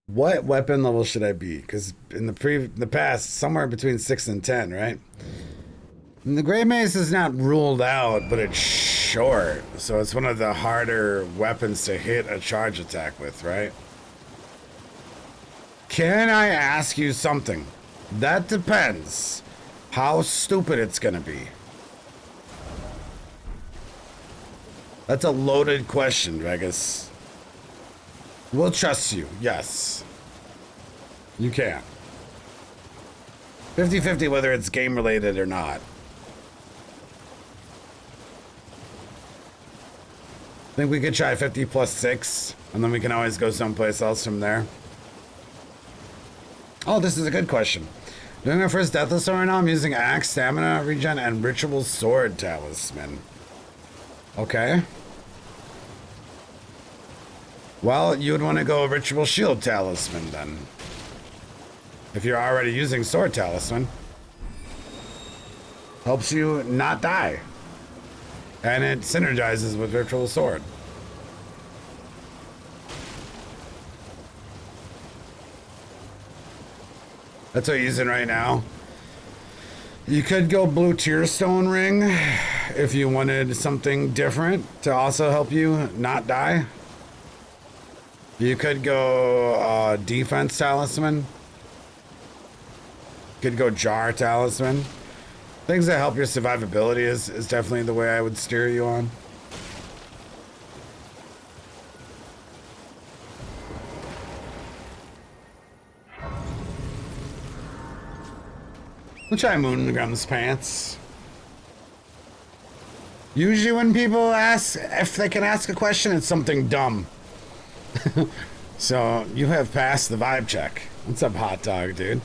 What weapon level should I be? Because in the past, somewhere between 6 and 10, right? And the Great Mace is not ruled out, but it's short. So it's one of the harder weapons to hit a charge attack with, right? Can I ask you something? That depends how stupid it's gonna be. That's a loaded question, Vegas. We'll trust you, yes. You can. 50-50 whether it's game related or not. Think we could try 50 plus 6, and then we can always go someplace else from there. Oh, this is a good question. Doing my first Deathless Sword right now, I'm using Axe, Stamina, Regen, and Ritual Sword Talisman. Okay. Well, you would want to go Ritual Shield Talisman then. If you're already using Sword Talisman. Helps you not die. And it synergizes with Ritual Sword. That's what you're using right now. You could go Blue Tearstone Ring if you wanted something different to also help you not die. You could go Defense Talisman. Could go Jar Talisman. Things that help your survivability is definitely the way I would steer you on. We'll try Moongrum's pants. Usually when people ask if they can ask a question, it's something dumb. So you have passed the vibe check. What's up, hot dog, dude?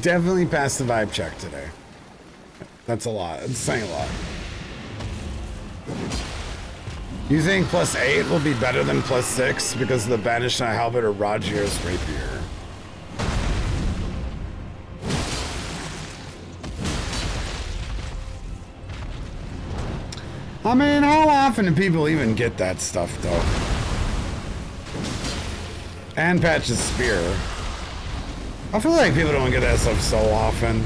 Definitely passed the vibe check today. That's a lot. It's saying a lot. You think plus 8 will be better than plus 6 because of the Banished Halberd or Rogier's Rapier? I mean, how often do people even get that stuff, though? And Patch's Spear. I feel like people don't get that stuff so often.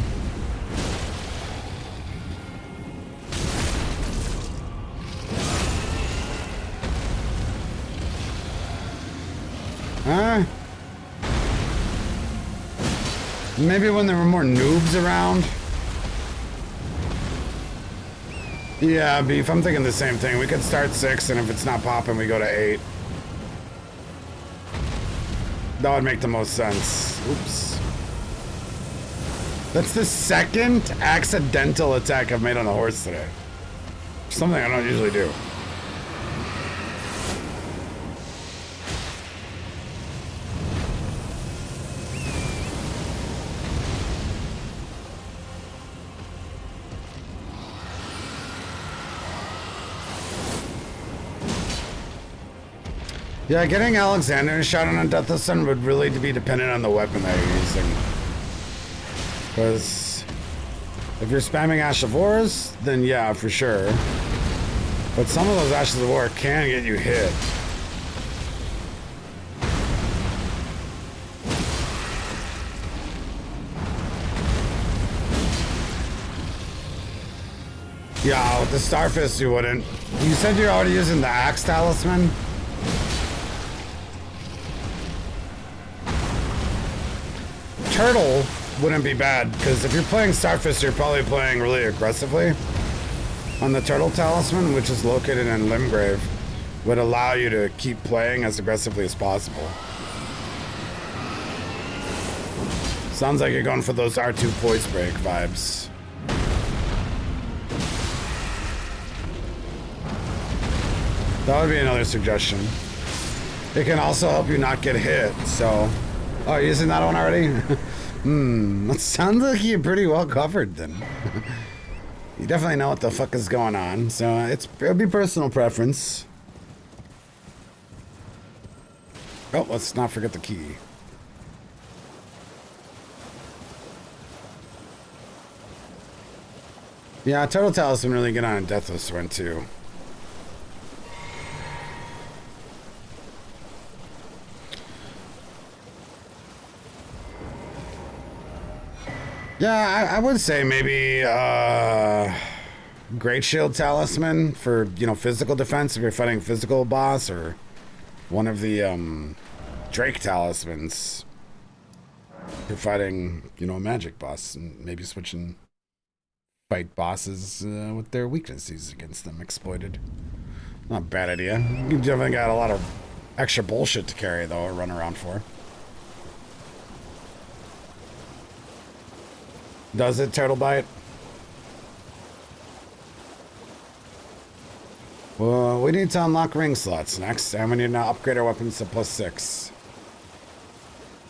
Huh? Maybe when there were more noobs around? Yeah, Beef, I'm thinking the same thing. We could start 6, and if it's not popping, we go to 8. That would make the most sense. Oops. That's the second accidental attack I've made on the horse today. Something I don't usually do. Yeah, getting Alexander shot on Deathless Sun would really be dependent on the weapon that you're using. Because if you're spamming Ash of Wars, then yeah, for sure. But some of those Ashes of War can get you hit. Yeah, with the Starfist you wouldn't. You said you're already using the Axe Talisman? Turtle wouldn't be bad, because if you're playing Starfist, you're probably playing really aggressively. On the Turtle Talisman, which is located in Limgrave, would allow you to keep playing as aggressively as possible. Sounds like you're going for those R2 Poise Break vibes. That would be another suggestion. It can also help you not get hit, so... Oh, you're using that one already? That sounds like you're pretty well covered then. You definitely know what the fuck is going on, so it'll be personal preference. Oh, let's not forget the key. Yeah, Total Talisman really good on a Deathless run too. Yeah, I would say maybe Great Shield Talisman for, you know, physical defense if you're fighting physical boss, or one of the Drake Talismans if you're fighting, you know, a magic boss, and maybe switching fight bosses with their weaknesses against them exploited. Not a bad idea. You definitely got a lot of extra bullshit to carry though, or run around for. Does it, Turtle Bite? Well, we need to unlock ring slots next, and we need to upgrade our weapons to +6.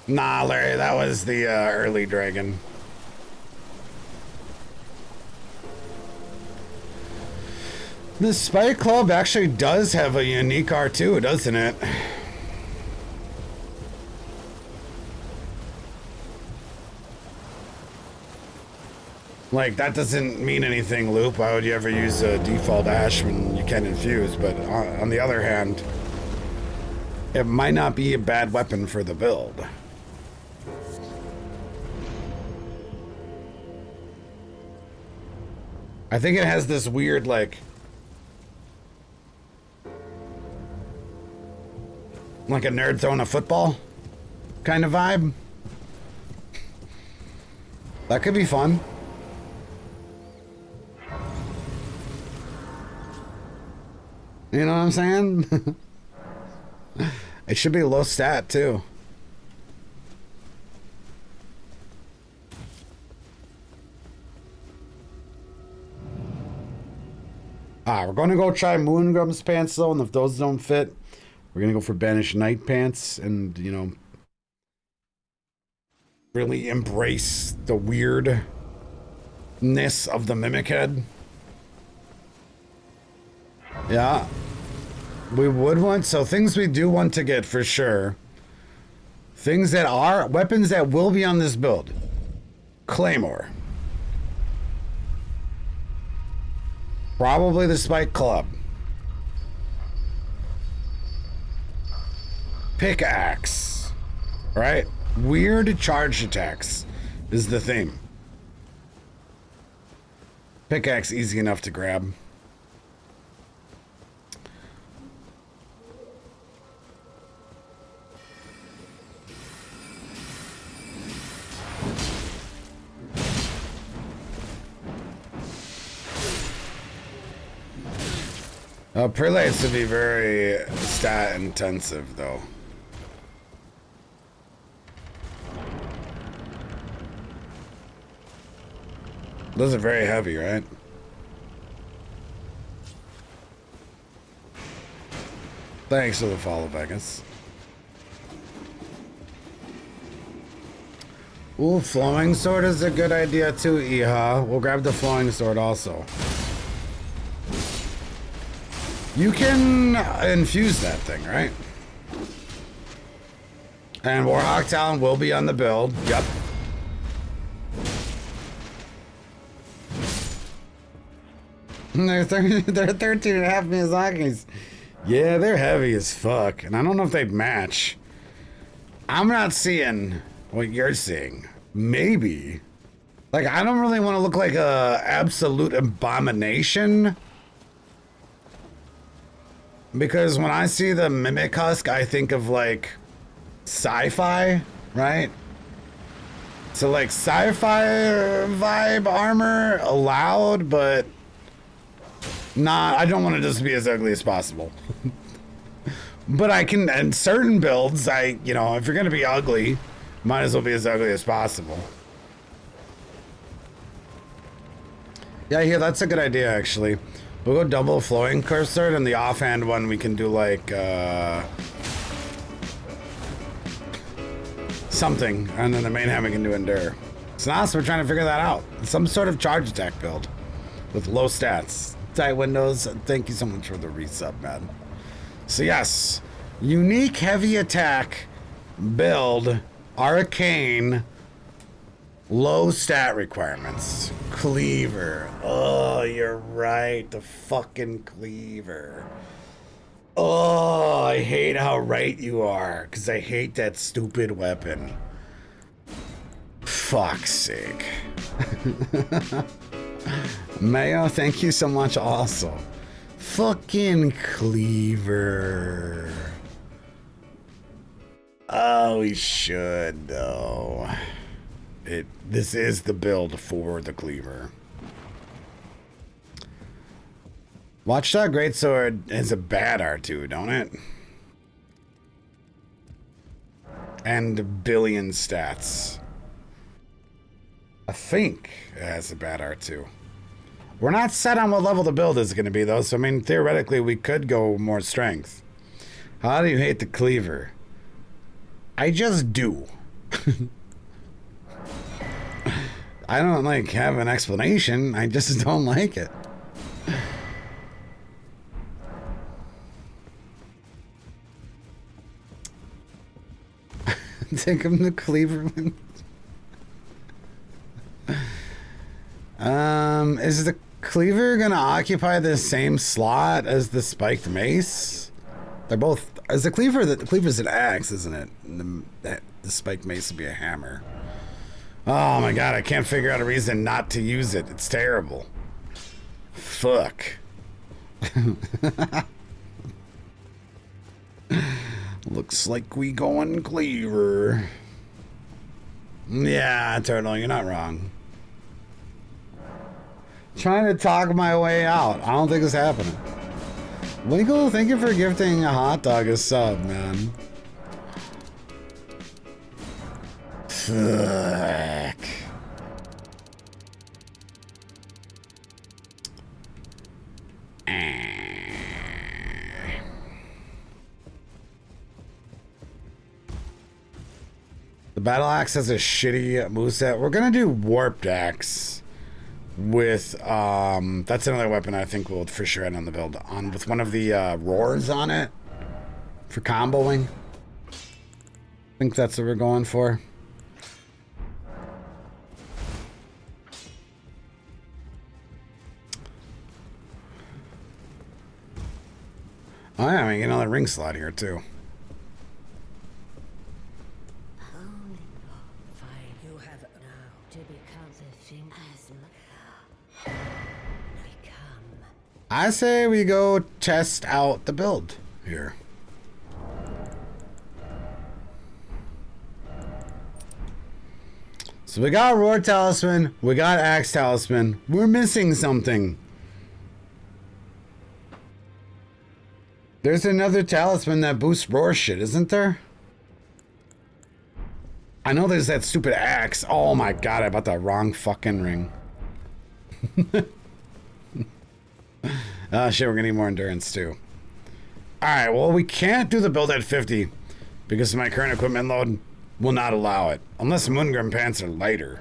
Nah, Larry, that was the early dragon. The Spike Club actually does have a unique R2, doesn't it? Like, that doesn't mean anything, Loop. Why would you ever use a default Ash when you can infuse? But on the other hand, it might not be a bad weapon for the build. I think it has this weird, like a nerd throwing a football kind of vibe. That could be fun. You know what I'm saying? It should be low stat too. We're gonna go try Moongrum's pants though, and if those don't fit, we're gonna go for Banished Knight pants, and, you know, really embrace the weirdness of the Mimic Head. Yeah, we would want, so things we do want to get for sure. Things that are weapons that will be on this build. Claymore. Probably the Spike Club. Pickaxe. Right? Weird charge attacks is the theme. Pickaxe easy enough to grab. Prelates would be very stat intensive though. Those are very heavy, right? Thanks for the follow, Vegas. Ooh, flowing sword is a good idea too, Iha. We'll grab the flowing sword also. You can infuse that thing, right? And Warhawk Talon will be on the build. Yep. They're 13 and a half Miyazakis. Yeah, they're heavy as fuck. And I don't know if they'd match. I'm not seeing what you're seeing. Maybe. Like, I don't really want to look like a absolute abomination. Because when I see the Mimic Husk, I think of, like, sci-fi, right? So, like, sci-fi vibe armor allowed, but not, I don't want to just be as ugly as possible. But I can, in certain builds, you know, if you're going to be ugly, might as well be as ugly as possible. Yeah, yeah, that's a good idea, actually. We'll go double flowing cursor, and the offhand one we can do like something, and then the main hand we can do endure. So now we're trying to figure that out. Some sort of charge attack build with low stats. Tight windows. Thank you so much for the resub, man. So yes, Unique heavy attack, build, arcane, low stat requirements. Cleaver. Oh, you're right. The fucking cleaver. Oh, I hate how right you are, because I hate that stupid weapon. Fuck's sake. Mayo, thank you so much also. Fucking cleaver. Oh, we should though. This is the build for the cleaver. Watchdog Greatsword is a bad R2, don't it? And a billion stats. I think it has a bad R2. We're not set on what level the build is going to be, though, so I mean, theoretically, we could go more strength. How do you hate the cleaver? I just do. I don't, like, have an explanation. I just don't like it. Take him to Cleveland. Is the cleaver gonna occupy the same slot as the spiked mace? They're both. Is the cleaver's an axe, isn't it? And the spiked mace would be a hammer. Oh my god, I can't figure out a reason not to use it. It's terrible. Fuck. Looks like we going cleaver. Yeah, Turtle, you're not wrong. Trying to talk my way out. I don't think it's happening. Winkle, thank you for gifting a hot dog a sub, man. Fuck. The battle axe has a shitty moveset. We're gonna do warped axe with that's another weapon I think we'll for sure end on the build on with one of the roars on it for comboing. I think that's what we're going for. Oh yeah, we get another ring slot here too. You have now to become the thing as become. I say we go test out the build here. So we got Roar Talisman, we got Axe Talisman. We're missing something. There's another talisman that boosts Roar shit, isn't there? I know there's that stupid axe. Oh my god, I bought the wrong fucking ring. Oh shit, we're gonna need more endurance too. Alright, well we can't do the build at 50 because my current equipment load will not allow it. Unless Moongrim pants are lighter.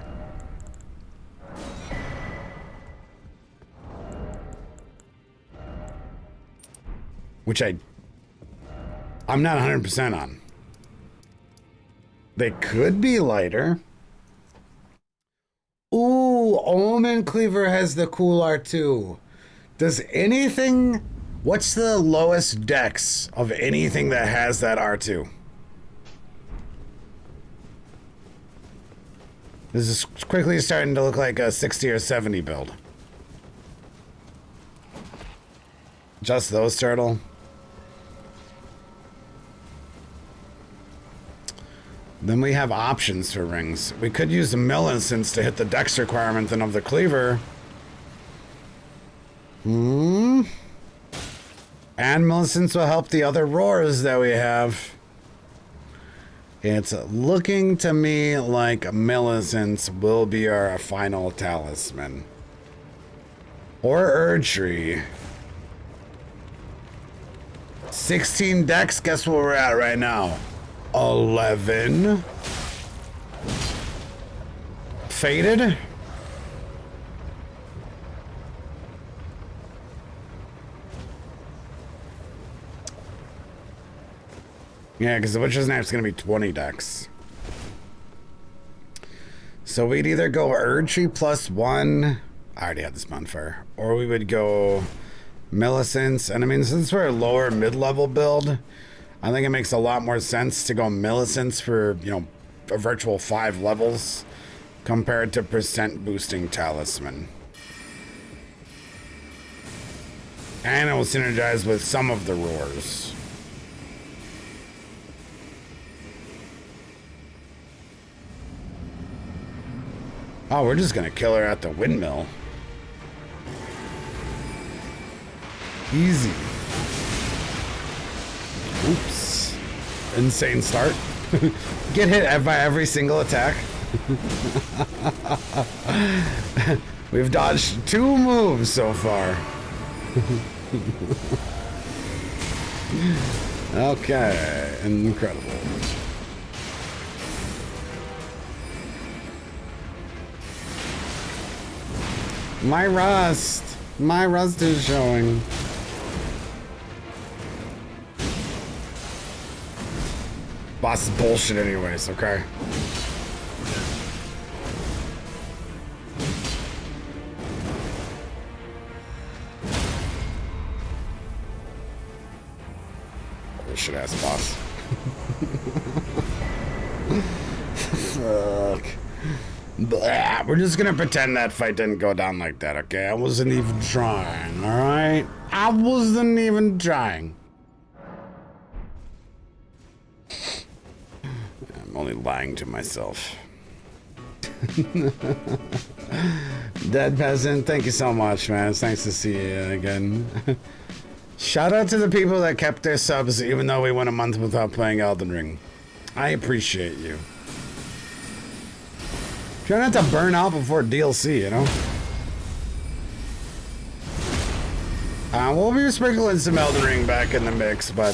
Which I'm not 100% on. They could be lighter. Ooh, Omen Cleaver has the cool R2. Does anything... What's the lowest dex of anything that has that R2? This is quickly starting to look like a 60 or 70 build. Just those, Turtle? Then we have options for rings. We could use the Millicents to hit the dex requirement then of the cleaver. And Millicents will help the other roars that we have. It's looking to me like Millicents will be our final talisman. Or Erdtree. 16 dex, guess where we're at right now? 11. Faded. Yeah, because the Witcher's Knife's going to be 20 dex. So we'd either go Erdtree +1. I already had this bonfire. Or we would go Millicents. And I mean, since we're a lower mid-level build, I think it makes a lot more sense to go Millicents for, you know, a virtual 5 levels compared to percent boosting Talisman. And it will synergize with some of the roars. Oh, we're just gonna kill her at the windmill. Easy. Oops. Insane start. Get hit by every single attack. We've dodged 2 moves so far. Okay, incredible. My rust is showing. Boss is bullshit anyways, okay? Bullshit ass boss. Fuck. Blah. We're just gonna pretend that fight didn't go down like that, okay? I wasn't even trying, alright? I wasn't even trying. I'm only lying to myself. Dead Peasant, thank you so much, man. It's nice to see you again. Shout out to the people that kept their subs even though we went a month without playing Elden Ring. I appreciate you. Try not to burn out before DLC, you know? We'll be sprinkling some Elden Ring back in the mix, but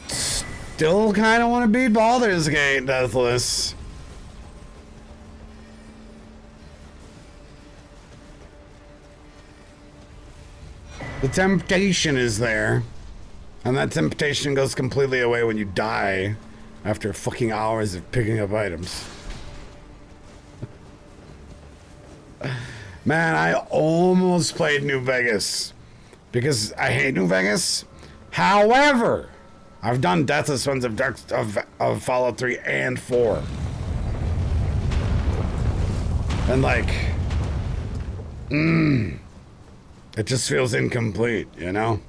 still kind of want to beat Baldur's Gate, Deathless. The temptation is there, and that temptation goes completely away when you die after fucking hours of picking up items. Man, I almost played New Vegas because I hate New Vegas. However, I've done Deathless Sons of Fallout 3 and 4. And like, it just feels incomplete, you know?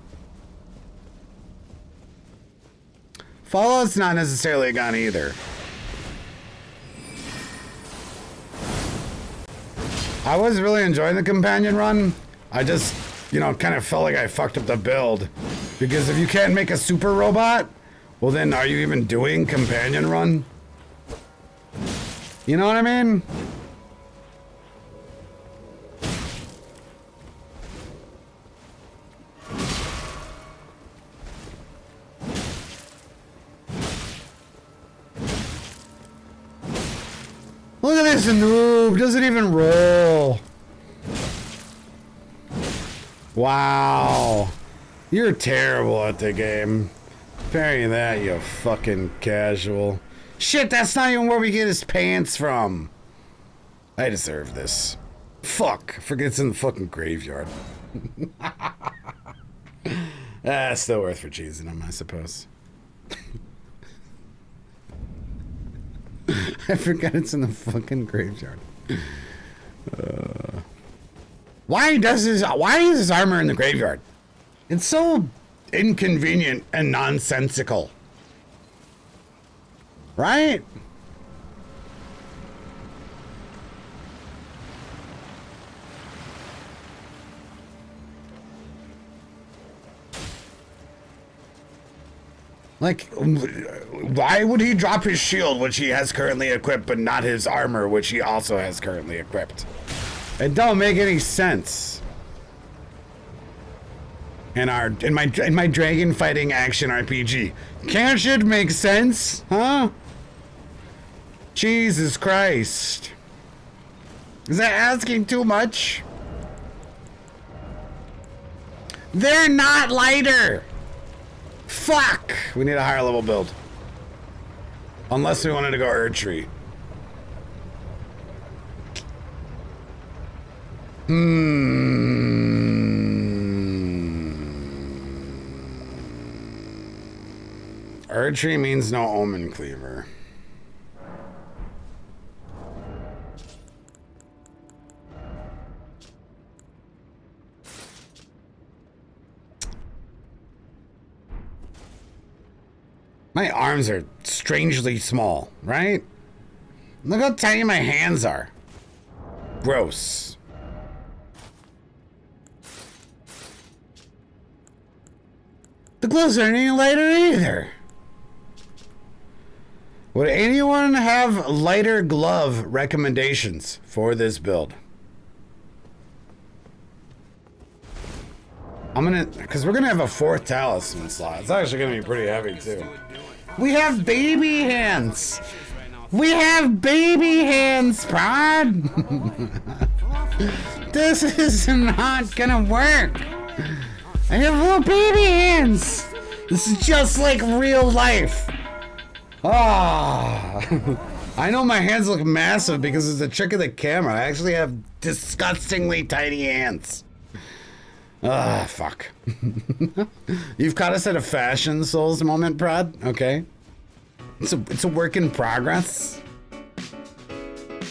Fallout's not necessarily gone either. I was really enjoying the companion run. I just, you know, kind of felt like I fucked up the build. Because if you can't make a super robot, well then are you even doing companion run? You know what I mean? Look at this noob, doesn't even roll. Wow. You're terrible at the game. Parry that, you fucking casual. Shit, that's not even where we get his pants from. I deserve this. Fuck, forget it's in the fucking graveyard. Still worth for cheesing him, I suppose. I forgot it's in the fucking graveyard. Why is his armor in the graveyard? It's so inconvenient and nonsensical. Right? Like, why would he drop his shield, which he has currently equipped, but not his armor, which he also has currently equipped? It don't make any sense. In my dragon fighting action RPG, can't shit make sense, huh? Jesus Christ! Is that asking too much? They're not lighter. Fuck! We need a higher level build. Unless we wanted to go Erdtree. Erdtree means no Omen Cleaver. My arms are strangely small, right? Look how tiny my hands are. Gross. The gloves aren't any lighter either. Would anyone have lighter glove recommendations for this build? Because we're gonna have a 4th talisman slot. It's actually gonna be pretty heavy too. We have baby hands. We have baby hands, Prod. This is not gonna work. I have little baby hands. This is just like real life. Ah, I know my hands look massive because it's a trick of the camera. I actually have disgustingly tiny hands. Ah, fuck. You've caught us at a fashion Souls moment, Prod. Okay. It's a work in progress.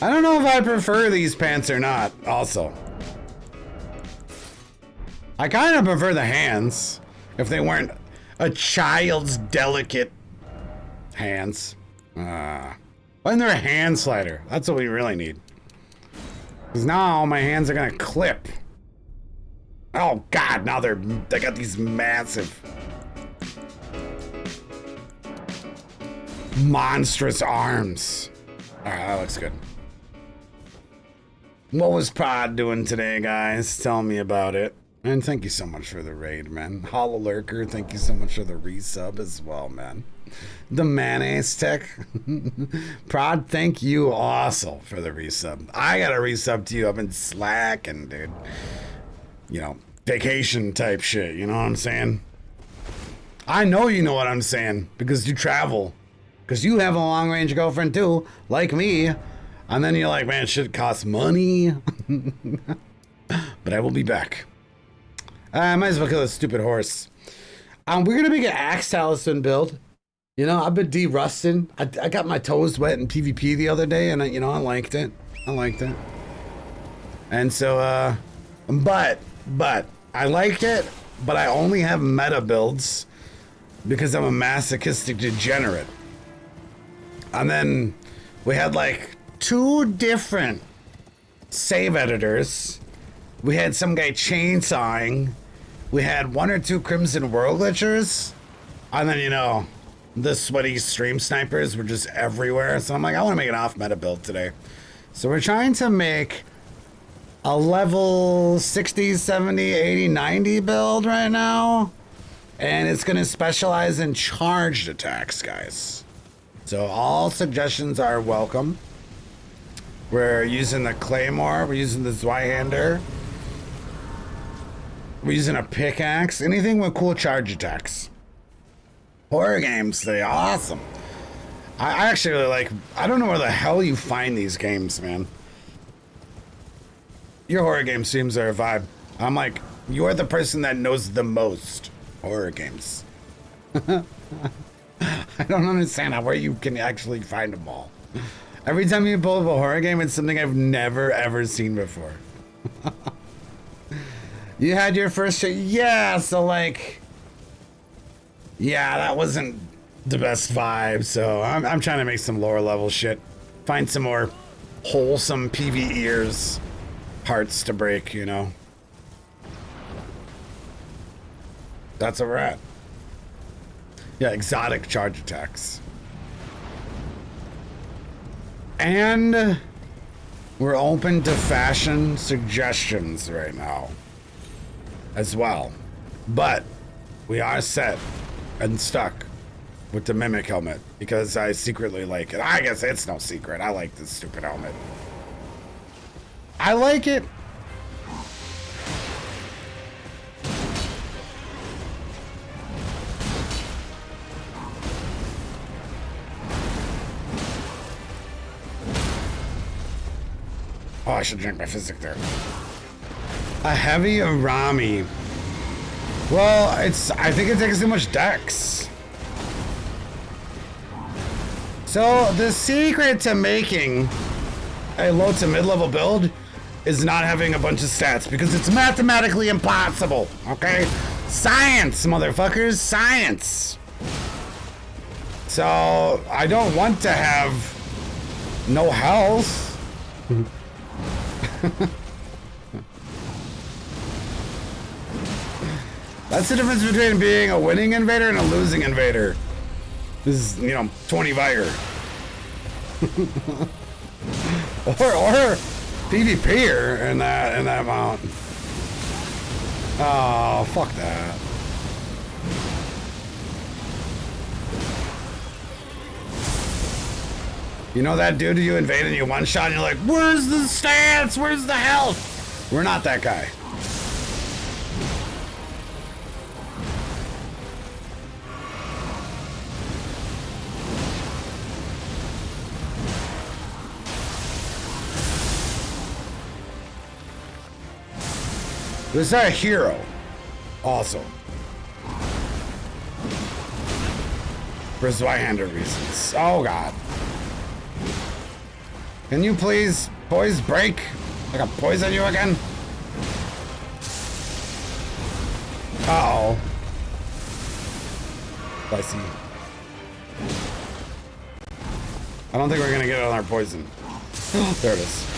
I don't know if I prefer these pants or not, also. I kind of prefer the hands. If they weren't a child's delicate hands. Why isn't there a hand slider? That's what we really need. Because now my hands are gonna clip. Oh God, now they got these massive, monstrous arms. Alright, that looks good. What was Pod doing today, guys? Tell me about it. And thank you so much for the raid, man. Hollow Lurker, thank you so much for the resub as well, man. The mayonnaise tech. Prod, thank you also for the resub. I got a resub to you. I've been slacking, dude. You know, vacation type shit, you know what I'm saying? I know you know what I'm saying because you travel. Because you have a long range girlfriend too, like me. And then you're like, man, shit costs money. But I will be back. I might as well kill a stupid horse. We're gonna make an axe talisman build. You know, I've been de-rusting. I got my toes wet in PvP the other day, and I liked it. I liked it. And so, but I liked it, but I only have meta builds because I'm a masochistic degenerate. And then we had like 2 different save editors. We had some guy chainsawing. We had 1 or 2 Crimson World Glitchers. And then, you know, the sweaty stream snipers were just everywhere. So I'm like, I want to make an off-meta build today. So we're trying to make a level 60, 70, 80, 90 build right now. And it's going to specialize in charged attacks, guys. So all suggestions are welcome. We're using the Claymore. We're using the Zweihander. We're using a pickaxe. Anything with cool charge attacks. Horror games, they're awesome. I actually really like... I don't know where the hell you find these games, man. Your horror game streams are a vibe. I'm like, you're the person that knows the most horror games. I don't understand where you can actually find them all. Every time you pull up a horror game, it's something I've never, ever seen before. You had your first show? Yeah, so like... Yeah, that wasn't the best vibe, so I'm trying to make some lower level shit. Find some more wholesome PvEers hearts to break, you know? That's where we're at. Yeah, exotic charge attacks. And we're open to fashion suggestions right now as well. But we are set and stuck with the Mimic helmet because I secretly like it. I guess it's no secret. I like this stupid helmet. I like it. Oh, I should drink my physic there. A heavy Arami. Well, I think it takes too much dex. So the secret to making a low to mid-level build is not having a bunch of stats because it's mathematically impossible, okay? Science, motherfuckers, science. So I don't want to have no health. That's the difference between being a winning invader and a losing invader. This is, 20 Vire. or PvPer in that mount. Oh, fuck that. You know that dude you invade and you one shot and you're like, where's the stats? Where's the health? We're not that guy. This is a hero. Also. For Zweihander reasons. Oh god. Can you please, boys, break? I got poison you again? Uh-oh. I see. I don't think we're gonna get it on our poison. There it is.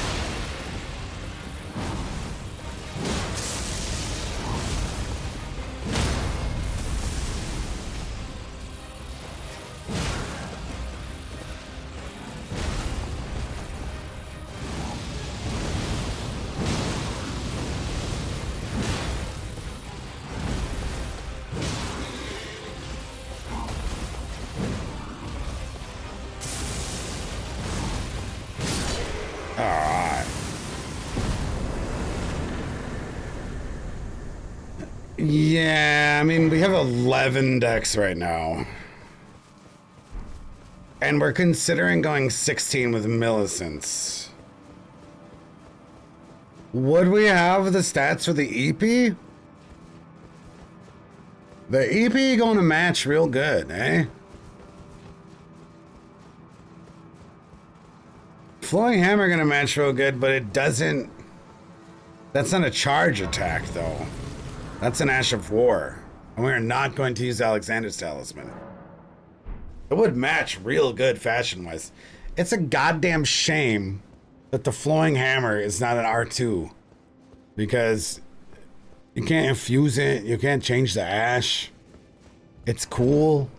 Yeah, I mean, we have 11 decks right now. And we're considering going 16 with Millicents. Would we have the stats for the EP? The EP going to match real good, eh? Flowing Hammer going to match real good, but it doesn't... That's not a charge attack, though. That's an Ash of War. And we're not going to use Alexander's Talisman. It would match real good fashion-wise. It's a goddamn shame that the Flowing Hammer is not an R2. Because you can't infuse it. You can't change the Ash. It's cool.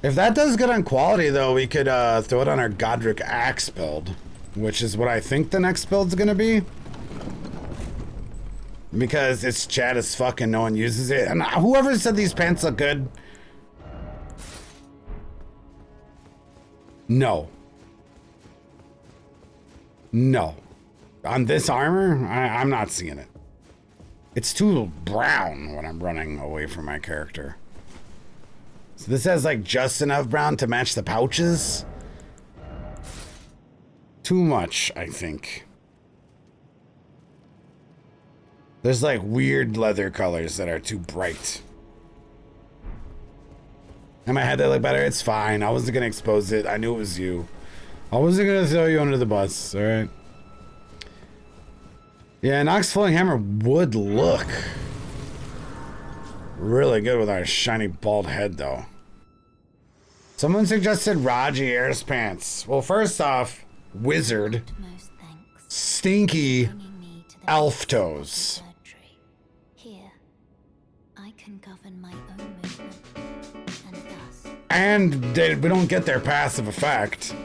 If that does good on quality, though, we could throw it on our Godric Axe build. Which is what I think the next build's gonna be. Because it's chat as fuck and no one uses it. And whoever said these pants look good. No. No. On this armor, I'm not seeing it. It's too brown when I'm running away from my character. So this has like just enough brown to match the pouches. Too much, I think. There's like weird leather colors that are too bright. And my head that look better, it's fine. I wasn't gonna expose it. I knew it was you. I wasn't gonna throw you under the bus, alright? Yeah, Nox Flowing Hammer would look really good with our shiny bald head though. Someone suggested Raji Airs Pants. Well, first off, wizard. Most thanks. Stinky Bringing me to the elf toes. Here, I can govern my own movement, and thus And we don't get their passive effect. I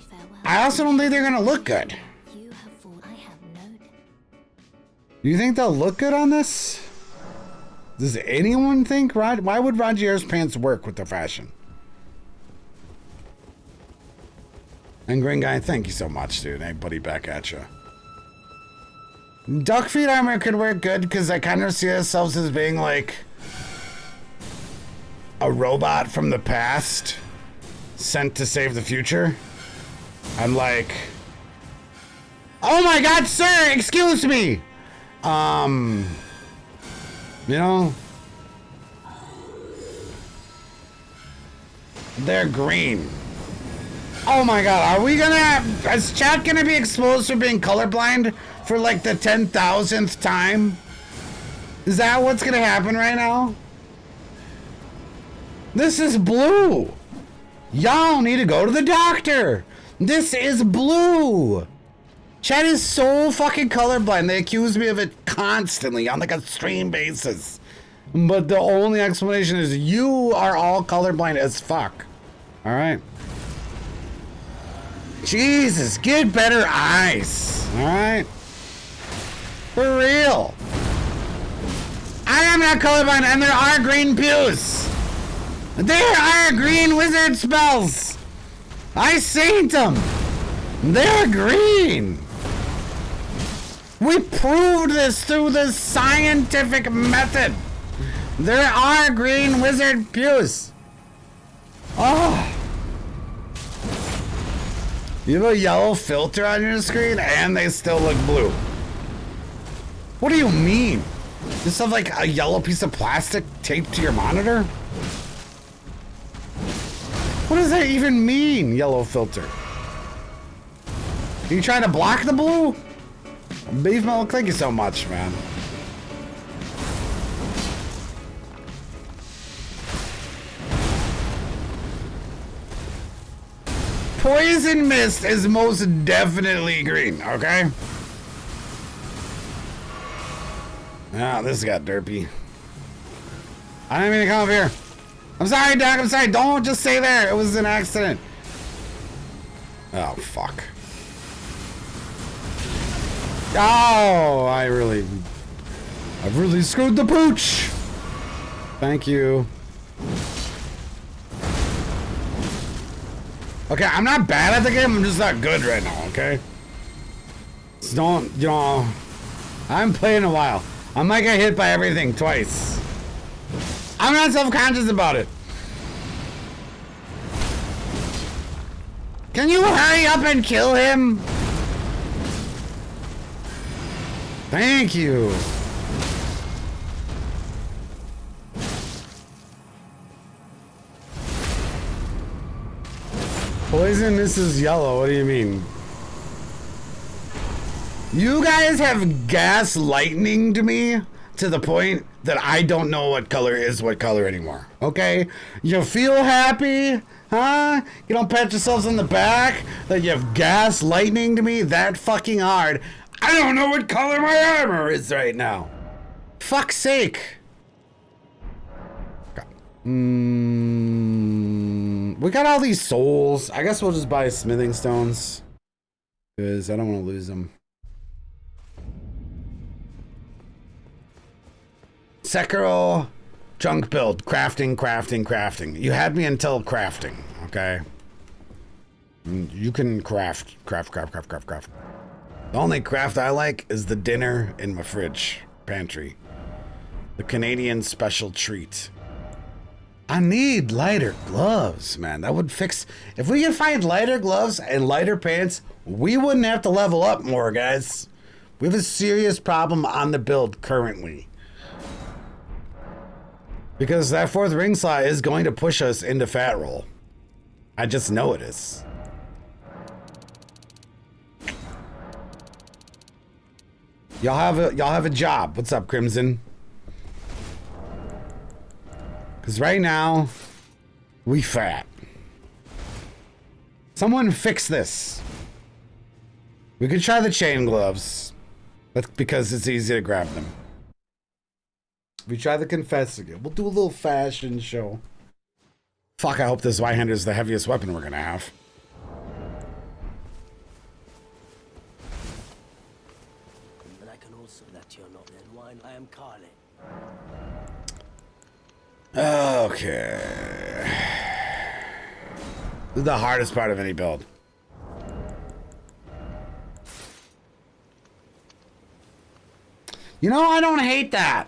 farewell. I also don't think they're gonna look good. You have fought. I have known. Do you think they'll look good on this? Does anyone think why would Rogier's pants work with the fashion? And Green Guy, thank you so much, dude. Hey, buddy, back at you. Duck feet armor could work good because I kind of see ourselves as being like a robot from the past sent to save the future. I'm like Oh my God, sir, excuse me. You know, they're green. Oh my God, is chat gonna be exposed for being colorblind for like the 10,000th time? Is that what's gonna happen right now? This is blue. Y'all need to go to the doctor. This is blue. Chat is so fucking colorblind. They accuse me of it constantly on like a stream basis. But the only explanation is you are all colorblind as fuck. All right. Jesus, get better eyes. All right. For real. I am not colorblind, and there are green pews. There are green wizard spells. I seen them. They're green. We proved this through the scientific method. There are green wizard pews. Oh. You have a yellow filter on your screen and they still look blue. What do you mean? Just have like a yellow piece of plastic taped to your monitor? What does that even mean, yellow filter? Are you trying to block the blue? Beef milk, thank you so much, man. Poison mist is most definitely green, okay? Ah, this got derpy. I didn't mean to come up here. I'm sorry, Doc, I'm sorry. Don't just stay there. It was an accident. Oh, fuck. Oh, I've really screwed the pooch. Thank you. Okay, I'm not bad at the game, I'm just not good right now, okay? So don't, you know, I haven't played in a while. I might get hit by everything twice. I'm not self-conscious about it. Can you hurry up and kill him? Thank you. Poison, this is yellow. What do you mean? You guys have gas lightning to me to the point that I don't know what color is what color anymore. Okay? You feel happy? Huh? You don't pat yourselves on the back that you have gas lightning to me that fucking hard. I don't know what color my armor is right now. Fuck's sake. We got all these souls. I guess we'll just buy smithing stones. Because I don't want to lose them. Sekiro junk build. Crafting, crafting, crafting. You had me until crafting, okay? You can craft. The only craft I like is the dinner in my fridge. Pantry. The Canadian special treat. I need lighter gloves, man. That would fix... If we could find lighter gloves and lighter pants, we wouldn't have to level up more, guys. We have a serious problem on the build currently. Because that fourth ring slot is going to push us into fat roll. I just know it is. Y'all have a job. What's up, Crimson? Because right now, we fat. Someone fix this. We could try the chain gloves. That's because it's easy to grab them. We try the confess again. We'll do a little fashion show. Fuck, I hope this Zweihander is the heaviest weapon we're gonna have. But I can also let you not red wine. I am Carly. Okay. This is the hardest part of any build. You know, I don't hate that.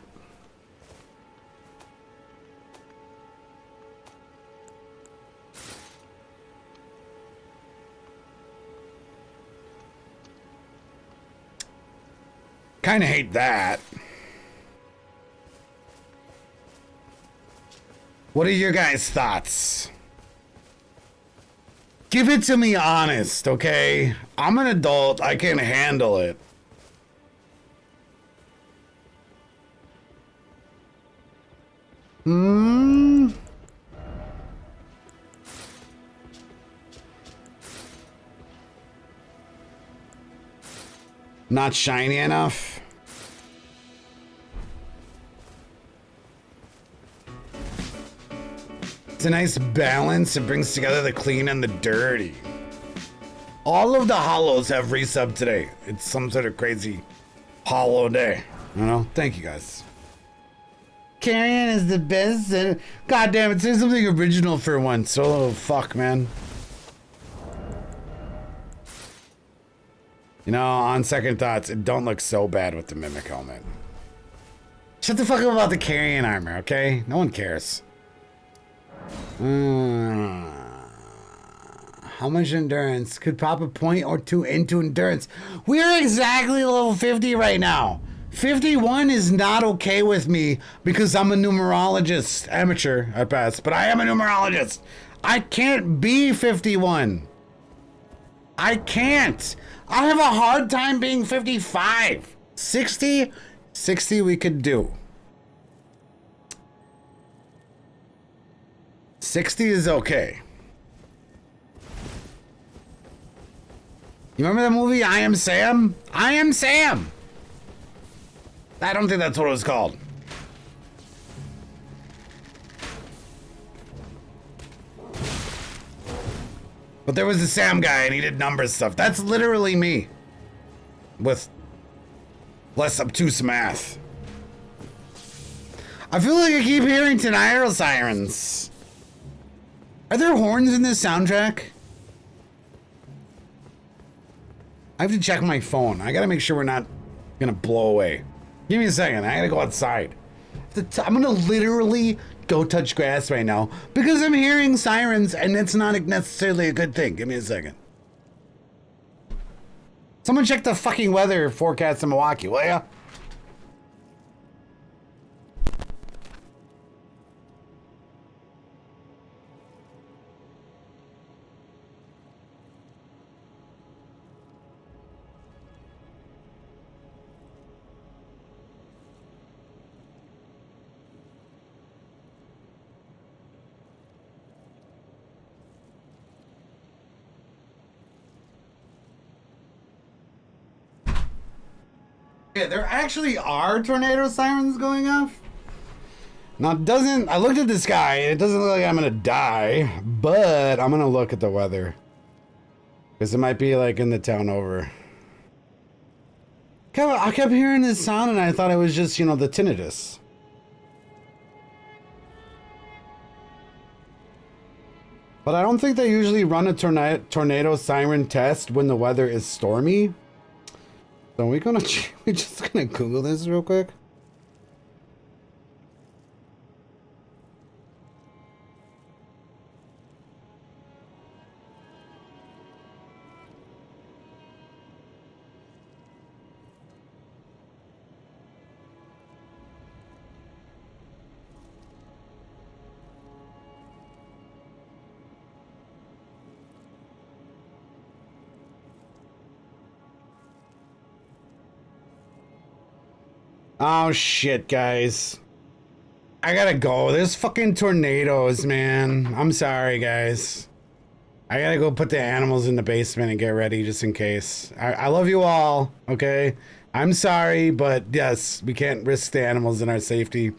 Kind of hate that. What are your guys' thoughts? Give it to me honest, okay? I'm an adult. I can handle it. Not shiny enough. It's a nice balance. It brings together the clean and the dirty. All of the hollows have resub today. It's some sort of crazy hollow day. You know? Thank you guys. Carrion is the best. God damn it, say something original for once. Oh, fuck, man. You know, on second thoughts, it don't look so bad with the Mimic helmet. Shut the fuck up about the Carrion armor, okay? No one cares. How much endurance? Could pop a point or two into endurance. We're exactly level 50 right now. 51 is not okay with me because I'm a numerologist. Amateur at best, but I am a numerologist. I can't be 51. I can't. I have a hard time being 55. 60? 60 we could do. 60 is okay. You remember that movie, I Am Sam? I Am Sam! I don't think that's what it was called. But there was a Sam guy and he did numbers stuff. That's literally me. With less obtuse math. I feel like I keep hearing Tenairo sirens. Are there horns in this soundtrack? I have to check my phone. I gotta make sure we're not gonna blow away. Give me a second. I gotta go outside. I'm gonna literally go touch grass right now because I'm hearing sirens and it's not necessarily a good thing. Give me a second. Someone check the fucking weather forecast in Milwaukee, will ya? Yeah, there actually are tornado sirens going off. Now, I looked at the sky, and it doesn't look like I'm gonna die, but I'm gonna look at the weather. Because it might be like in the town over. I kept hearing this sound, and I thought it was just, you know, the tinnitus. But I don't think they usually run a tornado siren test when the weather is stormy. So we're just gonna Google this real quick. Oh shit, guys. I gotta go. There's fucking tornadoes, man. I'm sorry, guys. I gotta go put the animals in the basement and get ready just in case. I love you all, okay? I'm sorry, but yes, we can't risk the animals and our safety.